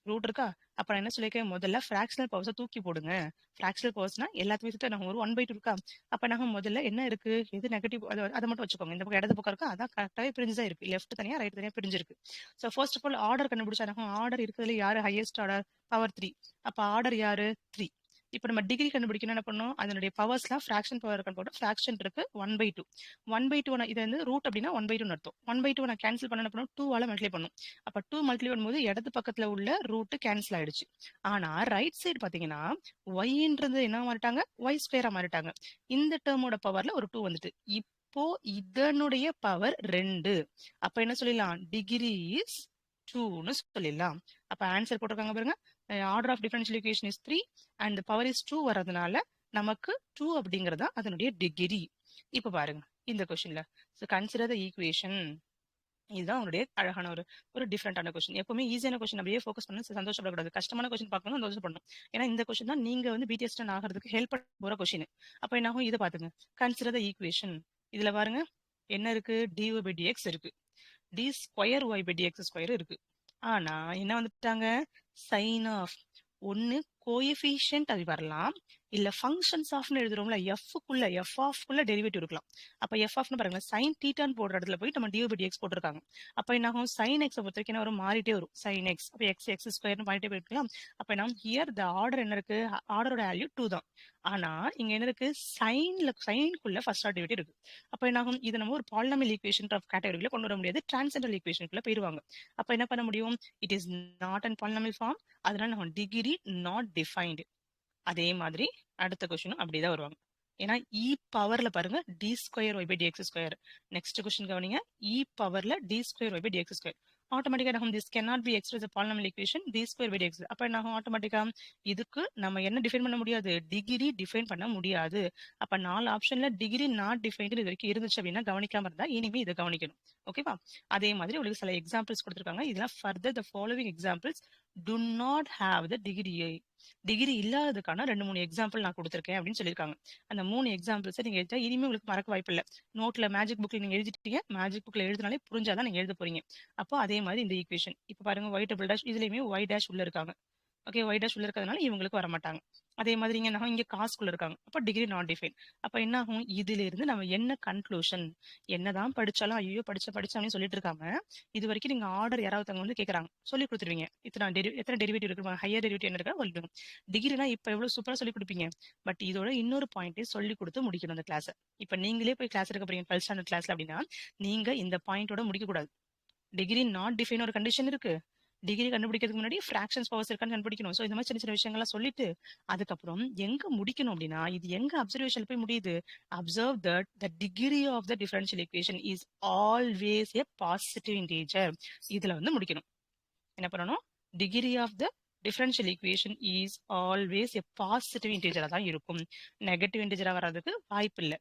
ரூட் இருக்கா? அப்ப நான் என்ன சொல்லிருக்கேன்? முதல்ல ஃபிராக்ஷனல் பவர்ஸை தூக்கி போடுங்க. ஃபிராக்ஷனல் பவர்ஸ்னா எல்லாத்தையும் வச்சுட்டு நாங்க ஒரு 1/2 இருக்கா? அப்ப நாங்க முதல்ல என்ன இருக்கு? எது நெகட்டிவ் அதை மட்டும் வச்சுக்கோங்க. இந்த பக்கம் இடது பக்கம் இருக்கா? அதான் கரெக்டாவே பிரிஞ்சுதான் இருக்கு. லெஃப்ட் தனியா ரைட் தனியா பிரிஞ்சிருக்கு. So first of all order கண்டுபிடிச்சா ஆர்டர் இருக்கிறதுல யாரு ஹையஸ்ட் ஆர்டர்? பவர் 3. அப்ப ஆர்டர் யாரு? 3. இப்ப நம்ம டிகிரி கண்டுபிடிக்கணும், என்ன பண்ணணும்? அதனுடைய பவர்ஸ்லாம் ஃபிராக்ஷன் பவர் போட்டு ஃபிராக்ஷன் இருக்கு 1/2. 1/2 இது வந்து ரூட் அப்படின்னா 1/2 அர்த்தம். 1/2 நான் கேன்சல் பண்ண என்ன பண்ணும்? 2 ஆல மல்டிப்ளை பண்ணும். அப்ப 2 மல்டிப்ளை பண்ணும்போது இடது பக்கத்துல உள்ள ரூட் கேன்சல் ஆயிடுச்சு. ஆனா ரைட் சைடு பாத்தீங்கன்னா ஒய்ன்றது என்ன மாறிட்டாங்க? ஒய் ஸ்கொயரா மாறிட்டாங்க. இந்த டேர்மோட பவர்ல ஒரு 2 வந்துட்டு. இப்போ இதனுடைய பவர் 2. அப்ப என்ன சொல்லிடலாம்? டிகிரி இஸ் 2ன்னு சொல்லிடலாம். அப்ப ஆன்சர் போட்டிருக்காங்க பாருங்க. Order of differential equation is 3 and power is 2 வரதுனால நமக்கு 2 அப்படிங்கறதா அதனுடைய டிகிரி. இப்ப பாருங்க இந்த கொஸ்டின்ல கன்சிடர் த ஈக்குவேஷன். இதுதான் உங்களுடைய அழகான ஒரு டிஃப்ரெண்டான கொஸ்டின். எப்பவுமே ஈஸியான கொஸ்டின் அப்படியே ஃபோக்கஸ் பண்ணி சந்தோஷப்படக்கூடாது. கஷ்டமான கொஸ்டின் பார்க்கணும், சந்தோஷப்படணும். ஏன்னா இந்த கொஸ்டின் தான் நீங்க வந்து பிடிஎஸ் ஆகிறதுக்கு ஹெல்ப் பண்ண போற கொஸ்டின். அப்ப என்ன ஆகும்? இதை பாத்துங்க. Consider the equation. இதுல பாருங்க என்ன இருக்கு? dy/dx இருக்கு, d2y/dx2 இருக்கு. ஆனா என்ன வந்துட்டாங்க? சைன் ஆஃப் ஒன்னு கோஎஃபிஷியன்ட் அது வரலாம், இல்ல ஃபங்க்ஷன்ஸ் ஆஃப்னு எழுதுறோம்ல, எஃப் ஆஃப்குள்ள டெரிவேட்டிவ் இருக்கலாம். அப்ப எஃப் ஆஃப்னு பாருங்க, சைன் தீட்டான்னு போடுற இடத்துல போய் நம்ம dy/dx போட்டிருக்காங்க. அப்ப என்ன ஆகும்? சைன் எக்ஸ் பொறுத்த வரைக்கும் என்ன வரும்? மாறிட்டே வரும். சைன் எக்ஸ் அப்ப x2 மாறிட்டே போயிருக்கலாம். அப்ப என்ன ஹியர் த ஆர்டர் என்ன இருக்கு? ஆர்டரோட வேல்யூ 2 தான். ஆனா இங்க என்ன இருக்கு? சைனுக்குள்ள ஃபர்ஸ்ட் ஆர்டர் டெரிவேட்டிவ் இருக்கு. அப்ப என்ன ஆகும்? இது நம்ம ஒரு பாலினாமியல் ஈக்குவேஷன் ஆஃப் கேட்டகரியில கொண்டு வர முடியாது. டிரான்சென்டல் ஈக்குவேஷனுக்குள்ள போயிருவாங்க. அப்ப என்ன பண்ண முடியும்? It is not an polynomial form. அதனால நம்ம டிகிரி நாட் டிஃபைன்டு. அதே மாதிரி அடுத்த கொஸ்டினும் அப்படிதான் வருவாங்க. ஏன்னா இ பவர்ல பாருங்க d2y/dx2. நெக்ஸ்ட் கொஸ்டின் கவனிங்க. இ பவர்ல d2y/dx2. ஆட்டோமேட்டிக்கா என்ன this cannot be expressed as a polynomial equation d2/dx. அப்ப என்ன ஆட்டோமேட்டிக்கா இதுக்கு நம்ம என்ன டிஃபைன் பண்ண முடியாது? டிகிரி டிஃபைன் பண்ண முடியாது. அப்ப 4 ஆப்ஷன்ல டிகிரி நாட் டிஃபைன்டு இது வரைக்கும் இருந்துச்சு அப்படின்னா கவனிக்காம இருந்தா இனிமே இதை கவனிக்கணும். ஓகேவா? அதே மாதிரி உங்களுக்கு சில எக்ஸாம்பிள்ஸ் கொடுத்துருக்காங்க. இதெல்லாம் further the following examples do not have the degree இல்லாததுக்கான 2-3 எக்ஸாம்பிள் நான் கொடுத்துருக்கேன் அப்படின்னு சொல்லியிருக்காங்க. அந்த 3 எக்ஸாம்பிள்ஸை நீங்க எழுதிட்டா இனிமே உங்களுக்கு மறக்க வாய்ப்பு இல்லை. நோட்ல மேஜிக் புக்ல நீங்க எழுதிட்டீங்க, மேஜிக் புக்ல எழுதினாலே புரிஞ்சாதான் நீங்க எழுத போறீங்க. அப்போ அதே மாதிரி இந்த ஈக்குவேஷன் இப்ப பாருங்க y டபுள் டேஷ், இதுலயுமே y டேஷ் உள்ள இருக்காங்க. ஓகே, ஒய் டேஷ் உள்ள இருக்கிறதுனால இவங்களுக்கு வர மாட்டாங்க. அதே மாதிரி இங்க காஸ்க்குள்ள இருக்காங்க. அப்ப டிகிரி நாட் டிஃபைன். அப்ப என்ன ஆகும்? இதுல இருந்து நம்ம என்ன கன்க்ளூஷன்? என்னதான் படிச்சாலும் ஐயோ படிச்சேன்னு சொல்லிட்டு இருக்காம, இது வரைக்கும் நீங்க ஆர்டர் யாராவது வந்து கேக்குறாங்க, சொல்லி கொடுத்துருவீங்க. எத்தனை டெரிவேட்டிவ் இருக்கு, ஹையர் டெரிவேட்டிவ் என்ன இருக்கா சொல்லிடுங்க. டிகிரினா இப்ப எவ்வளவு சூப்பரா சொல்லி கொடுப்பீங்க. பட் இதோட இன்னொரு பாயிண்ட்டையும் சொல்லி கொடுத்து முடிக்கணும் அந்த கிளாஸ். இப்ப நீங்களே போய் கிளாஸ் எடுக்க போறீங்க 12th ஸ்டாண்டர்ட் கிளாஸ்ல அப்படின்னா, நீங்க இந்த பாயிண்டோட முடிக்க கூடாது. டிகிரி நாட் டிஃபைன் ஒரு கண்டிஷன் இருக்கு. டிகிரி கண்டுபிடிக்கிறதுக்கு முன்னாடி ஃபிராக்ஷன்ஸ் பவர்ஸ் இருக்கான்னு கண்டுபிடிக்கணும். ஸோ இந்த மாதிரி சின்ன சின்ன விஷயங்கள்லாம் சொல்லிட்டு அதுக்கப்புறம் எங்க முடிக்கணும் அப்படின்னா, இது எங்க அப்சர்வேஷன் போய் முடியுது? Observe that the degree of the differential equation is always a positive integer. இதுல வந்து முடிக்கணும். என்ன பண்ணணும்? Degree of the differential equation is always a positive இன்டீஜரா தான் இருக்கும். நெகட்டிவ் இன்டீஜரா வர்றதுக்கு வாய்ப்பு இல்லை.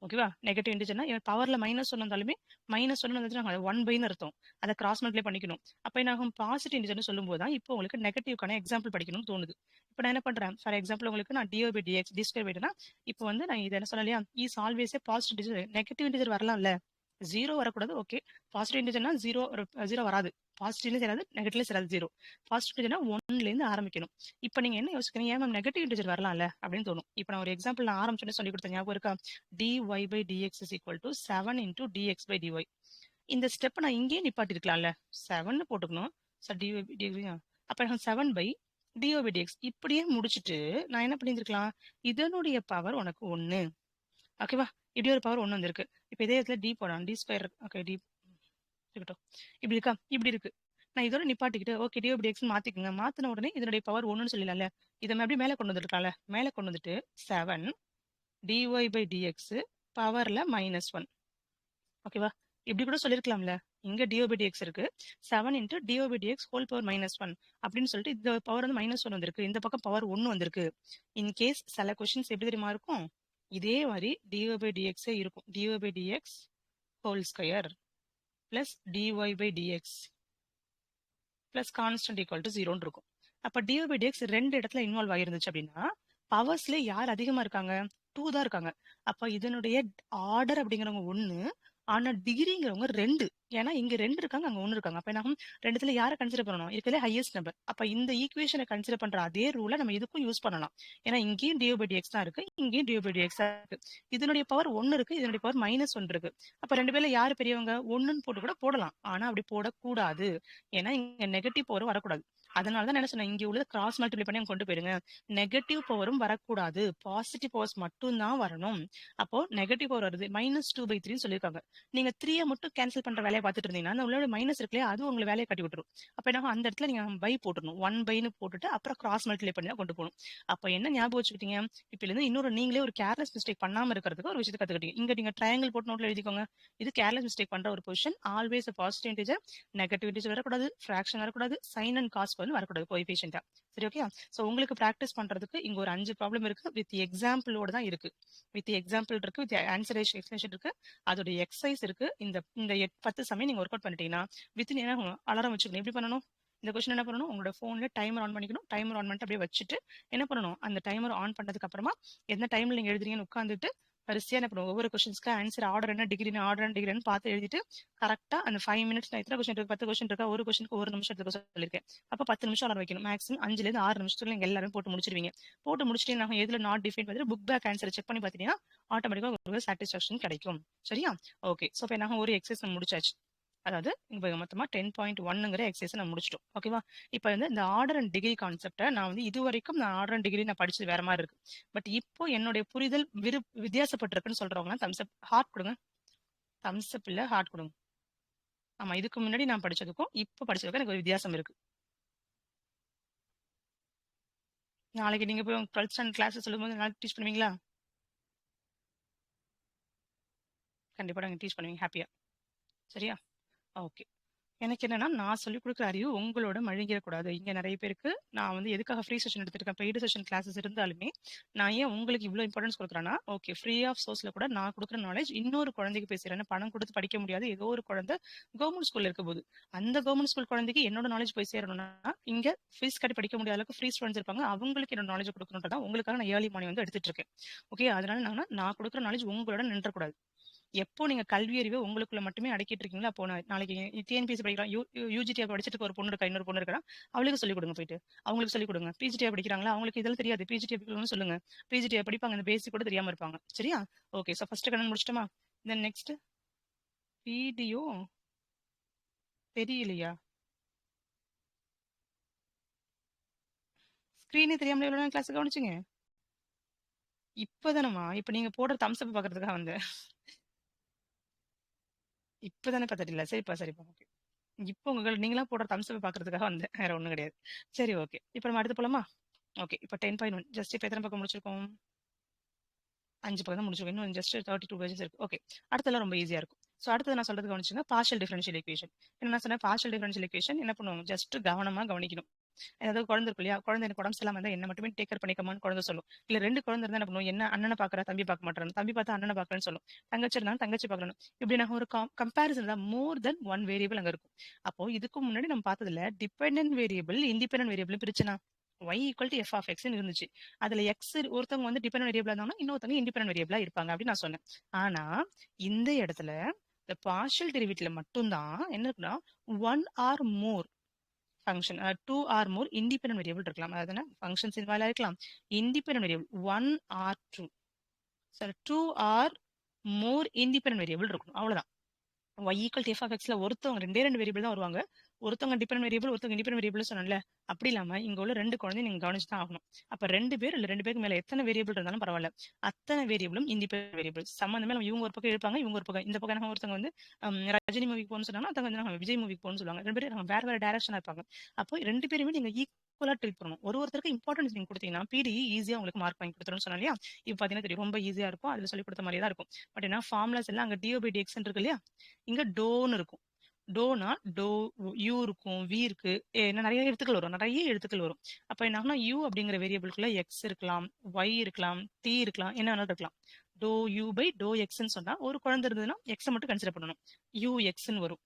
ஓகேவா? நெகட்டிவ் இன்டிஜர்னா பவர்ல மைனஸ் ஒன் வந்தாலுமே மைனஸ் ஒன் வந்து ஒன் பைன்னு அர்த்தம். அதை கிராஸ் மல்டிப்ளை பண்ணிக்கணும். அப்ப என்ன ஆகும்? பாசிட்டிவ் இன்டிஜர்னு சொல்லும் போது தான் இப்போ உங்களுக்கு நெகட்டிவ்க்கான எக்ஸாம்பிள் படிக்கணும்னு தோணுது. இப்போ நான் என்ன பண்றேன்? ஃபார் எக்ஸாம்பிள் உங்களுக்கு நான் டிஓ பை டிஎக்ஸ் டி ஸ்கொயர் பைனா இப்போ வந்து நான் இதை என்ன சொல்லலையா, is always a positive integer. Negative integer வரலாம்ல, ஜீரோ வரக்கூடாது. ஓகே, பாசிட்டிவ் இன்டிஜர்னா ஜீரோ வராது. பாசிட்டிவ்ல சேராது, நெகட்டிவ்ல சேராது, ஜீரோ. பாசிட்டிவ் இன்டிஜர்னா ஒன்ல இருந்து ஆரம்பிக்கணும். இப்போ நீங்க என்ன யோசிக்கிறீங்க? ஏன் மேம் நெகட்டிவ் இன்டிஜர் வரலாம்ல அப்படின்னு தோணும். இப்போ நான் ஒரு எக்ஸாம்பிள் நான் ஆரம்பிச்சோன்னு சொல்லி கொடுத்தேன், ஞாபகம் இருக்கா? dy by dx is equal to 7 into dx by dy. இந்த ஸ்டெப் நான் இங்கேயே நிப்பாட்டிருக்கலாம்ல, 7 போட்டுக்கணும். சார் dy by dx, அப்ப எனக்கு 7 by dy by dx இப்படியே முடிச்சுட்டு நான் என்ன பண்ணியிருக்கலாம்? இதனுடைய பவர் உனக்கு 1. ஓகேவா? இப்படி ஒரு பவர் 1 வந்திருக்கு. இப்போ இதே இடத்துல டி போடலாம், டி ஸ்கொயர். ஓகே, டி இருக்கட்டும். இப்படி இருக்கா? இப்படி இருக்கு. நான் இதோட நிப்பாட்டிக்கிட்டு ஓகே டி பை எக்ஸ் மாத்திக்கங்க. மாத்தின உடனே இதனுடைய பவர் 1ன்னு சொல்லலாம்ல. இதை அப்படியே மேலே கொண்டு வந்துருக்கலாம்ல. மேலே கொண்டு வந்துட்டு 7 dy by dx பவர்ல -1. ஓகேவா? இப்படி கூட சொல்லிருக்கலாம்ல. இங்க dy by dx இருக்கு, 7 into dy by dx whole power -1 அப்படின்னு சொல்லிட்டு இந்த பவர் வந்து -1 வந்திருக்கு, இந்த பக்கம் பவர் 1 வந்திருக்கு. இன் கேஸ் சில கொஸ்டின்ஸ் எப்படி தெரியுமா இருக்கும்? இதே மாதிரி dy by dx இருக்கும். dy by dx whole square plus dy by dx plus constant equal to 0 இருக்கும். அப்ப dy by dx ரெண்டு இடத்துல இன்வால்வ் ஆகிருந்துச்சு அப்படின்னா, பவர்ஸ்ல யார் அதிகமா இருக்காங்க? 2 தான் இருக்காங்க. அப்ப இதனுடைய ஆர்டர் அப்படிங்கிறவங்க 1, ஆனா டிகிரிங்கிறவங்க 2. ஏன்னா இங்க 2 இருக்காங்க, அங்க 1 இருக்காங்க. அப்ப என்ன ஆகும்? ரெண்டுத்துல யாரை கன்சிடர் பண்ணணும்? இருக்கிறதுல ஹையஸ்ட் நம்பர். அப்ப இந்த ஈக்குவேஷனை கன்சிடர் பண்ற அதே ரூலை நம்ம இதுக்கும் யூஸ் பண்ணலாம். ஏன்னா இங்கேயும் dy by dx தான் இருக்கு, இங்கேயும் dy by dx தான் இருக்கு. இதனுடைய பவர் 1 இருக்கு, இதனுடைய பவர் -1 இருக்கு. அப்ப ரெண்டு பேர்ல யாரு பெரியவங்க? 1ன்னு போட்டு கூட போடலாம். ஆனா அப்படி போடக்கூடாது. ஏன்னா இங்க நெகட்டிவ் பவர் வரக்கூடாது. அதனாலதான் என்ன சொன்னேன், இங்க உள்ளது கிராஸ் மல்டிப்ளை பண்ணி அங்க கொண்டு போயிருங்க. நெகட்டிவ் பவரும் வரக்கூடாது, பாசிட்டிவ் பவர்ஸ் மட்டும் தான் வரணும். அப்போ நெகட்டிவ் பவர் வருது, -2/3 சொல்லியிருக்காங்க. நீங்க 3 மட்டும் கேன்சல் பண்ற வேலையை பார்த்துட்டு இருந்தீங்கன்னா அந்த உள்ள மைனஸ் இருக்குல்லையா, அது உங்களை வேலையை கட்டி விட்டுரும். அப்ப என்ன அந்த இடத்துல நீங்க பை போட்டுடணும், 1 பைன்னு போட்டுட்டு அப்புறம் கிராஸ் மல்டிப்ளை பண்ணி தான் கொண்டு போகணும். அப்ப என்ன ஞாபகம் வச்சுக்கிட்டீங்க? இப்ப இருந்து இன்னொரு நீங்களே ஒரு கேர்லெஸ் மிஸ்டேக் பண்ணாம இருக்கிறதுக்கு ஒரு விஷயத்தை கத்துக்கிட்டீங்க. இங்க நீங்க ட்ரையாங்கிள் போட்டு நோட்ல எழுதிக்கோங்க. இது கேர்லெஸ் மிஸ்டேக் பண்ற ஒரு position. Always positive integer, negative integer வரக்கூடாது, ஃபிராக்ஷன் வரக்கூடாது, சைன் அண்ட் காஸ் வரக்கூடாது, கோஎஃபிஷியன்ட்டா. சரி, ஓகே. சோ உங்களுக்கு பிராக்டிஸ் பண்றதுக்கு இங்க ஒரு 5 ப்ராப்ளம் இருக்கு, வித் எக்ஸாம்பிளோட தான் இருக்கு. வித் எக்ஸாம்பிள் இருக்கு, வித் ஆன்சர் எக்ஸ்பிளனேஷன் இருக்கு, அதோட எக்ஸசைஸ் இருக்கு. இந்த இந்த 10 சமயம் நீங்க ஒர்க் அவுட் பண்ணிட்டீங்கன்னா வித் என்ன அலாரம் வச்சுக்கணும். எப்படி பண்ணணும்? இந்த கொஸ்டின் என்ன பண்ணணும்? உங்களோட போன்ல டைமர் ஆன் பண்ணிக்கணும். டைமர் ஆன் பண்ணிட்டு அப்படியே வச்சுட்டு என்ன பண்ணணும்? அந்த டைமர் ஆன் பண்ணதுக்கு அப்புறமா எந்த டைம்ல நீங்க எழுதுறீங்கன்னு உட்காந்துட்டு வரிசையா என்ன பண்ணுவோம், ஒவ்வொரு கொஸ்டின்ஸ்க்கு ஆன்சர் ஆர்டர் என்ன, டிகிரின்னு பார்த்து எழுதிட்டு கரெக்டா அந்த 5 மினிட்ஸ் எத்தனை கொஸ்டின் இருக்கு, 10 கொஸ்டின் இருக்கா, ஒரு கொஸ்டினுக்கு 1 நிமிஷம் எடுத்துக்க சொல்லியிருக்கேன். அப்ப 10 நிமிஷம் அலாரம் வைக்கணும். மேக்ஸிமம் 5ல இருந்து 6 நிமிஷத்துல நீங்க எல்லாரும் போட்டு முடிச்சிருவீங்க. போட்டு முடிச்சுட்டு நான் எதுல நாட் டிஃபைன் பார்த்துட்டு புக் பேக் ஆன்சர் செக் பண்ணி பார்த்தீங்கன்னா ஆட்டோமேட்டிக்கா உங்களுக்கு சாட்டிஸ்பாக்சன் கிடைக்கும். சரியா? ஓகே. சோ இப்போ நான் ஒரு எக்ஸசைஸ் முடிச்சாச்சு. அதாவது இங்க மொத்தமா 10.1ங்கிற எக்ஸசைஸ் நான் முடிச்சிட்டோம். ஓகேவா? இப்போ வந்து இந்த ஆர்டர் அண்ட் டிகிரி கான்செப்டை நான் வந்து இது வரைக்கும் நான் ஆர்டர் அண்ட் டிகிரி நான் படிச்சது வேற மாதிரி இருக்கு. பட் இப்போ என்னுடைய புரிதல் வித்தியாசப்பட்டிருக்குன்னு சொல்றவங்க தம்ஸ் அப் ஹார்ட் கொடுங்க. தம்ஸ் அப் இல்ல ஹார்ட் கொடுங்க. ஆமா, இதுக்கு முன்னாடி நான் படிச்சதுக்கும் இப்போ படிச்சதுக்கும் எனக்கு ஒரு வித்தியாசம் இருக்கு. நாளைக்கு நீங்க போய் உங்க 12th ஸ்டாண்டர்ட் கிளாஸ் சொல்லும்போது நாளைக்கு டீச் பண்ணுவீங்களா? கண்டிப்பா நீங்க டீச் பண்ணுவீங்க ஹாப்பியா. சரியா? ஓகே. எனக்கு என்னன்னா, நான் சொல்லிக் கொடுக்குற அறிவு உங்களோட மழுங்கிடக்கூடாது. இங்க நிறைய பேருக்கு நான் வந்து எதுக்காக ஃப்ரீ செஷன் எடுத்திருக்கேன், பெய்டு செஷன் கிளாஸஸ் இருந்தாலுமே நான் ஏன் உங்களுக்கு இவ்வளோ இம்பார்ட்டன்ஸ் கொடுக்குறேன்னா, ஓகே ஃப்ரீ ஆஃப் சோர்ஸ்ல கூட நான் கொடுக்குற நாலேஜ் இன்னொரு குழந்தைக்கு பேசுறேன். பணம் கொடுத்து படிக்க முடியாது, ஏதோ ஒரு குழந்தை கவர்மெண்ட் ஸ்கூல்ல இருக்க போது அந்த கவர்மெண்ட் ஸ்கூல் குழந்தைக்கு என்னோட நாலேஜ் போய் சேரணும்னா இங்க ஃபீஸ் கட்டி படிக்க முடியாத அளவுக்கு ஃப்ரீ ஸ்டூடெண்ட்ஸ் இருப்பாங்க, அவங்களுக்கு என்னோட நாலேஜ் கொடுக்கணுன்றதா உங்களுக்காக நான் ஏர்லி மார்னிங் வந்து எடுத்துட்டு இருக்கேன். ஓகே, அதனால நான் கொடுக்குற நாலேஜ் உங்களோட நின்றக்கூடாது. எப்போ நீங்க கல்வி அறிவை உங்களுக்குள்ள மட்டுமே அடக்கிட்டு இருக்கீங்களோ, அப்போ நாளைக்கு டிஎன்பிஎஸ்சி படிக்கிறான், யூஜிடிஆர் படிச்சுட்டு ஒரு பொண்ணு இருக்கா, இன்னொரு பொண்ணு இருக்கா, அவளுக்கு சொல்லிக் கொடுங்க போயிட்டு. அவங்களுக்கு சொல்லிக் கொடுங்க. பிஜிடிஆர் படிக்கிறாங்களா, அவங்களுக்கு இதெல்லாம் தெரியாது, பிஜிடிஆர் படிக்கணும்னு சொல்லுங்க. பிஜிடிஆர் படிப்பாங்க, அந்த பேசிக் கூட தெரியாம இருப்பாங்க. சரியா? ஓகே, ஸோ ஃபர்ஸ்ட் கண்ணன் முடிச்சிட்டோமா? தென் நெக்ஸ்ட் வீடியோ தெரியலையா? ஸ்கிரீனே தெரியாமல எவ்வளவு கிளாஸ் கவனிச்சுங்க? இப்பதானமா? இப்ப நீங்க போடுற தம்ஸ் அப் பாக்குறதுக்காக வந்தேன். இப்பதானே பாத்துட்டு சரிப்பா சரிப்பா. ஓகே, இப்போ நீங்களா போடுற தம்ஸ் அப் பாக்குறதுக்காக வந்தேன், வேற ஒண்ணும் கிடையாது. சரி, ஓகே, இப்போ நம்ம அடுத்து போலாமா? ஓகே, இப்போ 10.1 ஜஸ்ட் இப்போ எத்தனை பக்கம் முடிச்சிருக்கோம்? 5 பக்கம் தான் முடிச்சிருக்கோம். இன்னும் ஜஸ்ட் 32 பேஜஸ் இருக்கு. ஓகே, அடுத்தெல்லாம் ரொம்ப ஈஸியா இருக்கும். ஸோ அடுத்தது நான் சொல்றது கவனிச்சுங்க, பார்ஷியல் டிஃபரன்ஷியல் ஈக்குவேஷன். என்ன சொன்னேன்? பார்ஷியல் டிஃபரன்ஷியல் ஈக்குவேஷன் என்ன பண்ணுவாங்க? ஜஸ்ட் கவனமா கவனிக்கணும். ஏதாவது குழந்தை இருக்கு இல்லையா, குழந்தை எனக்கு உடம்பு சரியில்லாம இருந்தா என்ன மட்டுமே டேக் கேர் பண்ணிக்கமான்னு குழந்தை சொல்லும். இல்ல 2 குழந்தை இருந்தா என்ன பண்ணுவோம்? என்ன அண்ணனை பாக்குறா, தம்பி பார்க்க மாட்டேன், தம்பி பார்த்தா அண்ணனை பாக்குறேன்னு சொல்லும். தங்கச்சி இருந்தாலும் தங்கச்சி பார்க்கணும். இப்படி நான் ஒரு கம்பேரிசன் தான், மோர் தென் ஒன் வேரியபிள் அங்க இருக்கும். அப்போ இதுக்கு முன்னாடி நம்ம பார்த்ததுல டிபெண்டன்ட் வேரியபிள் இண்டிபெண்டன்ட் வேரியபிள் பிரிச்சுனா y equal to f of எக்ஸ்ன்னு இருந்துச்சு. அதுல எக்ஸ் ஒருத்தவங்க வந்து டிபெண்டன்ட் வேரியபிளா இருந்தாங்கன்னா இன்னொருத்தவங்க இண்டிபெண்டன்ட் வேரியபிளா இருப்பாங்க அப்படின்னு நான் சொன்னேன். ஆனா இந்த இடத்துல இந்த பார்ஷியல் டெரிவேட்டிவ்ல மட்டும்தான் என்ன இருக்குன்னா, one or more function, two or more independent variable இருக்கலாம். அதாவது ஃபங்க்ஷன்ஸ் இன்வால்வ் இருக்கலாம். Independent variable one or two, sir two or more independent variable இருக்கும், அவ்வளவுதான். y equal to f of எக்ஸ்ல ஒருத்தவங்க ரெண்டு வேரியபிள் தான் வருவாங்க. ஒருத்தவங்க டிபெண்டன்ட் வேரியபிள், ஒருத்தவங்க இண்டிபெண்டன்ட் வேரியபிள் சொன்னல. அப்படி இல்லாம இங்க உள்ள 2 குழந்தை நீங்க கவனிச்சு தான் ஆகணும். அப்ப 2 பேர் இல்ல 2 பேருக்கு மேல எத்தனை வேரியபிள் இருந்தாலும் பரவாயில்ல, அத்தனை வேரியபிளும் இண்டிபெண்டன்ட் வேரியபிள். சம்பந்தமே நம்ம இவங்க ஒரு பக்கம் இருப்பாங்க, இவங்க ஒரு பக்கம், இந்த பக்கம் நம்ம ஒருத்தவங்க வந்து ரஜினி மூவிக்கு போகணும்னு சொன்னாங்கன்னா அத்தவங்க வந்து நம்ம விஜய் மூவிக்கு போகணும்னு சொல்லுவாங்க. 2 பேரும் வேற வேற டைரக்ஷனா இருப்பாங்க. அப்போ 2 பேருமே நீங்க ஈக்குவலா ட்ரீட் பண்ணணும். ஒருத்தருக்கு இம்பார்ட்டன்ஸ் நீங்க கொடுத்தீங்கன்னா பிடிஇ ஈஸியா உங்களுக்கு மார்க் வாங்கி கொடுத்துரும் சொன்னா இல்லையா? இப்ப பாத்தீங்கன்னா தெரியும், ரொம்ப ஈஸியா இருக்கும். அதுல சொல்லி கொடுத்த மாதிரி தான் இருக்கும். பட் என்ன ஃபார்முலாஸ் எல்லாம் அங்க டிஓ பை டிஎக்ஸ் இருக்கு இல்லையா, இங்க டோன்னு இருக்கும். டோனா டோ, யூ இருக்கும், வி இருக்கு, என்ன நிறைய எழுத்துக்கள் வரும், நிறைய எழுத்துக்கள் வரும். அப்ப என்ன ஆகும்னா, யூ அப்படிங்கிற வேரியபிள்குள்ள எக்ஸ் இருக்கலாம், ஒய் இருக்கலாம், டி இருக்கலாம், என்ன வேணாலும் இருக்கலாம். டோ யூ பை டோ எக்ஸ்ன்னு சொன்னா ஒரு குழந்தை இருந்ததுன்னா எக்ஸை மட்டும் கன்சிடர் பண்ணணும், யூ எக்ஸ்ன்னு வரும்.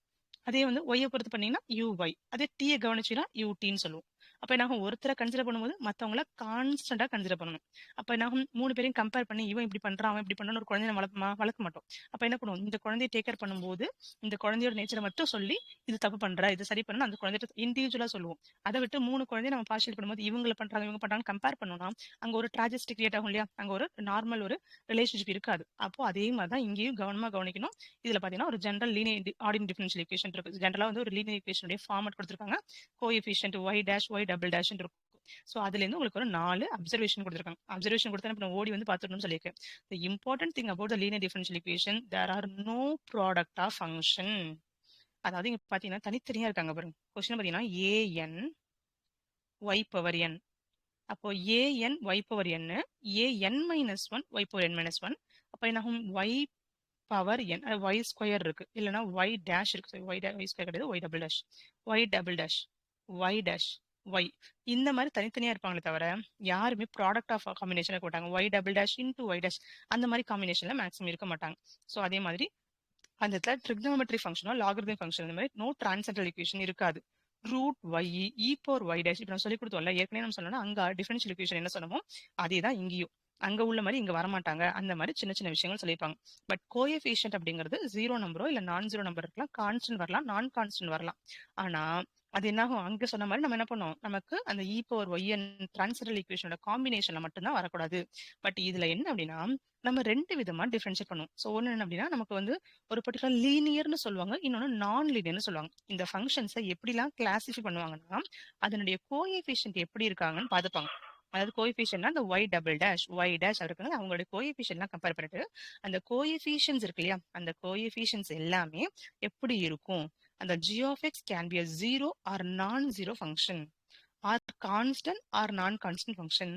அதே வந்து ஒய்யை பொறுத்து பண்ணீங்கன்னா யூ ஒய், அதே டீயை கவனிச்சுன்னா யூ டீன்னு சொல்லுவோம். அப்ப என்ன ஆகும்? ஒருத்தரை கன்சிடர் பண்ணும்போது மத்தவங்கள கான்ஸ்டன்டா கன்சிடர் பண்ணணும். அப்ப என்ன ஆகும்? 3 பேரையும் கம்பேர் பண்ணி இவன் இப்படி பண்றான், அவன் இப்படி பண்ணான்னு ஒரு குழந்தைய வளர்க்க மாட்டோம். அப்ப என்ன பண்ணுவோம்? இந்த குழந்தைய டேக் கேர் பண்ணும்போது இந்த குழந்தையோட நேச்சரை மட்டும் சொல்லி இது தப்பு பண்ற, இது சரி பண்ணணும் அந்த குழந்தைய இண்டிவிஜுவலா சொல்லுவோம். அதை விட்டு 3 குழந்தைய நம்ம பார்ஷியல் பண்ணும்போது இவங்களை பண்றாங்க இவங்க பண்றாங்க கம்பேர் பண்ணோம்னா அங்க ஒரு ட்ராஜடி கிரியேட் ஆகும் இல்லையா? அங்க ஒரு நார்மல் ஒரு ரிலேஷன்ஷிப் இருக்காது. அப்போ அதே மாதிரி தான் இங்கேயும் கவனமா கவனிக்கணும். இதுல பாத்தீங்கன்னா ஒரு general linear ordinary differential equation இருக்கு. ஜெனரலா வந்து ஒரு லீனியர் ஈக்குவேஷனுடைய ஃபார்மட் கொடுத்திருக்காங்க. Coefficient y dash y double dash இருக்கும். சோ அதுல இருந்து உங்களுக்கு ஒரு 4 அப்சர்வேஷன் கொடுத்திருக்காங்க. அப்சர்வேஷன் கொடுத்தா இப்ப ஓடி வந்து பாத்துக்கணும்னு சொல்லியிருக்கேன். The important thing about the linear differential equation, there are no product of function. அதாவது இங்க பாத்தீங்கன்னா தனித்தனியா இருக்காங்க பாருங்க. கொஸ்டின் பாத்தீங்கன்னா an y பவர் n. அப்போ an y power n, an minus 1 y power n minus 1. அப்ப என்ன ஆகும்? y power n, y square இருக்கு, இல்லனா y டேஷ் இருக்கு. y ஸ்கொயர் கிடையாது, y double dash, y double dash, y dash, y. இந்த மாதிரி தனித்தனியா இருப்பாங்களே தவிர யாருமே ப்ராடக்ட் ஆஃப் காம்பினேஷன் இருக்க மாட்டாங்க. y double dash into y dash அந்த மாதிரி காம்பினேஷன்ல மேக்ஸிமம் இருக்க மாட்டாங்க. ஸோ அதே மாதிரி அந்த இடத்துல ட்ரிக்னோமெட்ரி ஃபங்க்ஷனோ லாகரிதம் ஃபங்க்ஷன் இந்த மாதிரி நோ டிரான்சென்டல் ஈக்குவேஷன் இருக்காது. Root Y e power Y dash இப்ப நான் சொல்லி கொடுத்தோம்ல, ஏற்கனவே நம்ம சொன்னோம்னா அங்க டிஃபரன்ஷியல் ஈக்குவேஷன் என்ன சொன்னமோ அதே தான் இங்கேயும். அங்க உள்ள மாதிரி இங்க வரமாட்டாங்க. அந்த மாதிரி சின்ன சின்ன விஷயங்கள் சொல்லியிருப்பாங்க. பட் கோஎஃபிஷியன்ட் அப்படிங்கிறது 0 நம்பரோ இல்ல நான் 0 நம்பர் இருக்கலாம், கான்ஸ்டன்ட் வரலாம், நான் கான்ஸ்டன்ட் வரலாம். ஆனா அது என்னாகும்? அங்க சொன்ன மாதிரி நம்ம என்ன பண்ணோம், நமக்கு அந்த இ பவர் ஒய் டிரான்சென்டல் ஈக்குவேஷனோட காம்பினேஷன்ல மட்டும்தான் வரக்கூடாது. பட் இதுல என்ன அப்படின்னா நம்ம 2 விதமா டிஃபரன்ஷியேட் பண்ணுவோம். ஸோ ஒன்னு என்ன அப்படின்னா நமக்கு வந்து ஒரு பர்டிகுலர் லீனியர்னு சொல்லுவாங்க, இன்னொன்னு நான் லீனியர்னு சொல்லுவாங்க. இந்த ஃபங்க்ஷன்ஸை எப்படிலாம் கிளாசிஃபை பண்ணுவாங்கன்னா அதனுடைய கோஎஃபிஷியன்ட் எப்படி இருக்காங்கன்னு பார்த்துப்பாங்க. அதாவது கோஎஃபிஷியன்ட்னா அந்த y double dash y dash இருக்காங்க, அவங்களுடைய கோஎஃபிஷியன்ட்லாம் கம்பேர் பண்ணிட்டு அந்த கோஎஃபிஷியன்ஸ் இருக்கு இல்லையா, அந்த கோஎஃபிஷியன்ஸ் எல்லாமே எப்படி இருக்கும்? அந்த g of x can be a zero or non-zero function, or constant or non-constant function,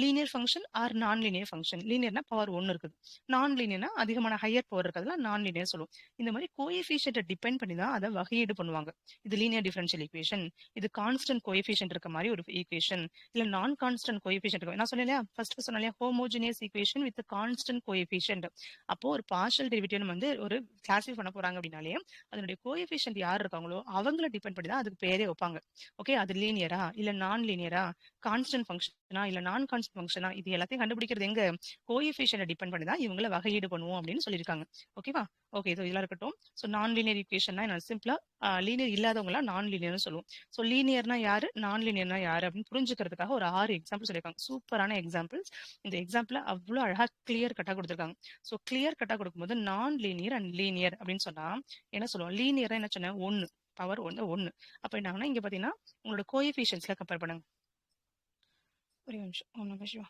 linear function or non-linear function. linearனா பவர் 1 இருக்குது, நான் லீனியர்னா அதிகமான ஹையர் பவர் இருக்கிறதுல நான் லீனியர் சொல்லுவோம். இந்த மாதிரி கோஎஃபிஷியன்ட்டை டிபெண்ட் பண்ணி தான் அதை வகையீடு பண்ணுவாங்க. இது லீனியர் டிஃபரன்ஷியல் ஈக்குவேஷன், இது கான்ஸ்டன்ட் கோஎஃபிஷியன்ட் இருக்க மாதிரி ஒரு ஈக்குவேஷன், இல்ல நான் கான்ஸ்டன்ட் கோஎஃபிஷியன்ட் இருக்கும். நான் சொன்னேன் ஃபர்ஸ்ட் சொன்னேன் homogeneous equation with constant coefficient. அப்போ ஒரு பார்ஷியல் டெரிவேட்டிவ் வந்து ஒரு கிளாசிஃபை பண்ண போறாங்க அப்படின்னாலே அதனுடைய கோஎஃபிஷியன்ட் யார் இருக்காங்களோ அவங்கள டிபெண்ட் பண்ணி தான் அதுக்கு பேரே வைப்பாங்க. ஓகே, அது லீனியரா இல்ல நான் லீனியரா, கான்ஸ்டன்ட் ஃபங்க்ஷனா, இல்ல நான் கான்ஸ்டன்ட் ஃபங்க்ஷனா, இது எல்லாத்தையும் கண்டுபிடிக்கிறது எங்க? கோஎஃபிஷியன்ட் டிபெண்ட் பண்ணி தான் இவங்கள வகையீடு பண்ணுவோம் அப்படின்னு சொல்லியிருக்காங்க. ஓகேவா? ஓகே, ஸோ இதெல்லாம் இருக்கட்டும். ஸோ நான் லீனியர் ஈக்குவேஷன்னா என்ன? சிம்பிளா லீனியர் இல்லாதவங்களாம் நான் லீனியர்னு சொல்லுவோம். ஸோ லீனியர்னா யாரு, நான் லீனியர்னா யாரு அப்படின்னு புரிஞ்சுக்கிறதுக்காக ஒரு 6 எக்ஸாம்பிள் சொல்லியிருக்காங்க. சூப்பரான எக்ஸாம்பிள்ஸ். இந்த எக்ஸாம்பிள் அவ்வளோ அழகா கிளியர் கட்டா கொடுத்துருக்காங்க. ஸோ கிளியர் கட்டா கொடுக்கும்போது நான் லீனியர் அண்ட் லீனியர் அப்படின்னு சொன்னா என்ன சொல்லுவோம்? லீனியரா என்ன சொன்னேன்? 1 பவர் 1. அப்ப என்ன ஆகுனா இங்க பாத்தீங்கன்னா உங்களோட கோஎஃபிஷியன்ட்ஸ்ல கம்பேர் பண்ணுங்க. ஒரு நிமிஷம்.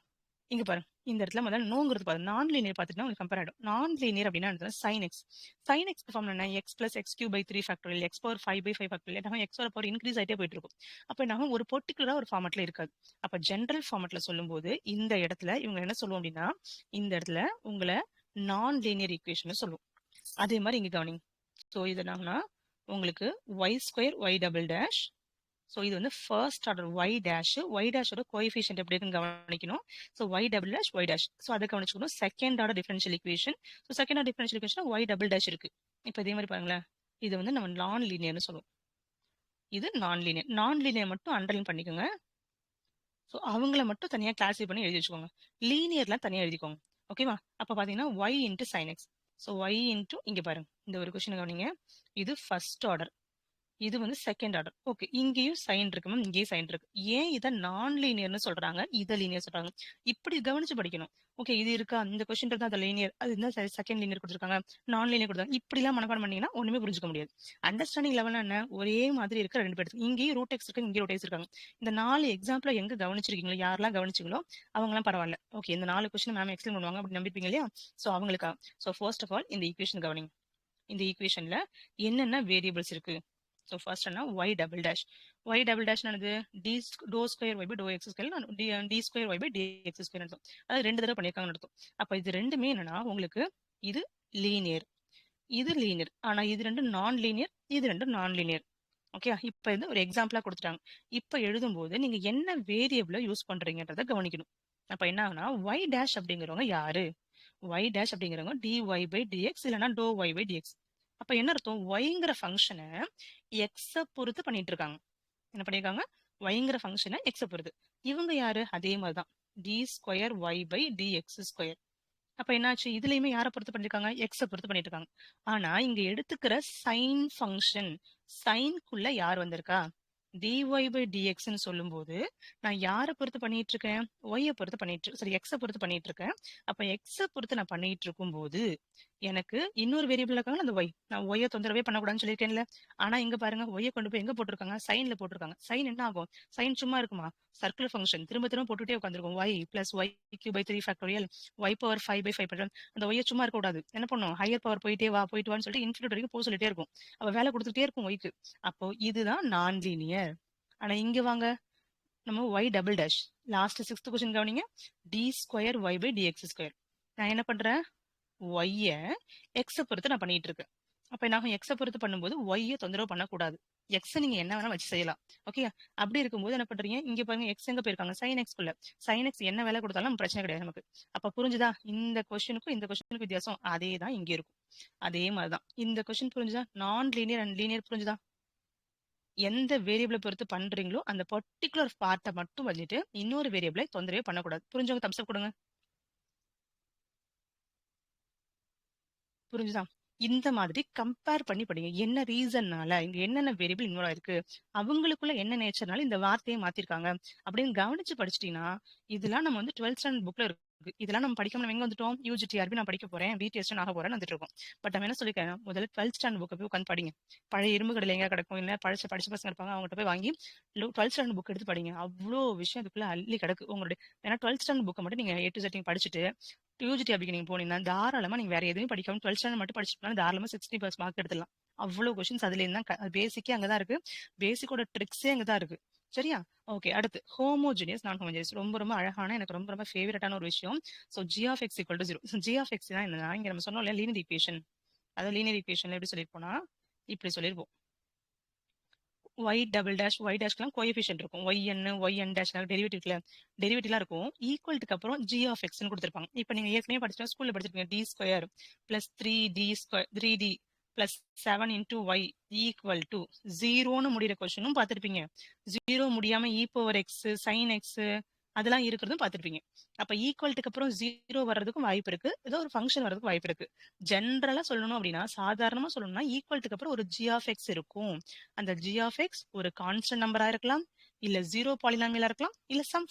இங்க பாருங்க, இந்த இடத்துல முதல்ல நோங்கிறது பாருங்க. நான் லீனியர் பார்த்துட்டா உங்களுக்கு கம்பேர் ஆயிடும். நான் லீனியர் அப்படின்னா sine x. Sine x form என்ன? X plus x cube by 3 factorial, x power 5/5 factorial. என்ன எக்ஸ் பவர் இன்க்ரீஸ் ஆயிட்டே போயிட்டு இருக்கும். அப்ப என்ன ஒரு பர்டிகுலரா ஒரு ஃபார்மட்ல இருக்காது. அப்ப ஜென்ரல் ஃபார்மட்ல சொல்லும்போது இந்த இடத்துல இவங்க என்ன சொல்லுவோம் அப்படின்னா, இந்த இடத்துல உங்களை நான் லீனியர் ஈக்குவேஷன் சொல்லுவோம். அதே மாதிரி இங்க கவனிங்க. ஸோ இது என்னன்னா உங்களுக்கு y square y double dash. So இது வந்து first order y dash. Y டேஷோட கோஎஃபிஷியன்ட் எப்படி இருக்குன்னு கவனிக்கணும். So y double dash y dash. So அதை கவனிச்சுக்கணும். Second order differential equation. So second order differential equation y double dash இருக்கு. இப்போ இதே மாதிரி பாருங்களேன், இது வந்து நம்ம நான் லீனியர்னு சொல்லுவோம். இது நான் லீனியர். நான் லீனியர் மட்டும் அண்டர்லைன் பண்ணிக்கோங்க. ஸோ அவங்கள மட்டும் தனியாக கிளாஸிஃபை பண்ணி எழுதி வச்சுக்கோங்க. லீனியர்லாம் தனியாக எழுதிக்கோங்க. ஓகேவா? அப்போ பார்த்தீங்கன்னா y into sine x. So y into இங்கே பாருங்க, இந்த ஒரு கொஸ்டின் கவனிங்க. இது ஃபர்ஸ்ட் ஆர்டர், இது வந்து செகண்ட் ஆர்டர். ஓகே, இங்கேயும் சைன் இருக்கு மேம், இங்கேயும் சைன் இருக்கு. ஏன் இதை நான் லீனியர்னு சொல்றாங்க, இதை லீனியர் சொல்றாங்க? இப்படி கவனிச்சு படிக்கணும். ஓகே, இது இருக்கா, இந்த கொஸ்டின் இருந்தா அது லீனியர், அது என்ன செகண்ட் லீனியர் கொடுத்துருக்காங்க, நான் லீனியர் கொடுத்தாங்க. இப்படி எல்லாம் மனப்பாடம் பண்ணீங்கன்னா ஒண்ணுமே புரிஞ்சுக்க முடியாது. அண்டர்ஸ்டாண்டிங் லெவல் என்ன? ஒரே மாதிரி இருக்க ரெண்டு பேர், இங்கேயும் ரூட் எக்ஸ் இருக்கு, இங்கேயும் ரூட் எக்ஸ் இருக்காங்க. இந்த 4 எக்ஸாம்பிள் எங்க கவனிச்சிருக்கீங்களோ, யாரெல்லாம் கவனிச்சிங்களோ அவங்கலாம் பரவாயில்ல. ஓகே, இந்த 4 கொஸ்டின் மேம் எக்ஸ்பிளைன் பண்ணுவாங்க அப்படி நம்பிப்பீங்க இல்லையா? ஸோ அவங்களுக்கா. ஸோ ஃபர்ஸ்ட் ஆஃப் ஆல் இந்த ஈக்குவேஷன் கவனிங்க. இந்த ஈக்குவேஷன்ல என்னென்ன வேரியபிள்ஸ் இருக்கு? ஸோ ஃபர்ஸ்ட் என்ன? Y double dash. Y double dash என்னது? Doh square y by doh x square, d square y by d x square அர்த்தம். அதாவது 2 தடவை பண்ணியிருக்காங்கன்னு அர்த்தம். அப்ப இது ரெண்டுமே என்னன்னா உங்களுக்கு இது லீனியர், இது லீனியர். ஆனா இது ரெண்டும் நான் லீனியர், இது ரெண்டும் நான் லீனியர். ஓகே, இப்ப இது ஒரு எக்ஸாம்பிளா கொடுத்துட்டாங்க. இப்ப எழுதும்போது நீங்க என்ன வேரியபிள யூஸ் பண்றீங்கன்றத கவனிக்கணும். அப்ப என்ன ஆகுனா ஒய் டேஷ் அப்படிங்கிறவங்க யாரு? ஒய் டேஷ் அப்படிங்கிறவங்க dy பை dx இல்லைன்னா டோ ஒய் பை dx. அப்ப என்ன அர்த்தம்? ஒய்ங்கிற ஃபங்க்ஷனை எக்ஸ பொறுத்து பண்ணிட்டு இருக்காங்க. என்ன பண்ணிருக்காங்க? ஒய்ங்கிற ஃபங்க்ஷனை எக்ஸ பொறுத்து. இவங்க யாரு? அதே மாதிரிதான், d square y by d x square. அப்ப என்னாச்சு? இதுலயுமே யாரை பொறுத்து பண்ணிருக்காங்க? எக்ஸ பொறுத்து பண்ணிட்டு இருக்காங்க. ஆனா இங்க எடுத்துக்கிற சைன் ஃபங்க்ஷன், சைன்குள்ள யார் வந்திருக்கா? dy by dxன்னு சொல்லும்போது நான் யாரை பொறுத்து பண்ணிட்டு இருக்கேன்? ஒய்யை பொறுத்து பண்ணிட்டு, சரி எக்ஸை பொறுத்து பண்ணிட்டு இருக்கேன். அப்ப எக்ஸை பொறுத்து நான் பண்ணிட்டு இருக்கும் போது எனக்கு இன்னொரு வேரியபிள் இருக்காங்க, அந்த ஒய். நான் ஒய்யை தொந்தரவே பண்ணக்கூடாதுன்னு சொல்லியிருக்கேன்ல. ஆனா இங்க பாருங்க, ஒய்யை கொண்டு போய் எங்க போட்டிருக்காங்க? சைன்ல போட்டிருக்காங்க. சைன் என்ன ஆகும்? சைன் சும்மா இருக்குமா? சர்க்குலர் ஃபங்க்ஷன் திரும்ப திரும்ப போட்டுட்டே உட்காந்துருக்கும். Y plus y cube by 3 factorial, y power 5/5. அந்த ஒய்யை சும்மா இருக்க கூடாது. என்ன பண்ணும்? ஹையர் பவர் போயிட்டே வான்னு சொல்லிட்டு இன்ஃபினிட் வரைக்கும் போக சொல்லிட்டே இருக்கும். அவ வேலை கொடுத்துட்டே இருக்கும் ஒய்க்கு. அப்போ இதுதான் நான் லீனியர். ஆனா இங்க வாங்க, நம்ம y double dash. Last 6th question கவனிங்க. D square y by dx square. நான் என்ன பண்றேன்? ஒய்ய எக்ஸை பொறுத்து நான் பண்ணிட்டு இருக்கேன். அப்ப நான் எக்ஸை பொறுத்து பண்ணும்போது ஒய்யை தொந்தரவு பண்ணக்கூடாது. எக்ஸ் நீங்க என்ன வேணா வச்சு செய்யலாம். ஓகே, அப்படி இருக்கும்போது என்ன பண்றீங்க? இங்க பாருங்க, எக்ஸ் எங்க போயிருக்காங்க? சைன் எக்ஸ் குள்ள. சைன் எக்ஸ் என்ன வேலை கொடுத்தாலும் நம்ம பிரச்சனை கிடையாது நமக்கு. அப்ப புரிஞ்சுதா? இந்த கொஸ்டினுக்கும் இந்த கொஸ்டினுக்கு வித்தியாசம் அதே தான் இங்க இருக்கும். அதே மாதிரிதான் இந்த கொஸ்டின். புரிஞ்சுதா? நான் லீனியர் அண்ட் லீனியர் புரிஞ்சுதா? எந்த வேரியபிளை பொறுத்து பண்றீங்களோ அந்த பர்டிகுலர் பார்ட்டை மட்டும் வச்சுட்டு இன்னொரு வேரியபிளை தொந்தரவே பண்ணக்கூடாது. புரிஞ்சவங்க தம்ஸ் அப் கொடுங்க. புரிஞ்சுதா? இந்த மாதிரி கம்பேர் பண்ணி படிங்க. என்ன ரீசன்னால இங்க என்னென்ன வேரியபிள் இன்வால்வ் ஆயிருக்கு, அவங்களுக்குள்ள என்ன நேச்சர்னால இந்த வார்த்தையை மாத்திருக்காங்க அப்படின்னு கவனிச்சு படிச்சிட்டீங்கன்னா, இதெல்லாம் நம்ம வந்து 12th ஸ்டாண்டர்ட் புக்ல இருக்கு. இதெல்லாம் நம்ம படிக்காம நம்ம எங்க வந்துட்டோம்? யூஜிடிஆர்பி நான் படிக்க போறேன், பிடிஎஸ் ஆக போறேன்னு வந்துட்டு இருக்கோம். பட் நம்ம என்ன சொல்லிருக்கேன்? முதல்ல 12th ஸ்டாண்டர்ட் புக்கை போய் உட்காந்து படிங்க. பழைய இரும்பு கடையில் எங்க கிடக்கும், இல்ல படிச்ச பசங்க இருப்பாங்க, அவங்ககிட்ட போய் வாங்கி 12th ஸ்டாண்டர்ட் புக் எடுத்து படிங்க. அவ்வளோ விஷயம் அதுக்குள்ள அள்ளி கிடக்கு உங்களுடைய. ஏன்னா 12th ஸ்டாண்டர்ட் புக்கை மட்டும் நீங்க A to Z படிச்சுட்டு யூஜிடிஆர்பிக்கு நீங்க போனீங்கன்னா தாராளமா நீங்க வேற எதுவும் படிக்காம 12th ஸ்டாண்டர்ட் மட்டும் படிச்சுட்டு தாராளமா 60+ மார்க் எடுத்துடலாம். அவ்வளவு கொஸ்டின்ஸ் அதுல இருந்தா பேசிக்கே அங்கதான் இருக்கு. பேசிக்கோட ட்ரிக்ஸே அங்கதான் இருக்கு. சரியா? ஓகே, அடுத்து ஹோமோஜினியஸ் நான் ஹோமோஜினியஸ். ரொம்ப ரொம்ப அழகான, எனக்கு ரொம்ப ரொம்ப ஃபேவரட்டான ஒரு விஷயம். So g of x equal to 0. G of x தான் என்னன்னா, இங்க நம்ம சொன்னோம் இல்லையா லீனியர் ஈக்குவேஷன். அதாவது லீனியர் ஈக்குவேஷன்ல எப்படி சொல்லிருப்போம்னா இப்படி சொல்லிருப்போம். ஒய் டபுள் டேஷ், ஒய் டேஷ்லாம் கோஎஃபிஷியன்ட் இருக்கும். ஒய் என் டேஷ் டெரிவேட்டிவ்லாம் இருக்கும். ஈக்குவல்ட்டுக்கு அப்புறம் ஜி ஆஃப் எக்ஸ்னு கொடுத்துருப்பாங்க. இப்போ நீங்க ஏற்கனவே படிச்சிட்டா ஸ்கூல்ல படிச்சிருப்பீங்க. D square plus 3d square 3d plus 7 into y equal to 0ன்னு முடிகிற கொஸ்டினும் பார்த்துருப்பீங்க. 0 முடியாம e power x sine x அதெல்லாம் இருக்கிறதும் பார்த்துருப்பீங்க. அப்ப ஈக்குவல்ட்டுக்கு அப்புறம் 0 வர்றதுக்கும் வாய்ப்பு இருக்கு, ஏதோ ஒரு ஃபங்க்ஷன் வர்றதுக்கு வாய்ப்பு இருக்கு. ஜென்ரலா சொல்லணும் அப்படின்னா, சாதாரணமா சொல்லணும்னா ஈக்குவல்ட்டுக்கு அப்புறம் ஒரு ஜி ஆஃப் எக்ஸ் இருக்கும். அந்த ஜி ஆஃப் எக்ஸ் ஒரு கான்ஸ்டன்ட் நம்பரா இருக்கலாம், இல்ல 0 பாலினாமியலா இருக்கலாம், இல்ல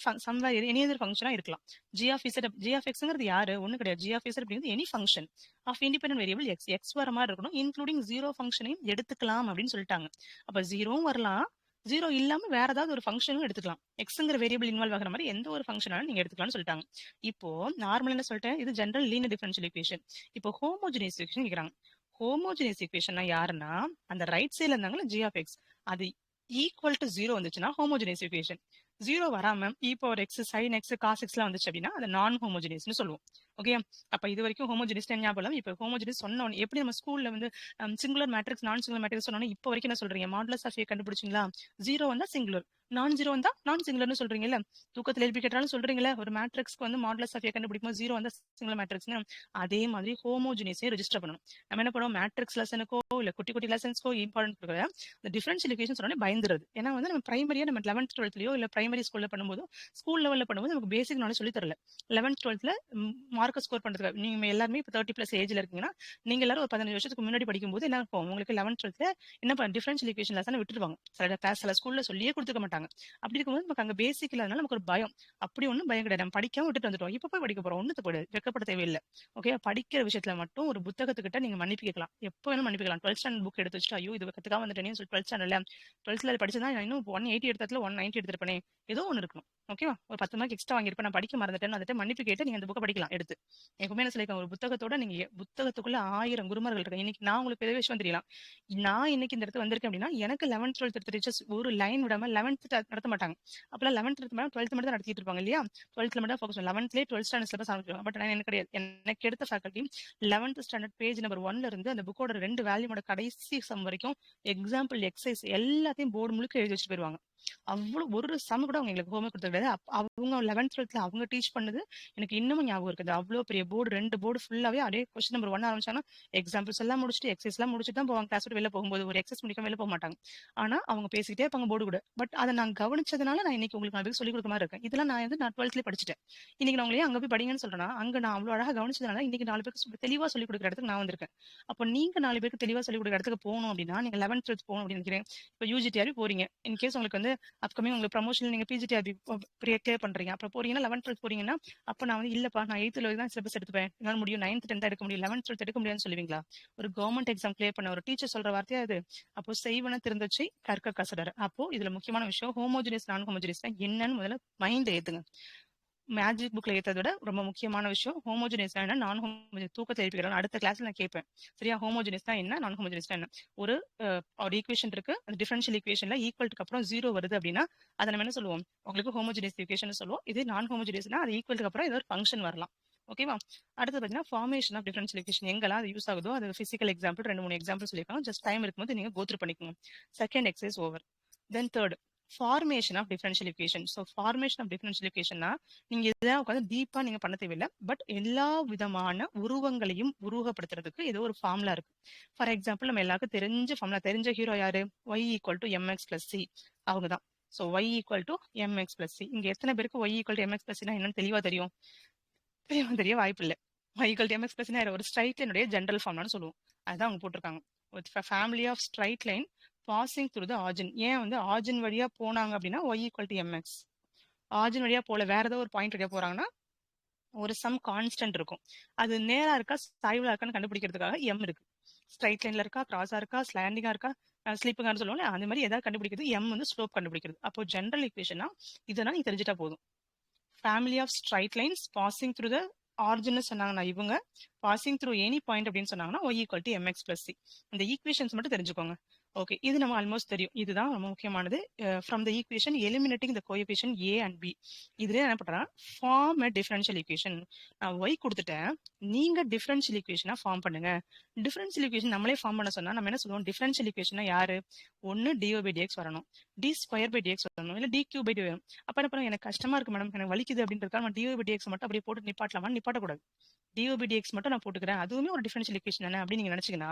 சம்வேர் எனி அதர் ஃபங்க்ஷனா இருக்கலாம். ஜி ஆஃப் எக்ஸ்ங்கிறது யாரு? ஒண்ணு கிடையாது. ஜி ஆஃப் எக்ஸ் அப்படிங்கிறது any function of independent variable x. X வர மாதிரி இருக்கணும், இன்க்ளூடிங் 0 ஃபங்க்ஷனையும் எடுத்துக்கலாம் அப்படின்னு சொல்லிட்டாங்க. அப்ப 0வும் வரலாம், 0 இல்லாம வேற ஏதாவது ஒரு ஃபங்க்ஷனும் எடுத்துக்கலாம். எக்ஸ்ங்கிற வேரியபிள் இன்வால்வ் ஆகிற மாதிரி எந்த ஒரு ஃபங்க்ஷனாலும் நீங்க எடுத்துக்கலாம்னு சொல்லிட்டாங்க. இப்போ நார்மல் என்ன சொல்லிட்டேன், இது ஜெனரல் லீனியர் டிஃபரன்ஷியல் ஈக்குவேஷன். இப்போ ஹோமோஜினியஸ் ஈக்குவேஷன் கேக்குறாங்க. ஹோமோஜினியஸ் ஈக்குவேஷன்னா யாருன்னா, அந்த ரைட் சைடுல இருந்தாங்களா ஜி ஆஃப் எக்ஸ், அது ஈக்குவல் டு 0 வந்துச்சுன்னா ஹோமோஜினியஸ் ஈக்குவேஷன். 0 வராம e power x sine x cos எக்ஸ்லாம் வந்துச்சு அப்படின்னா அது நான் ஹோமோஜினியஸ்னு சொல்லுவோம். ஓகே, அப்ப இது வரைக்கும் ஹோமோஜினியஸ் ஞாபகம். இப்போ ஹோமோஜினியஸ் சொன்ன உடனே எப்படி நம்ம ஸ்கூல்ல வந்து சிங்குலர் மேட்ரிக்ஸ் நான் சிங்குலர் மேட்ரிக்ஸ் சொன்னோன்னே இப்போ வரைக்கும் என்ன சொல்றீங்க, மாடுலஸ் ஆஃப் ஏ கண்டுபிடிச்சிங்களா? 0 வந்தா சிங்குலர், நான் 0 வந்தா நான் சிங்குலர்னு சொல்றீங்கல்ல. தூக்கத்துல எழுப்பி கேட்டாலும் சொல்றீங்களா, ஒரு மேட்ரிக்ஸ்க்கு வந்து மாடுலஸ் ஆஃப் ஏ கண்டுபிடிக்கும் 0 வந்தா சிங்குலர் மேட்ரிக்ஸ்னு. அதே மாதிரி ஹோமோஜினியஸே ரெஜிஸ்டர் பண்ணணும். நம்ம என்ன பண்ணுவோம், மேட்ரிக்ஸ் லெசனுக்கோ இல்ல குட்டி குட்டி லெசன்ஸ்க்கோ இம்பார்ட்டன்ட் கொடுக்குற இந்த டிஃபரன்ஷியல் ஈக்குவேஷன் சொன்னோன்னே பயந்துருது. ஏன்னா வந்து நம்ம பிரைமரியா நம்ம 11th 12thலயோ இல்ல பிரைமரி ஸ்கூல்ல பண்ணும்போது ஸ்கூல் லெவல்ல பண்ணும்போது நமக்கு பேசிக் நாலேஜ் சொல்லி தரல. 11th 12thல மார்க் ஸ்கோர் பண்றதுக்கு நீங்க எல்லாருமே இப்போ 30+ ஏஜ்ல இருக்கீங்கன்னா, நீங்க எல்லாரும் ஒரு 15 வருஷத்துக்கு முன்னாடி படிக்கும்போது என்ன இருக்கும், உங்களுக்கு 11th 12thல என்ன டிஃபரன்ஷியல் ஈக்குவேஷன் லெசன் விட்டுருவாங்க. சில கிளாஸ் சில ஸ்கூல்ல சொல்லியே கொடுத்துக்க மாட்டாங்க. அப்படி இருக்கும்போது நமக்கு அங்க பேசிக் இல்லாதனால நமக்கு ஒரு பயம். அப்படி ஒன்றும் பயம் கிடையாது, நம்ம படிக்காம விட்டுட்டு வந்துட்டோம். இப்போ போய் படிக்க போறோம், ஒன்றும் போயிடு வெக்கப்பட தேவையில்லை. ஓகே, படிக்கிற விஷயத்துல மட்டும் ஒரு புத்தகத்துக்கிட்ட நீங்க மன்னிப்பு கேட்கலாம், எப்போ வேணும் மன்னிப்பு கேட்கலாம். 12th ஸ்டாண்டர்ட் புக் எடுத்து வச்சுட்டு ஐயோ இது கத்துக்காம வந்துட்டேன்னு சொல்லி 12th ஸ்டாண்டர்ட்ல 12th படிச்சதா நான் இன்னும் 180 எடுத்ததுல 190 எடுத்திருப்பேனே, ஏதோ ஒன்று இருக்கணும். ஓகேவா, ஒரு 10 மார்க் எக்ஸ்ட்ரா வாங்கியிருப்பேன், நான் படிக்க மறந்துட்டேன்னு வந்துட்டு மன்னிப்பு கேட்டு நீங்க அந்த புக்கை படிக்கலாம் எடுத்து. எப்பவுமே என்ன சொல்லியிருக்கேன், ஒரு புத்தகத்தோட நீங்க புத்தகத்துக்குள்ள 1000 குருமார்கள் இருக்கு. இன்னைக்கு நான் உங்களுக்கு பெரிய விஷயம் தெரியலாம், நான் இன்னைக்கு இந்த இடத்துல வந்திருக்கேன் அப்படின்னா எனக்கு 11th 12th எடுத்த டீச்சர்ஸ் ஒரு லைன் விடாம 11th நடத்த மாட்டாங்க. அப்பெல்லாம் 11th எடுத்த மேடம் 12th மட்டும் தான் நடத்திட்டு இருப்பாங்க இல்லையா. 12th மட்டும் focus 11th 12th standard syllabus ஆரம்பிச்சிருவாங்க. பட் நான் எனக்கு கிடையாது, எனக்கு எடுத்த faculty 11th standard page number 1ல இருந்து அந்த புக்கோட 2 வேல்யூமோட கடைசி சம் வரைக்கும் எக்ஸாம்பிள் எக்ஸசைஸ் எல்லாத்தையும் போர்டு முழுக்க எழுதி வச்சு போயிருவாங்க. அவ்வளவு ஒரு சம் கூட அவங்க எங்களுக்கு ஹோம்ஒர்க் கொடுத்தது கிடையாது. அவங்க 11th 12thல அவங்க டீச் பண்ணது எனக்கு இன்னமும் ஞாபகம் இருக்குது. அவ்வளவு பெரிய போர்டு, 2 போர்டு ஃபுல்லாவே அதே கொஸ்டின் நம்பர் 1 ஆரம்பிச்சாங்கன்னா எக்ஸாம்பிள்ஸ் எல்லாம் முடிச்சுட்டு எக்ஸசைஸ் எல்லாம் முடிச்சுட்டு தான் போவாங்க. கிளாஸ் விட்டு வெளில போகும்போது ஒரு எக்ஸசைஸ் முடிக்காம வெளில போக மாட்டாங்க. ஆனா அவங்க பேசிக்கிட்டே இருப்பாங்க போர்டு கூட. பட் அதை நான் கவனிச்சதுனால நான் இன்னைக்கு உங்களுக்கு நான் சொல்லி கொடுக்க மாதிரி இருக்கேன். இதெல்லாம் நான் வந்து நான் 12thலயே படிச்சுட்டேன். இன்னைக்கு நான் உங்களே அங்க போய் படிங்கன்னு சொல்றேன்னா, அங்க நான் அவ்வளவு அழகா கவனிச்சதுனால இன்னைக்கு 4 பேருக்கு தெளிவா சொல்லி கொடுக்குற இடத்துக்கு நான் வந்திருக்கேன். அப்போ நீங்க 4 பேருக்கு தெளிவா சொல்லி கொடுக்குற இடத்துக்கு போகணும் அப்படின்னா நீங்க 11th 12th போகணும் அப்படின்னு நினைக்கிறேன். இப்போ யூஜிடிஆர்பி போறீங்க, இன் கேஸ் உங்களுக்கு வந்து அப்கமிங் உங்களுக்கு ப்ரமோஷன் நீங்க பிஜிடிஆர்பி கிளியர் பண்றீங்க, அப்புறம் போறீங்கன்னா 11th 12th போறீங்கன்னா, அப்ப நான் வந்து இல்லப்பா நான் 8th வரைக்கும் தான் சிலபஸ் எடுத்துப்பேன், என்னால முடியும் 9th 10th எடுக்க முடியும் 11th 12th எடுக்க முடியாதுன்னு சொல்லுவீங்களா? ஒரு கவர்மெண்ட் எக்ஸாம் கிளியர் பண்ண ஒரு டீச்சர் சொல்ற வார்த்தையா அது. அப்போ செய்வன திருந்தச்சு கற்க கசடர். அப்போ இதுல முக்கியமான விஷயம் ஹோமோஜினியஸ் நான் ஹோமோஜினியஸ் என்னன்னு முதல்ல மைண்ட் ஏத்துங்க. மேஜிக் புக்ல ஏற்றதை விட ரொம்ப முக்கியமான விஷயம் ஹோமோஜினியஸ் என்ன, நான் ஹோமோஜினியஸ் தூக்கத்தை எழுப்பிக்கிறேன் அடுத்த கிளாஸ்ல நான் கேட்பேன். சரியா, ஹோமோஜினியஸ் என்ன, நான் ஹோமோஜினியஸ் என்ன. ஒரு ஈக்குவேஷன் இருக்கு, அந்த டிஃபரன்ஷியல் ஈக்குவேஷன்ல ஈக்குவல்ட்டுக்கு அப்புறம் 0 வருது அப்படின்னா அதை நம்ம என்ன சொல்லுவோம், உங்களுக்கு ஹோமோஜினியஸ் ஈக்குவேஷன் சொல்லுவோம். இது நான் ஹோமோஜினியஸ்னா அது ஈக்குவல்ட்டுக்கு அப்புறம் ஏதோ ஒரு ஃபங்க்ஷன் வரலாம். ஓகேவா, அடுத்து பார்த்தீங்கன்னா ஃபார்மேஷன் ஆஃப் டிஃபரன்ஷியல் ஈக்குவேஷன் எங்கெல்லாம் அது யூஸ் ஆகுதோ அது பிசிக்கல் எக்ஸாம்பிள் 2 3 எக்ஸாம்பிள் சொல்லியிருக்காங்க. ஜஸ்ட் டைம் இருக்கும்போது நீங்க கோத்ரூ பண்ணிக்கோங்க. Second exercise over. Then third formation of differential equation. So formation of differential ஈக்குவேஷன்னா நீங்க இதெல்லாம் உட்காந்து டீப்பா நீங்க பண்ண தேவையில்லை. பட் எல்லா விதமான உருவங்களையும் உருவகப்படுத்துறதுக்கு ஏதோ ஒரு ஃபார்முலா இருக்கு. ஃபார் எக்ஸாம்பிள் நம்ம எல்லாருக்கும் தெரிஞ்ச ஃபார்முலா, தெரிஞ்ச ஹீரோ யாரு, y = mx + c அவங்க தான். So y = mx + c. இங்க எத்தனை பேருக்கு y = mx + c என்னன்னு தெளிவா தெரியும்? தெரிய வாய்ப்பு இல்லை. y = mx + c ஒரு ஸ்ட்ரைட் லைனுடைய ஜெனரல் ஃபார்முலான்னு சொல்லுவோம். அதுதான் அவங்க போட்டிருக்காங்க. With family of straight line passing through the origin. ஏன் வந்து ஆர்ஜின் வழியா போனாங்க அப்படின்னா y = mx. ஆர்ஜின் வழியா போல வேற ஏதோ ஒரு பாயிண்ட் வழியா போறாங்கன்னா ஒரு சம் கான்ஸ்டன்ட் இருக்கும். அது நேரா இருக்கா சாய்வா இருக்கான்னு கண்டுபிடிக்கிறதுக்காக m இருக்கு. ஸ்ட்ரைட் லைன்ல இருக்கா, கிராஸா இருக்கா, ஸ்லாண்டிங்கா இருக்கா, ஸ்லீப்பிங்கான்னு சொல்லுவோம்ல, அந்த மாதிரி ஏதாவது கண்டுபிடிக்கிறது m வந்து ஸ்லோப் கண்டுபிடிக்கிறது. அப்போ ஜெனரல் ஈக்குவேஷனா இதெல்லாம் நீ தெரிஞ்சுட்டா போதும். Family of straight lines passing through the origin சொன்னாங்கன்னா இவங்க, பாசிங் த்ரூ எனி பாயிண்ட் அப்படின்னு சொன்னாங்கன்னா y = mx + c. இந்த ஈக்குவேஷன்ஸ் மட்டும் தெரிஞ்சுக்கோங்க. ஓகே, இது நம்ம ஆல்மோஸ்ட் தெரியும். இதுதான் ரொம்ப முக்கியமானது. From the equation eliminating the coefficient a and b. இதுல என்ன பண்றேன், ஃபார்ம் a டிஃபரன்ஷியல் ஈக்குவேஷன். நான் y கொடுத்துட்டேன், நீங்க டிஃபரன்ஷியல் ஈக்குவேஷனா ஃபார்ம் பண்ணுங்க. டிஃபரன்ஷியல் ஈக்குவேஷன் நம்மளே ஃபார்ம் பண்ண சொன்னா நம்ம என்ன சொல்லுவோம், டிஃபரன்ஷியல் ஈக்குவேஷனா யாரு, ஒன்னு dy/dx வரணும், d²/dx வரணும், இல்ல dq/dy வரும். அப்ப என்ன பண்ணுங்க, எனக்கு கஷ்டமா இருக்கு மேடம், எனக்கு வலிக்குது அப்படின்றதுக்காக நம்ம dy/dx மட்டும் அப்படியே போட்டு நிப்பாட்டலாமான்னு நிப்பாட்டக்கூடாது. dOBdx மட்டும் நான் போட்டுக்கிறேன், அதுவுமே ஒரு டிஃபரன்ஷியல் ஈக்குவேஷன் தானே அப்படின்னு நீங்க நினைச்சீங்கன்னா,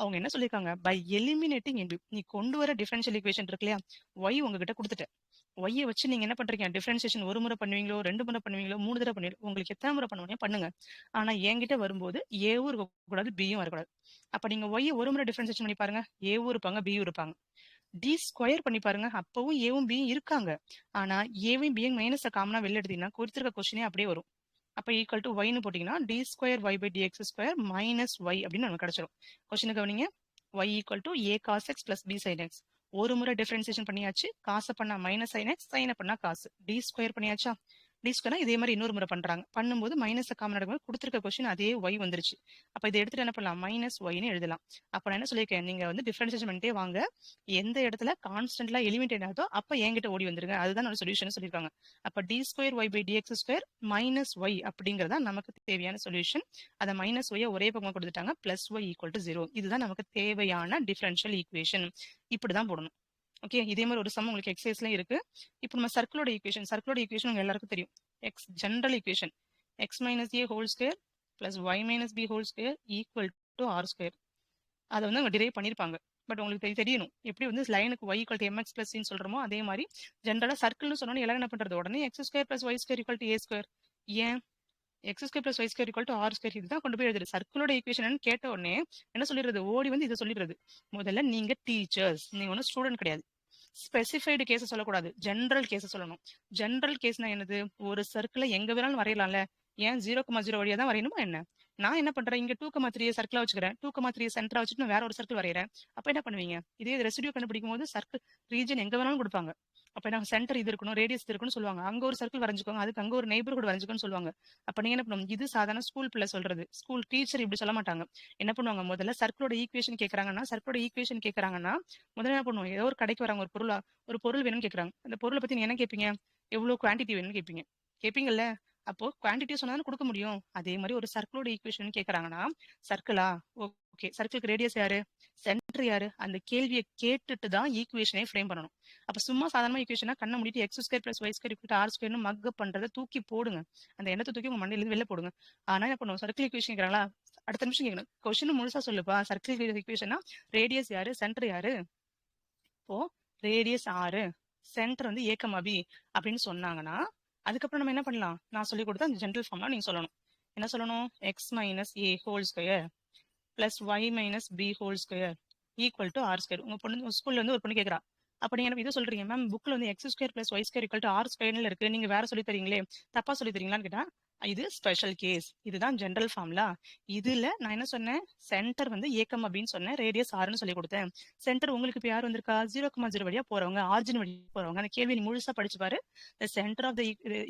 அவங்க என்ன சொல்லியிருக்காங்க, பை எலிமினேட்டிங் நீ கொண்டு வர டிஃபரன்ஷியல் ஈக்குவேஷன் இருக்கு இல்லையா, ஒய் உங்ககிட்ட கொடுத்துட்டேன். ஒய்யை வச்சு நீங்க என்ன பண்றீங்க, டிஃபரன்சியேஷன் ஒரு முறை பண்ணுவீங்களோ, 2 முறை பண்ணுவீங்களோ, 3 தடவை பண்ணுவீங்களோ, உங்களுக்கு எத்தனை முறை பண்ணுவீங்க பண்ணுங்க. ஆனா என்கிட்ட வரும்போது ஏவும் இருக்கக்கூடாது, பியும் வரக்கூடாது. அப்ப நீங்க ஒய்யை ஒரு முறை டிஃபரன்சியேஷன் பண்ணி பாருங்க, ஏவும் இருப்பாங்க, பியும் இருப்பாங்க. டி ஸ்கொயர் பண்ணி பாருங்க, அப்பவும் ஏவும் பியும் இருக்காங்க. ஆனா ஏவையும் பியும் மைனஸ் காமனா வெளில எடுத்தீங்கன்னா கொடுத்திருக்க கொஸ்டினே அப்படியே வரும். அப்ப ஈக்குவல் டு ஒய்னு போட்டீங்கன்னா d square y by dx square minus y அப்படின்னு நமக்கு கிடைச்சிடும். கொஸ்டினுக்கு கவனிங்க, y equal to a cos x plus b sine x. ஒரு முறை டிஃபரன்சியேஷன் பண்ணியாச்சு, காசை பண்ணா மைனஸ் சைன் எக்ஸ், சைனை பண்ணா காசு. டி ஸ்கொயர் பண்ணியாச்சா, டி ஸ்கொயர்னா இதே மாதிரி இன்னொரு முறை பண்றாங்க, பண்ணும்போது மைனஸ் காமன் எடுக்கும்போது கொடுத்துருக்க கொஸ்டின் அதே ஒய் வந்துருச்சு. அப்ப இதை எடுத்துட்டு என்ன பண்ணலாம், மைனஸ் ஒய்னு எழுதலாம். அப்ப நான் என்ன சொல்லியிருக்கேன், நீங்க வந்து டிஃபரன்சியேஷன் பண்ணிட்டே வாங்க, எந்த இடத்துல கான்ஸ்டன்ட்ல எலிமினேட் ஆகுதோ அப்ப என்கிட்ட ஓடி வந்துருங்க, அதுதான் ஒரு சொல்யூஷன் சொல்லியிருக்காங்க. அப்ப d square y by dx square minus y அப்படிங்கறதா நமக்கு தேவையான சொல்யூஷன். அதை மைனஸ் ஒய்யை ஒரே பக்கமா கொடுத்துட்டாங்க, பிளஸ் ஒய் ஈக்குவல் டு 0. இதுதான் நமக்கு தேவையான டிஃபரன்ஷியல் ஈக்குவேஷன். இப்படிதான் போடணும். ஓகே, இதே மாதிரி ஒரு சம் உங்களுக்கு எக்ஸசைஸ்ல இருக்கு. இப்போ நம்ம சர்க்கிளோட ஈக்குவேஷன் உங்க எல்லாருக்கும் தெரியும். X general equation, x minus a whole square plus y minus b whole square equal to r square. அதை வந்து அவங்க டிரைவ் பண்ணியிருப்பாங்க. பட் உங்களுக்கு தெரியணும் எப்படி வந்து லைனுக்கு y equal to mx plus சின்னு சொல்றோமோ அதே மாதிரி ஜென்ரலா சர்க்கிள்னு சொன்னோன்னு எல்லாரும் என்ன பண்றது, உடனே x square plus y square equal to a square. ஏன் x square plus y square equal to r square, இதுதான் கொண்டு போய் எழுதுறது. சர்க்கிளோட ஈக்குவேஷன் கேட்ட உடனே என்ன சொல்லிடுறது, ஓடி வந்து இதை சொல்லிடுறது. முதல்ல நீங்க டீச்சர்ஸ், நீங்க ஒன்றும் ஸ்டூடெண்ட் கிடையாது. ஸ்பெசிஃபைடு கேஸ சொல்லக்கூடாது, ஜென்ரல் கேஸ சொல்லணும். ஜென்ரல் கேஸ்னா என்னது, ஒரு சர்க்கிளை எங்க வேணாலும் வரையலாம்ல, ஏன் 0,0 வழியா தான் வரையணுமா என்ன? நான் என்ன பண்றேன், இங்க 2,3 சர்க்கிளா வச்சுக்கிறேன், 2,3 சென்டரா வச்சுட்டு நான் வேற ஒரு சர்க்கிள் வரையறேன். அப்ப என்ன பண்ணுவீங்க, இதே ரெசிடியூ கண்டுபிடிக்கும் போது சர்க்கிள் ரீஜன் எங்க வேணாலும் கொடுப்பாங்க. அப்ப என்ன சென்டர் இது இருக்கணும், ரேடியஸ் இது இருக்குன்னு சொல்லுவாங்க. அங்க ஒரு சர்க்கிள் வரைஞ்சுக்கோங்க, அதுக்கு அங்க ஒரு நெய்பர்ஹுட் வரைஞ்சுக்கோன்னு சொல்லுவாங்க. அப்ப நீங்க என்ன பண்ணுவோம், இது சாதாரண ஸ்கூல் பிள்ளை சொல்றது, ஸ்கூல் டீச்சர் இப்படி சொல்ல மாட்டாங்க. என்ன பண்ணுவாங்க, முதல்ல சர்க்கிளோட ஈக்குவேஷன் கேக்குறாங்கன்னா முதல்ல என்ன பண்ணுவோம், ஏதோ ஒரு கடைக்கு வராங்க, ஒரு பொருள் வேணும்னு கேக்குறாங்க. அந்த பொருளை பத்தி நீ என்ன கேட்பீங்க, எவ்வளவு குவான்டிட்டி வேணும்னு கேட்பீங்கல்ல. அப்போ குவான்டிட்டி சொன்னா கொடுக்க முடியும். அதே மாதிரி ஒரு சர்க்கிளோட ஈக்குவேஷன் கேக்குறாங்கன்னா, சர்க்கிளா, ஓகே, சர்க்கிளுக்கு ரேடியஸ் யாரு, சென்டர் யாரு, அந்த கேள்வியை கேட்டுட்டு தான் ஈக்குவேஷனே ஃப்ரேம் பண்ணணும். அப்ப சும்மா சாதாரண ஈக்குவேஷனா கண்ணை முடிட்டு x square plus y square equal to r ஸ்கொயர்னு மக் பண்றதை தூக்கி போடுங்க, அந்த எண்ணத்தை தூக்கி உங்க மண்டையில இருந்து வெளில போடுங்க. ஆனா என்ன பண்ணுவோம், சர்க்கிள் ஈக்குவேஷன் கேக்குறாங்களா, அடுத்த நிமிஷம் கேட்கணும், கொஸ்டின் முழுசா சொல்லுப்பா, சர்க்கிள் ஈக்குவேஷனா ரேடியஸ் யாரு, சென்டர் யாரு. இப்போ ரேடியஸ் ஆறு, சென்டர் வந்து ஏ,பி அப்படின்னு சொன்னாங்கன்னா அதுக்கப்புறம் நம்ம என்ன பண்ணலாம், நான் சொல்லி கொடுத்த அந்த ஜென்ரல் ஃபார்ம்லாம் நீங்க சொல்லணும். என்ன சொல்லணும், x minus a whole square plus y minus b whole square equal to r square. உங்க பொண்ணு ஸ்கூல்ல வந்து ஒரு பொண்ணு கேட்கறா, அப்ப நீங்க என்ன இதை சொல்றீங்க, மேம் புக்ல வந்து x square plus y square equal to r ஸ்கொயர்ல இருக்கு, நீங்க வேற சொல்லி தரீங்களே, தப்பா சொல்லி தரீங்களான்னு கேட்டா, இது ஸ்பெஷல் கேஸ், இதுதான் ஜென்ரல் ஃபார்ம்லா. இதுல நான் என்ன சொன்னேன், சென்டர் வந்து ஏக்கம் அப்படின்னு சொன்னேன், ரேடியஸ் ஆறுன்னு சொல்லி கொடுத்தேன். சென்டர் உங்களுக்கு இப்ப யார் வந்திருக்கா, 0,0 வழியா போறவங்க, ஆர்ஜின் வழியா போறவங்க. அந்த கேள்வி நீ முழுசா படிச்சு பாரு. The center of the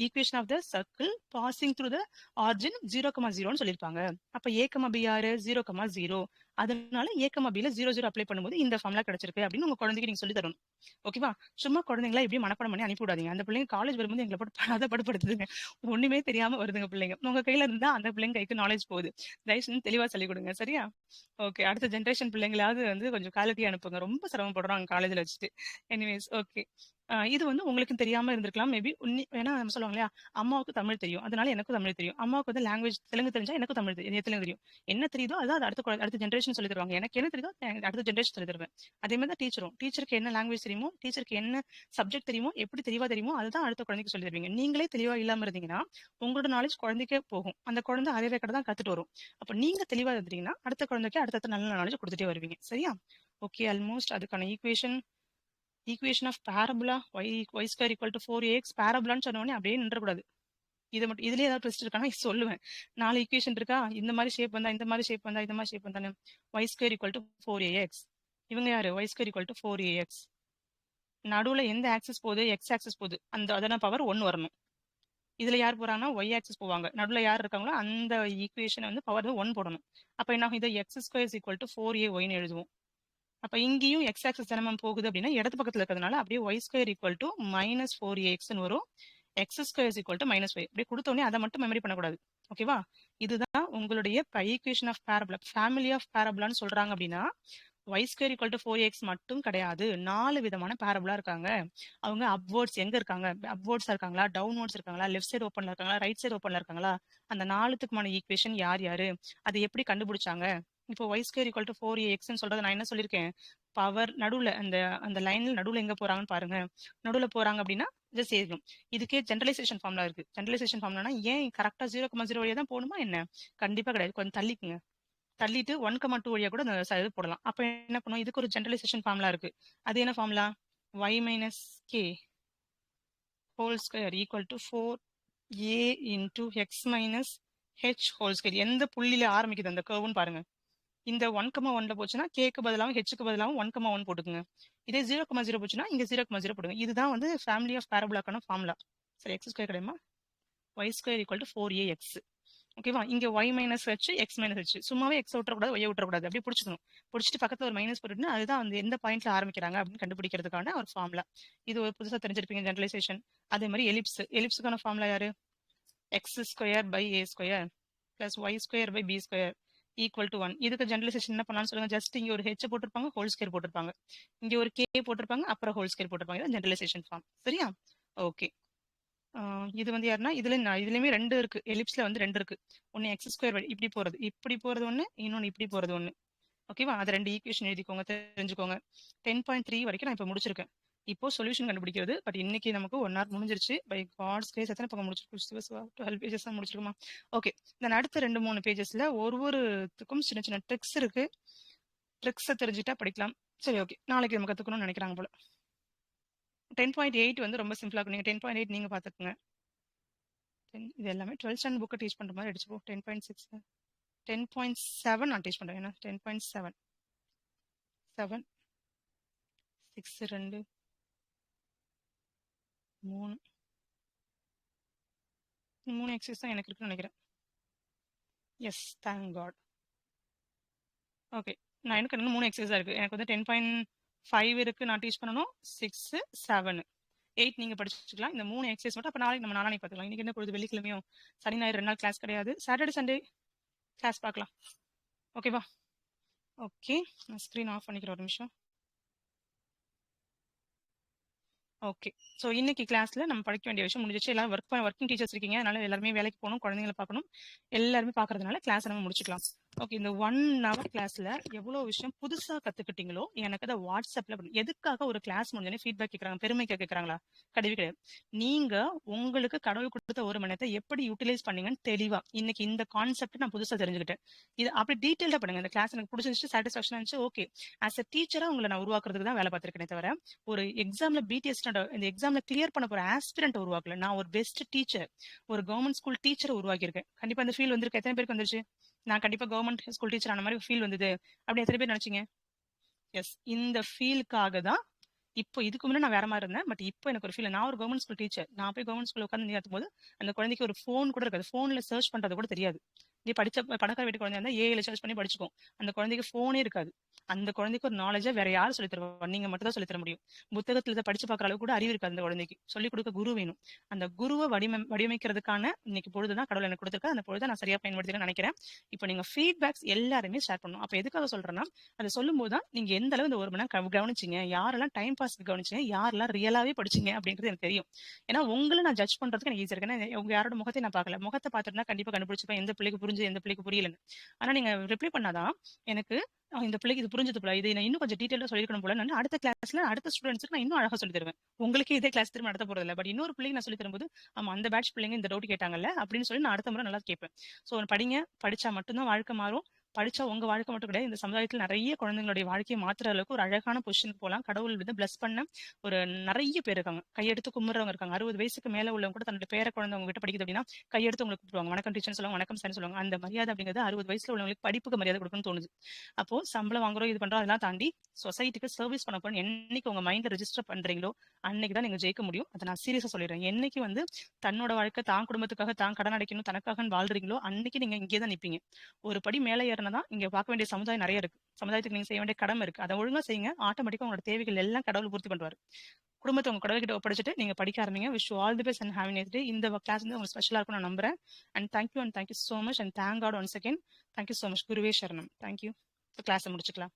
equation of the circle passing through the origin 0,0ன்னு சொல்லியிருப்பாங்க. அப்ப ஏ,பி யாரு, 0,0. அதனால ஏ,பில 0,0 அப்ளை பண்ணும்போது இந்த ஃபார்முலா கிடைச்சிருக்கு அப்படின்னு உங்க குழந்தைக்கு நீங்க சொல்லி தரணும். ஓகேவா, சும்மா குழந்தைங்களா இப்படி மனப்பாடம் பண்ணி அனுப்பி விடாதீங்க. அந்த பிள்ளைங்க காலேஜ் வரும்போது எங்களை போட்டு படுத்துதுங்க, ஒண்ணுமே தெரியாம வருதுங்க பிள்ளைங்க. உங்க கையில இருந்தா அந்த பிள்ளைங்க கைக்கு நாலேஜ் போகுது. தயவு செஞ்சு தெளிவா சொல்லி கொடுங்க, சரியா? ஓகே, அடுத்த ஜென்ரேஷன் பிள்ளைங்களாவது வந்து கொஞ்சம் குவாலிட்டியா அனுப்புங்க, ரொம்ப சிரமப்படுறாங்க காலேஜ்ல வச்சுட்டு. எனிவேஸ், ஓகே, இது வந்து உங்களுக்கும் தெரியாம இருந்திருக்கலாம் மேபி. ஏன்னா நம்ம சொல்லுவாங்க இல்லையா, அம்மாவுக்கு தமிழ் தெரியும் அதனால எனக்கும் தமிழ் தெரியும், அம்மாவுக்கு வந்து லாங்குவேஜ் தெலுங்கு தெரிஞ்சா எனக்கும் தமிழ் தெரியும், தெலுங்கு தெரியும். என்ன தெரியுதோ அதான் அடுத்த ஜென்ரேஷன் சொல்லி தருவாங்க. எனக்கு என்ன தெரியுதோ அடுத்த ஜென்ரேஷன் சொல்லி தருவேன். அதே மாதிரி தான் டீச்சரும், டீச்சருக்கு என்ன லாங்குவேஜ் தெரியுமோ, டீச்சருக்கு என்ன சப்ஜெக்ட் தெரியுமோ, எப்படி தெளிவா தெரியுமோ அதுதான் அடுத்த குழந்தைக்கு சொல்லி தருவீங்க. நீங்களே தெளிவா இல்லாம இருந்தீங்கன்னா உங்களோட நாலேஜ் குழந்தைக்கே போகும், அந்த குழந்தை அதே வேக்கட தான் கத்துட்டு வரும். அப்ப நீங்க தெளிவா இருந்தீங்கன்னா அடுத்த குழந்தைக்கு அடுத்த நல்ல நாலேஜ் கொடுத்துட்டே வருவீங்க, சரியா? ஓகே, ஆல்மோஸ்ட் அதுக்கான equation of parabola y square equal to 4ax. பாரபுலான்னு சொன்ன உடனே அப்படியே நின்றக்கூடாது. இதை மட்டும் இதுலயே ஏதாவது ட்விஸ்ட் இருக்கானா சொல்லுவேன். 4 ஈக்குவேஷன் இருக்கா, இந்த மாதிரி ஷேப் வந்தா, இந்த மாதிரி ஷேப் வந்தா, இந்த மாதிரி ஷேப் வந்தானே. y square equal to 4ax, இவங்க யாரு, y square equal to 4ax. நடுவுல எந்த ஆக்சிஸ் போகுது, எக்ஸ் ஆக்சிஸ் போகுது, அதன பவர் 1 வரணும். இதுல யார் போறாங்கன்னா y ஆக்சிஸ் போவாங்க, நடுவுல யார் இருக்காங்களோ அந்த ஈக்குவேஷன் வந்து பவர் 1 போடணும். அப்ப என்ன ஆகும், இதை X square equal to 4ay எழுதுவோம். அப்ப இங்கேயும் எக்ஸ் ஆக்சிஸ் தினமும் போகுது அப்படின்னா இடது பக்கத்துல இருக்கிறதுனால அப்படியே y square equal to minus 4ax வரும். எக்ஸ் ஸ்கொயர் ஈக்குவல் டு -5 அப்படியே கொடுத்தோடனே அதை மட்டும் மெமரி பண்ணக்கூடாது. ஓகேவா, இதுதான் உங்களுடைய ஈக்குவேஷன் ஆஃப் பாரபுலா. ஃபேமிலி ஆஃப் பாரபுலான்னு சொல்றாங்க அப்படின்னா y square equal to 4ax மட்டும் கிடையாது. 4 விதமான பேரபிளா இருக்காங்க. அவங்க அப்வர்ட்ஸ் எங்க இருக்காங்க? அப்வர்ட்ஸா இருக்காங்களா? டவுன்வர்ட்ஸ் இருக்காங்களா? லெஃப்ட் சைடு ஓப்பன்ல இருக்காங்களா? ரைட் சைடு ஓப்பன்ல இருக்காங்களா? அந்த 4த்துக்குமான ஈக்குவேஷன் யார் யாரு? அதை எப்படி கண்டுபிடிச்சாங்க? இப்போ y ஸ்கொயர் ஈக்குவல் டு 4axன்னு சொல்றது நான் என்ன சொல்லியிருக்கேன்? பவர் நடுவுல அந்த அந்த லைன்ல நடுவுல எங்க போறாங்கன்னு பாருங்க. நடுவுல போறாங்க அப்படின்னா ஜஸ்ட் எழுதணும். இதுக்கே ஜெனரலைசேஷன் ஃபார்முலா இருக்கு. ஜெனரலைசேஷன் ஃபார்முலானா ஏன் கரெக்டா 0,0 வழியா தான் போகணுமா என்ன? கண்டிப்பா கிடையாது. கொஞ்சம் தள்ளிக்குங்க. தள்ளிட்டு 1,2 வழியா கூட அந்த இது போடலாம். அப்ப என்ன பண்ணும்? இதுக்கு ஒரு ஜெனரலைசேஷன் ஃபார்முலா இருக்கு. அது என்ன formula? y minus K whole square equal to 4a into X minus H whole square. எந்த புள்ளியில ஆரம்பிக்குது அந்த கர்வ்னு பாருங்க. இந்த 1,1ல போச்சுன்னா கேக்கு பதிலாகவும் ஹெச்சுக்கு பதிலாகவும் 1,1 போட்டுக்குங்க. இதே 0,0 போச்சுன்னா இங்க 0,0 போடுங்க. இதுதான் வந்து ஃபேமிலி ஆஃப் பேரபோலாக்கான ஃபார்முலா. சரி, எக்ஸ் ஸ்கொயர் கிடையுமா? y square equal to 4ax. ஓகேவா? இங்க y minus h x minus h. சும்மாவே எக்ஸ் விட்டுறக்கூடாது, ஒய் விட்டுறக்கூடாது. அப்படியே பிடிச்சிக்கணும். பிடிச்சிட்டு பக்கத்துல ஒரு மைனஸ் போட்டுட்டு அதுதான் வந்து எந்த பாயிண்ட்ல ஆரம்பிக்கிறாங்க அப்படின்னு கண்டுபிடிக்கிறதுக்கான ஒரு ஃபார்முலா. இது ஒரு புதுசா தெரிஞ்சிருப்பீங்க, ஜெனரலைசேஷன். அதே மாதிரி எலிப்ஸ். எலிப்ஸுக்கான ஃபார்முலா யாரு? X square by a square plus y square by b square equal to 1. இதுக்கு ஜெனரலைசேஷன் என்ன பண்ணலாம்னு சொல்லுங்க. ஜஸ்ட் இங்க ஒரு ஹெச் போட்டிருப்பாங்க, ஹோல் ஸ்கொயர் போட்டிருப்பாங்க. இங்க ஒரு கே போட்டிருப்பாங்க, அப்புறம் ஹோல் ஸ்கொயர் போட்டிருப்பாங்க. இது ஜெனரலைசேஷன் ஃபார்ம். சரியா? ஓகே. இது வந்து யாருன்னா இதுலயுமே 2 இருக்கு. எலிப்ஸ்ல வந்து 2 இருக்கு. ஒன்னு எக்ஸ் ஸ்கொயர் இப்படி போறது ஒண்ணு, இன்னொன்னு இப்படி போறது ஒண்ணு. ஓகேவா? அது 2 ஈக்குவேஷன் எழுதிக்கோங்க, தெரிஞ்சுக்கோங்க. 10.3 வரைக்கும் நான் இப்போ முடிச்சிருக்கேன். இப்போ சொல்யூஷன் கண்டுபிடிக்கிறது. பட் இன்னைக்கு நமக்கு 1 hour முடிஞ்சிருச்சு. பை காட்ஸ் கிரேஸ் எத்தனை பக்கம் முடிச்சிருக்கோம்? 12 பேஜஸ் தான் முடிச்சிருக்கோமா? ஓகே. தென் அடுத்த 2-3 பேஜஸ்ல ஒவ்வொருத்துக்கும் சின்ன சின்ன ட்ரிக்ஸ் இருக்கு. ட்ரிக்ஸை தெரிஞ்சுட்டா படிக்கலாம். சரி, ஓகே. நாளைக்கு நம்ம கத்துக்கணும்னு நினைக்கிறாங்க போல. 10.8 வந்து ரொம்ப சிம்பிளா இருக்கும். நீங்க 10.8 நீங்க பாத்துக்கோங்க. இது எல்லாமே 12th ஸ்டாண்டர்ட் புக்கை டீச் பண்ற மாதிரி அடிச்சுப்போம். 10.6 10.7 நான் டீச் பண்றேன். 10.7 7 6 2 3 3 எக்ஸசைஸ் தான் எனக்கு இருக்குன்னு நினைக்கிறேன். Yes, thank God. ஓகே. நான் எனக்கு இன்னும் 3 எக்ஸசைஸ் தான் இருக்கு. எனக்கு வந்து 10.5 இருக்கு, நான் டீச் பண்ணணும். 6 7 8 நீங்க படிச்சுக்கலாம். இந்த 3 எக்ஸசைஸ் மட்டும். அப்ப நாளைக்கு நம்ம நாளானி பார்த்துக்கலாம். இன்னைக்கு என்ன பொழுது? வெள்ளிக்கிழமையும் சனி ஞாயிறு 2 நாள் கிளாஸ் கிடையாது. சாட்டர்டே சண்டே கிளாஸ் பார்க்கலாம். ஓகேவா? ஓகே. நான் ஸ்க்ரீன் ஆஃப் பண்ணிக்கிறேன் ஒரு நிமிஷம். ஓகே. ஸோ இன்னைக்கு கிளாஸ்ல நம்ம படிக்க வேண்டிய விஷயம் முடிஞ்சிச்சு. எல்லாரும் ஒர்க்கிங் டீச்சர்ஸ் இருக்கீங்க, அதனால எல்லாருமே வேலைக்கு போகணும், குழந்தைங்களை பார்க்கணும். எல்லாருமே பார்க்கறதுனால கிளாஸ் நம்ம முடிச்சுக்கலாம். ஓகே. இந்த 1 hour கிளாஸ்ல எவ்வளவு விஷயம் புதுசா கத்துக்கிட்டீங்களோ எனக்கு அதை வாட்ஸ்அப்ல எதுக்காக ஒரு கிளாஸ் முடிஞ்சோடனே ஃபீட்பேக் கேட்கறாங்க, பெருமைக்கு கேட்கறாங்களா? கிடையவே கிடையாது. நீங்க உங்களுக்கு கடவுள் கொடுத்த 1 மணி நேரத்தை எப்படி யூட்டிலைஸ் பண்ணீங்கன்னு தெளிவா இன்னைக்கு இந்த கான்செப்ட் நான் புதுசா தெரிஞ்சுக்கிட்டேன். இது அப்படி டீட்டெயிலா பண்ணுங்க. இந்த கிளாஸ் எனக்கு பிடிச்சிருந்துச்சு, சாட்டிஸ்ஃபேக்ஷன் இருந்துச்சு. ஓகே. ஆஸ் அ டீச்சரா உங்களை நான் உருவாக்குறதுக்கு தான் வேலை பார்த்திருக்கேனே தவிர ஒரு எக்ஸாம்ல பிடிஎஸ் இந்த எக்ஸாம்ல கிளியர் பண்ண போற ஆஸ்பிரண்ட் உருவாக்கல. நான் ஒரு பெஸ்ட் டீச்சர், ஒரு கவர்மெண்ட் ஸ்கூல் டீச்சரை உருவாக்கியிருக்கேன். கண்டிப்பா அந்த ஃபீல் வந்திருக்கு. எத்தனை பேருக்கு வந்துருச்சு? நான் கண்டிப்பா கவர்மெண்ட் ஸ்கூல் டீச்சர் ஆன மாதிரி ஃபீல் வந்தது அப்படி எத்தனை பேர் நினைச்சீங்க? எஸ், இந்த ஃபீலுக்காக தான். இப்போ இதுக்கு முன்னாடி நான் வேற மாதிரி இருந்தேன். பட் இப்போ எனக்கு ஒரு ஃபீல், நான் ஒரு கவர்மெண்ட் ஸ்கூல் டீச்சர். நான் போய் கவர்மெண்ட் ஸ்கூல் உட்காந்து நிறுத்தும் போது அந்த குழந்தைக்கு ஒரு ஃபோன் கூட இருக்காது. ஃபோன்ல சர்ச் பண்றது கூட தெரியாது. நீ படிச்ச பணக்கார வீட்டு குழந்தை இருந்தா ஏஐல சர்ச் பண்ணி படிச்சுக்கும். அந்த குழந்தைக்கு ஃபோனே இருக்காது. அந்த குழந்தைக்கு ஒரு நாலேஜா வேற யாரும் சொல்லி தருவா? நீங்க மட்டும் தான் சொல்லி தர முடியும். புத்தகத்துல இதை படிச்சு பார்க்குற அளவுக்கு கூட அறிவு இருக்காது அந்த குழந்தைக்கு. சொல்லிக் கொடுக்க குரு வேணும். அந்த குருவை வடிவமைக்கிறதுக்கான இன்னைக்கு பொழுதுதான் கடவுள் எனக்கு கொடுத்துருக்க. அந்த பொழுதை நான் சரியா பயன்படுத்தினு நினைக்கிறேன். இப்போ நீங்க ஃபீட்பேக்ஸ் எல்லாருமே ஷேர் பண்ணணும். அப்ப எதுக்காக சொல்றேன்னா, அதை சொல்லும் போதுதான் நீங்க எந்த அளவு இந்த 1 மணி நேரம் கவனிச்சீங்க, யாரெல்லாம் டைம் பாஸ்க்கு கவனிச்சீங்க, யாரெல்லாம் ரியலாவே படிச்சீங்க அப்படின்றது எனக்கு தெரியும். ஏன்னா உங்களை நான் ஜட்ஜ் பண்றதுக்கு எனக்கு ஈஸியா இருக்கு. ஏன்னா உங்க யாரோட முகத்தை நான் பார்க்கல. முகத்தை பார்த்துட்டு கண்டிப்பா கண்டுபிடிச்சுப்பேன் எந்த பிள்ளைக்கு புரிஞ்சு எந்த பிள்ளைக்கு புரியலன்னு. ஆனா நீங்க ரிப்ளை பண்ணாதான் எனக்கு இந்த பிள்ளைக்கு இது புரிஞ்சது போல, இதை நான் இன்னும் கொஞ்சம் டீட்டெயிலா சொல்லிருக்கணும் போல. நான் அடுத்த கிளாஸ்ல அடுத்த ஸ்டூடெண்ட்ஸ்க்கு நான் இன்னும் அழகா சொல்லி தருவேன். உங்களுக்கு இதே கிளாஸ் திரும்ப நடத்த போறது இல்லை. பட் இன்னொரு பிள்ளைக்கு நான் சொல்லி தரும்போது ஆமா அந்த பேட்ச் பிள்ளைங்க இந்த டவுட் கேட்டாங்கல்ல அப்படின்னு சொல்லி நான் அடுத்த முறை நல்லா கேட்பேன். ஸோ படிங்க, படிச்சா மட்டும்தான் வாழ்க்கை மாறும். படிச்சா உங்க வாழ்க்கை மட்டும் கிடையாது, இந்த சமுதாயத்தில் நிறைய குழந்தைங்களுடைய வாழ்க்கையை மாற்றுற அளவுக்கு ஒரு அழகான பொசிஷனுக்கு போகலாம். கடவுள் வந்து பிளஸ் பண்ண ஒரு நிறைய பேர் இருக்காங்க. கையெடுத்து கும்பிடுறவங்க இருக்காங்க. 60 வயசுக்கு மேல உள்ளவங்க கூட தன்னோட பேர குழந்தை உங்க கிட்ட படிக்குது அப்படின்னா கையெடுத்து உங்களுக்கு கூப்பிடுவாங்க. வணக்கம் டீச்சர் சொல்லுவாங்க, வணக்கம் சார் சொல்லுவாங்க. அந்த மரியாதை அப்படிங்கிறது 60 வயசுல உள்ளவங்களுக்கு படிப்புக்கு மரியாதை கொடுக்கணும்னு தோணுது. அப்போ சம்பளம் வாங்குறோம், இது பண்றோம், அதெல்லாம் தாண்டி சொசைட்டிக்கு சர்வீஸ் பண்ண போறோம். என்னைக்கு உங்க மைண்ட்ல ரெஜிஸ்டர் பண்றீங்களோ அன்னைக்கு தான் நீங்க ஜெயிக்க முடியும். அதை நான் சீரியஸா சொல்லிடுறேன். என்னைக்கு வந்து தன்னோட வாழ்க்கை தான் குடும்பத்துக்காக தான் கடன் அடைக்கணும் தனக்காக வாழ்றீங்களோ அன்னைக்கு நீங்க இங்கே தான் நிப்பீங்க. ஒரு படி மேலே ஏறினதான் இங்க பார்க்க வேண்டிய சமுதாயம் நிறைய இருக்கு. சமுதாயத்துக்கு நீங்க செய்ய வேண்டிய கடமை இருக்கு. அதை ஒழுங்கா செய்யுங்க. ஆட்டோமேட்டிக்கா உங்களோட தேவைகள் எல்லாம் கடவுள் பூர்த்தி பண்ணுவாரு. குடும்பத்தை உங்க கடவுள் கிட்ட ஒப்படைச்சிட்டு நீங்க படிக்க ஆரம்பிங்க. Wish you all the best and have a nice day. இந்த கிளாஸ் வந்து உங்களுக்கு ஸ்பெஷலா இருக்கும் நான் நம்புறேன். And thank you so much and thank God once again. Thank you so much. குருவே சரணம். தேங்க்யூ. கிளாஸை முடிச்சுக்கலாம்.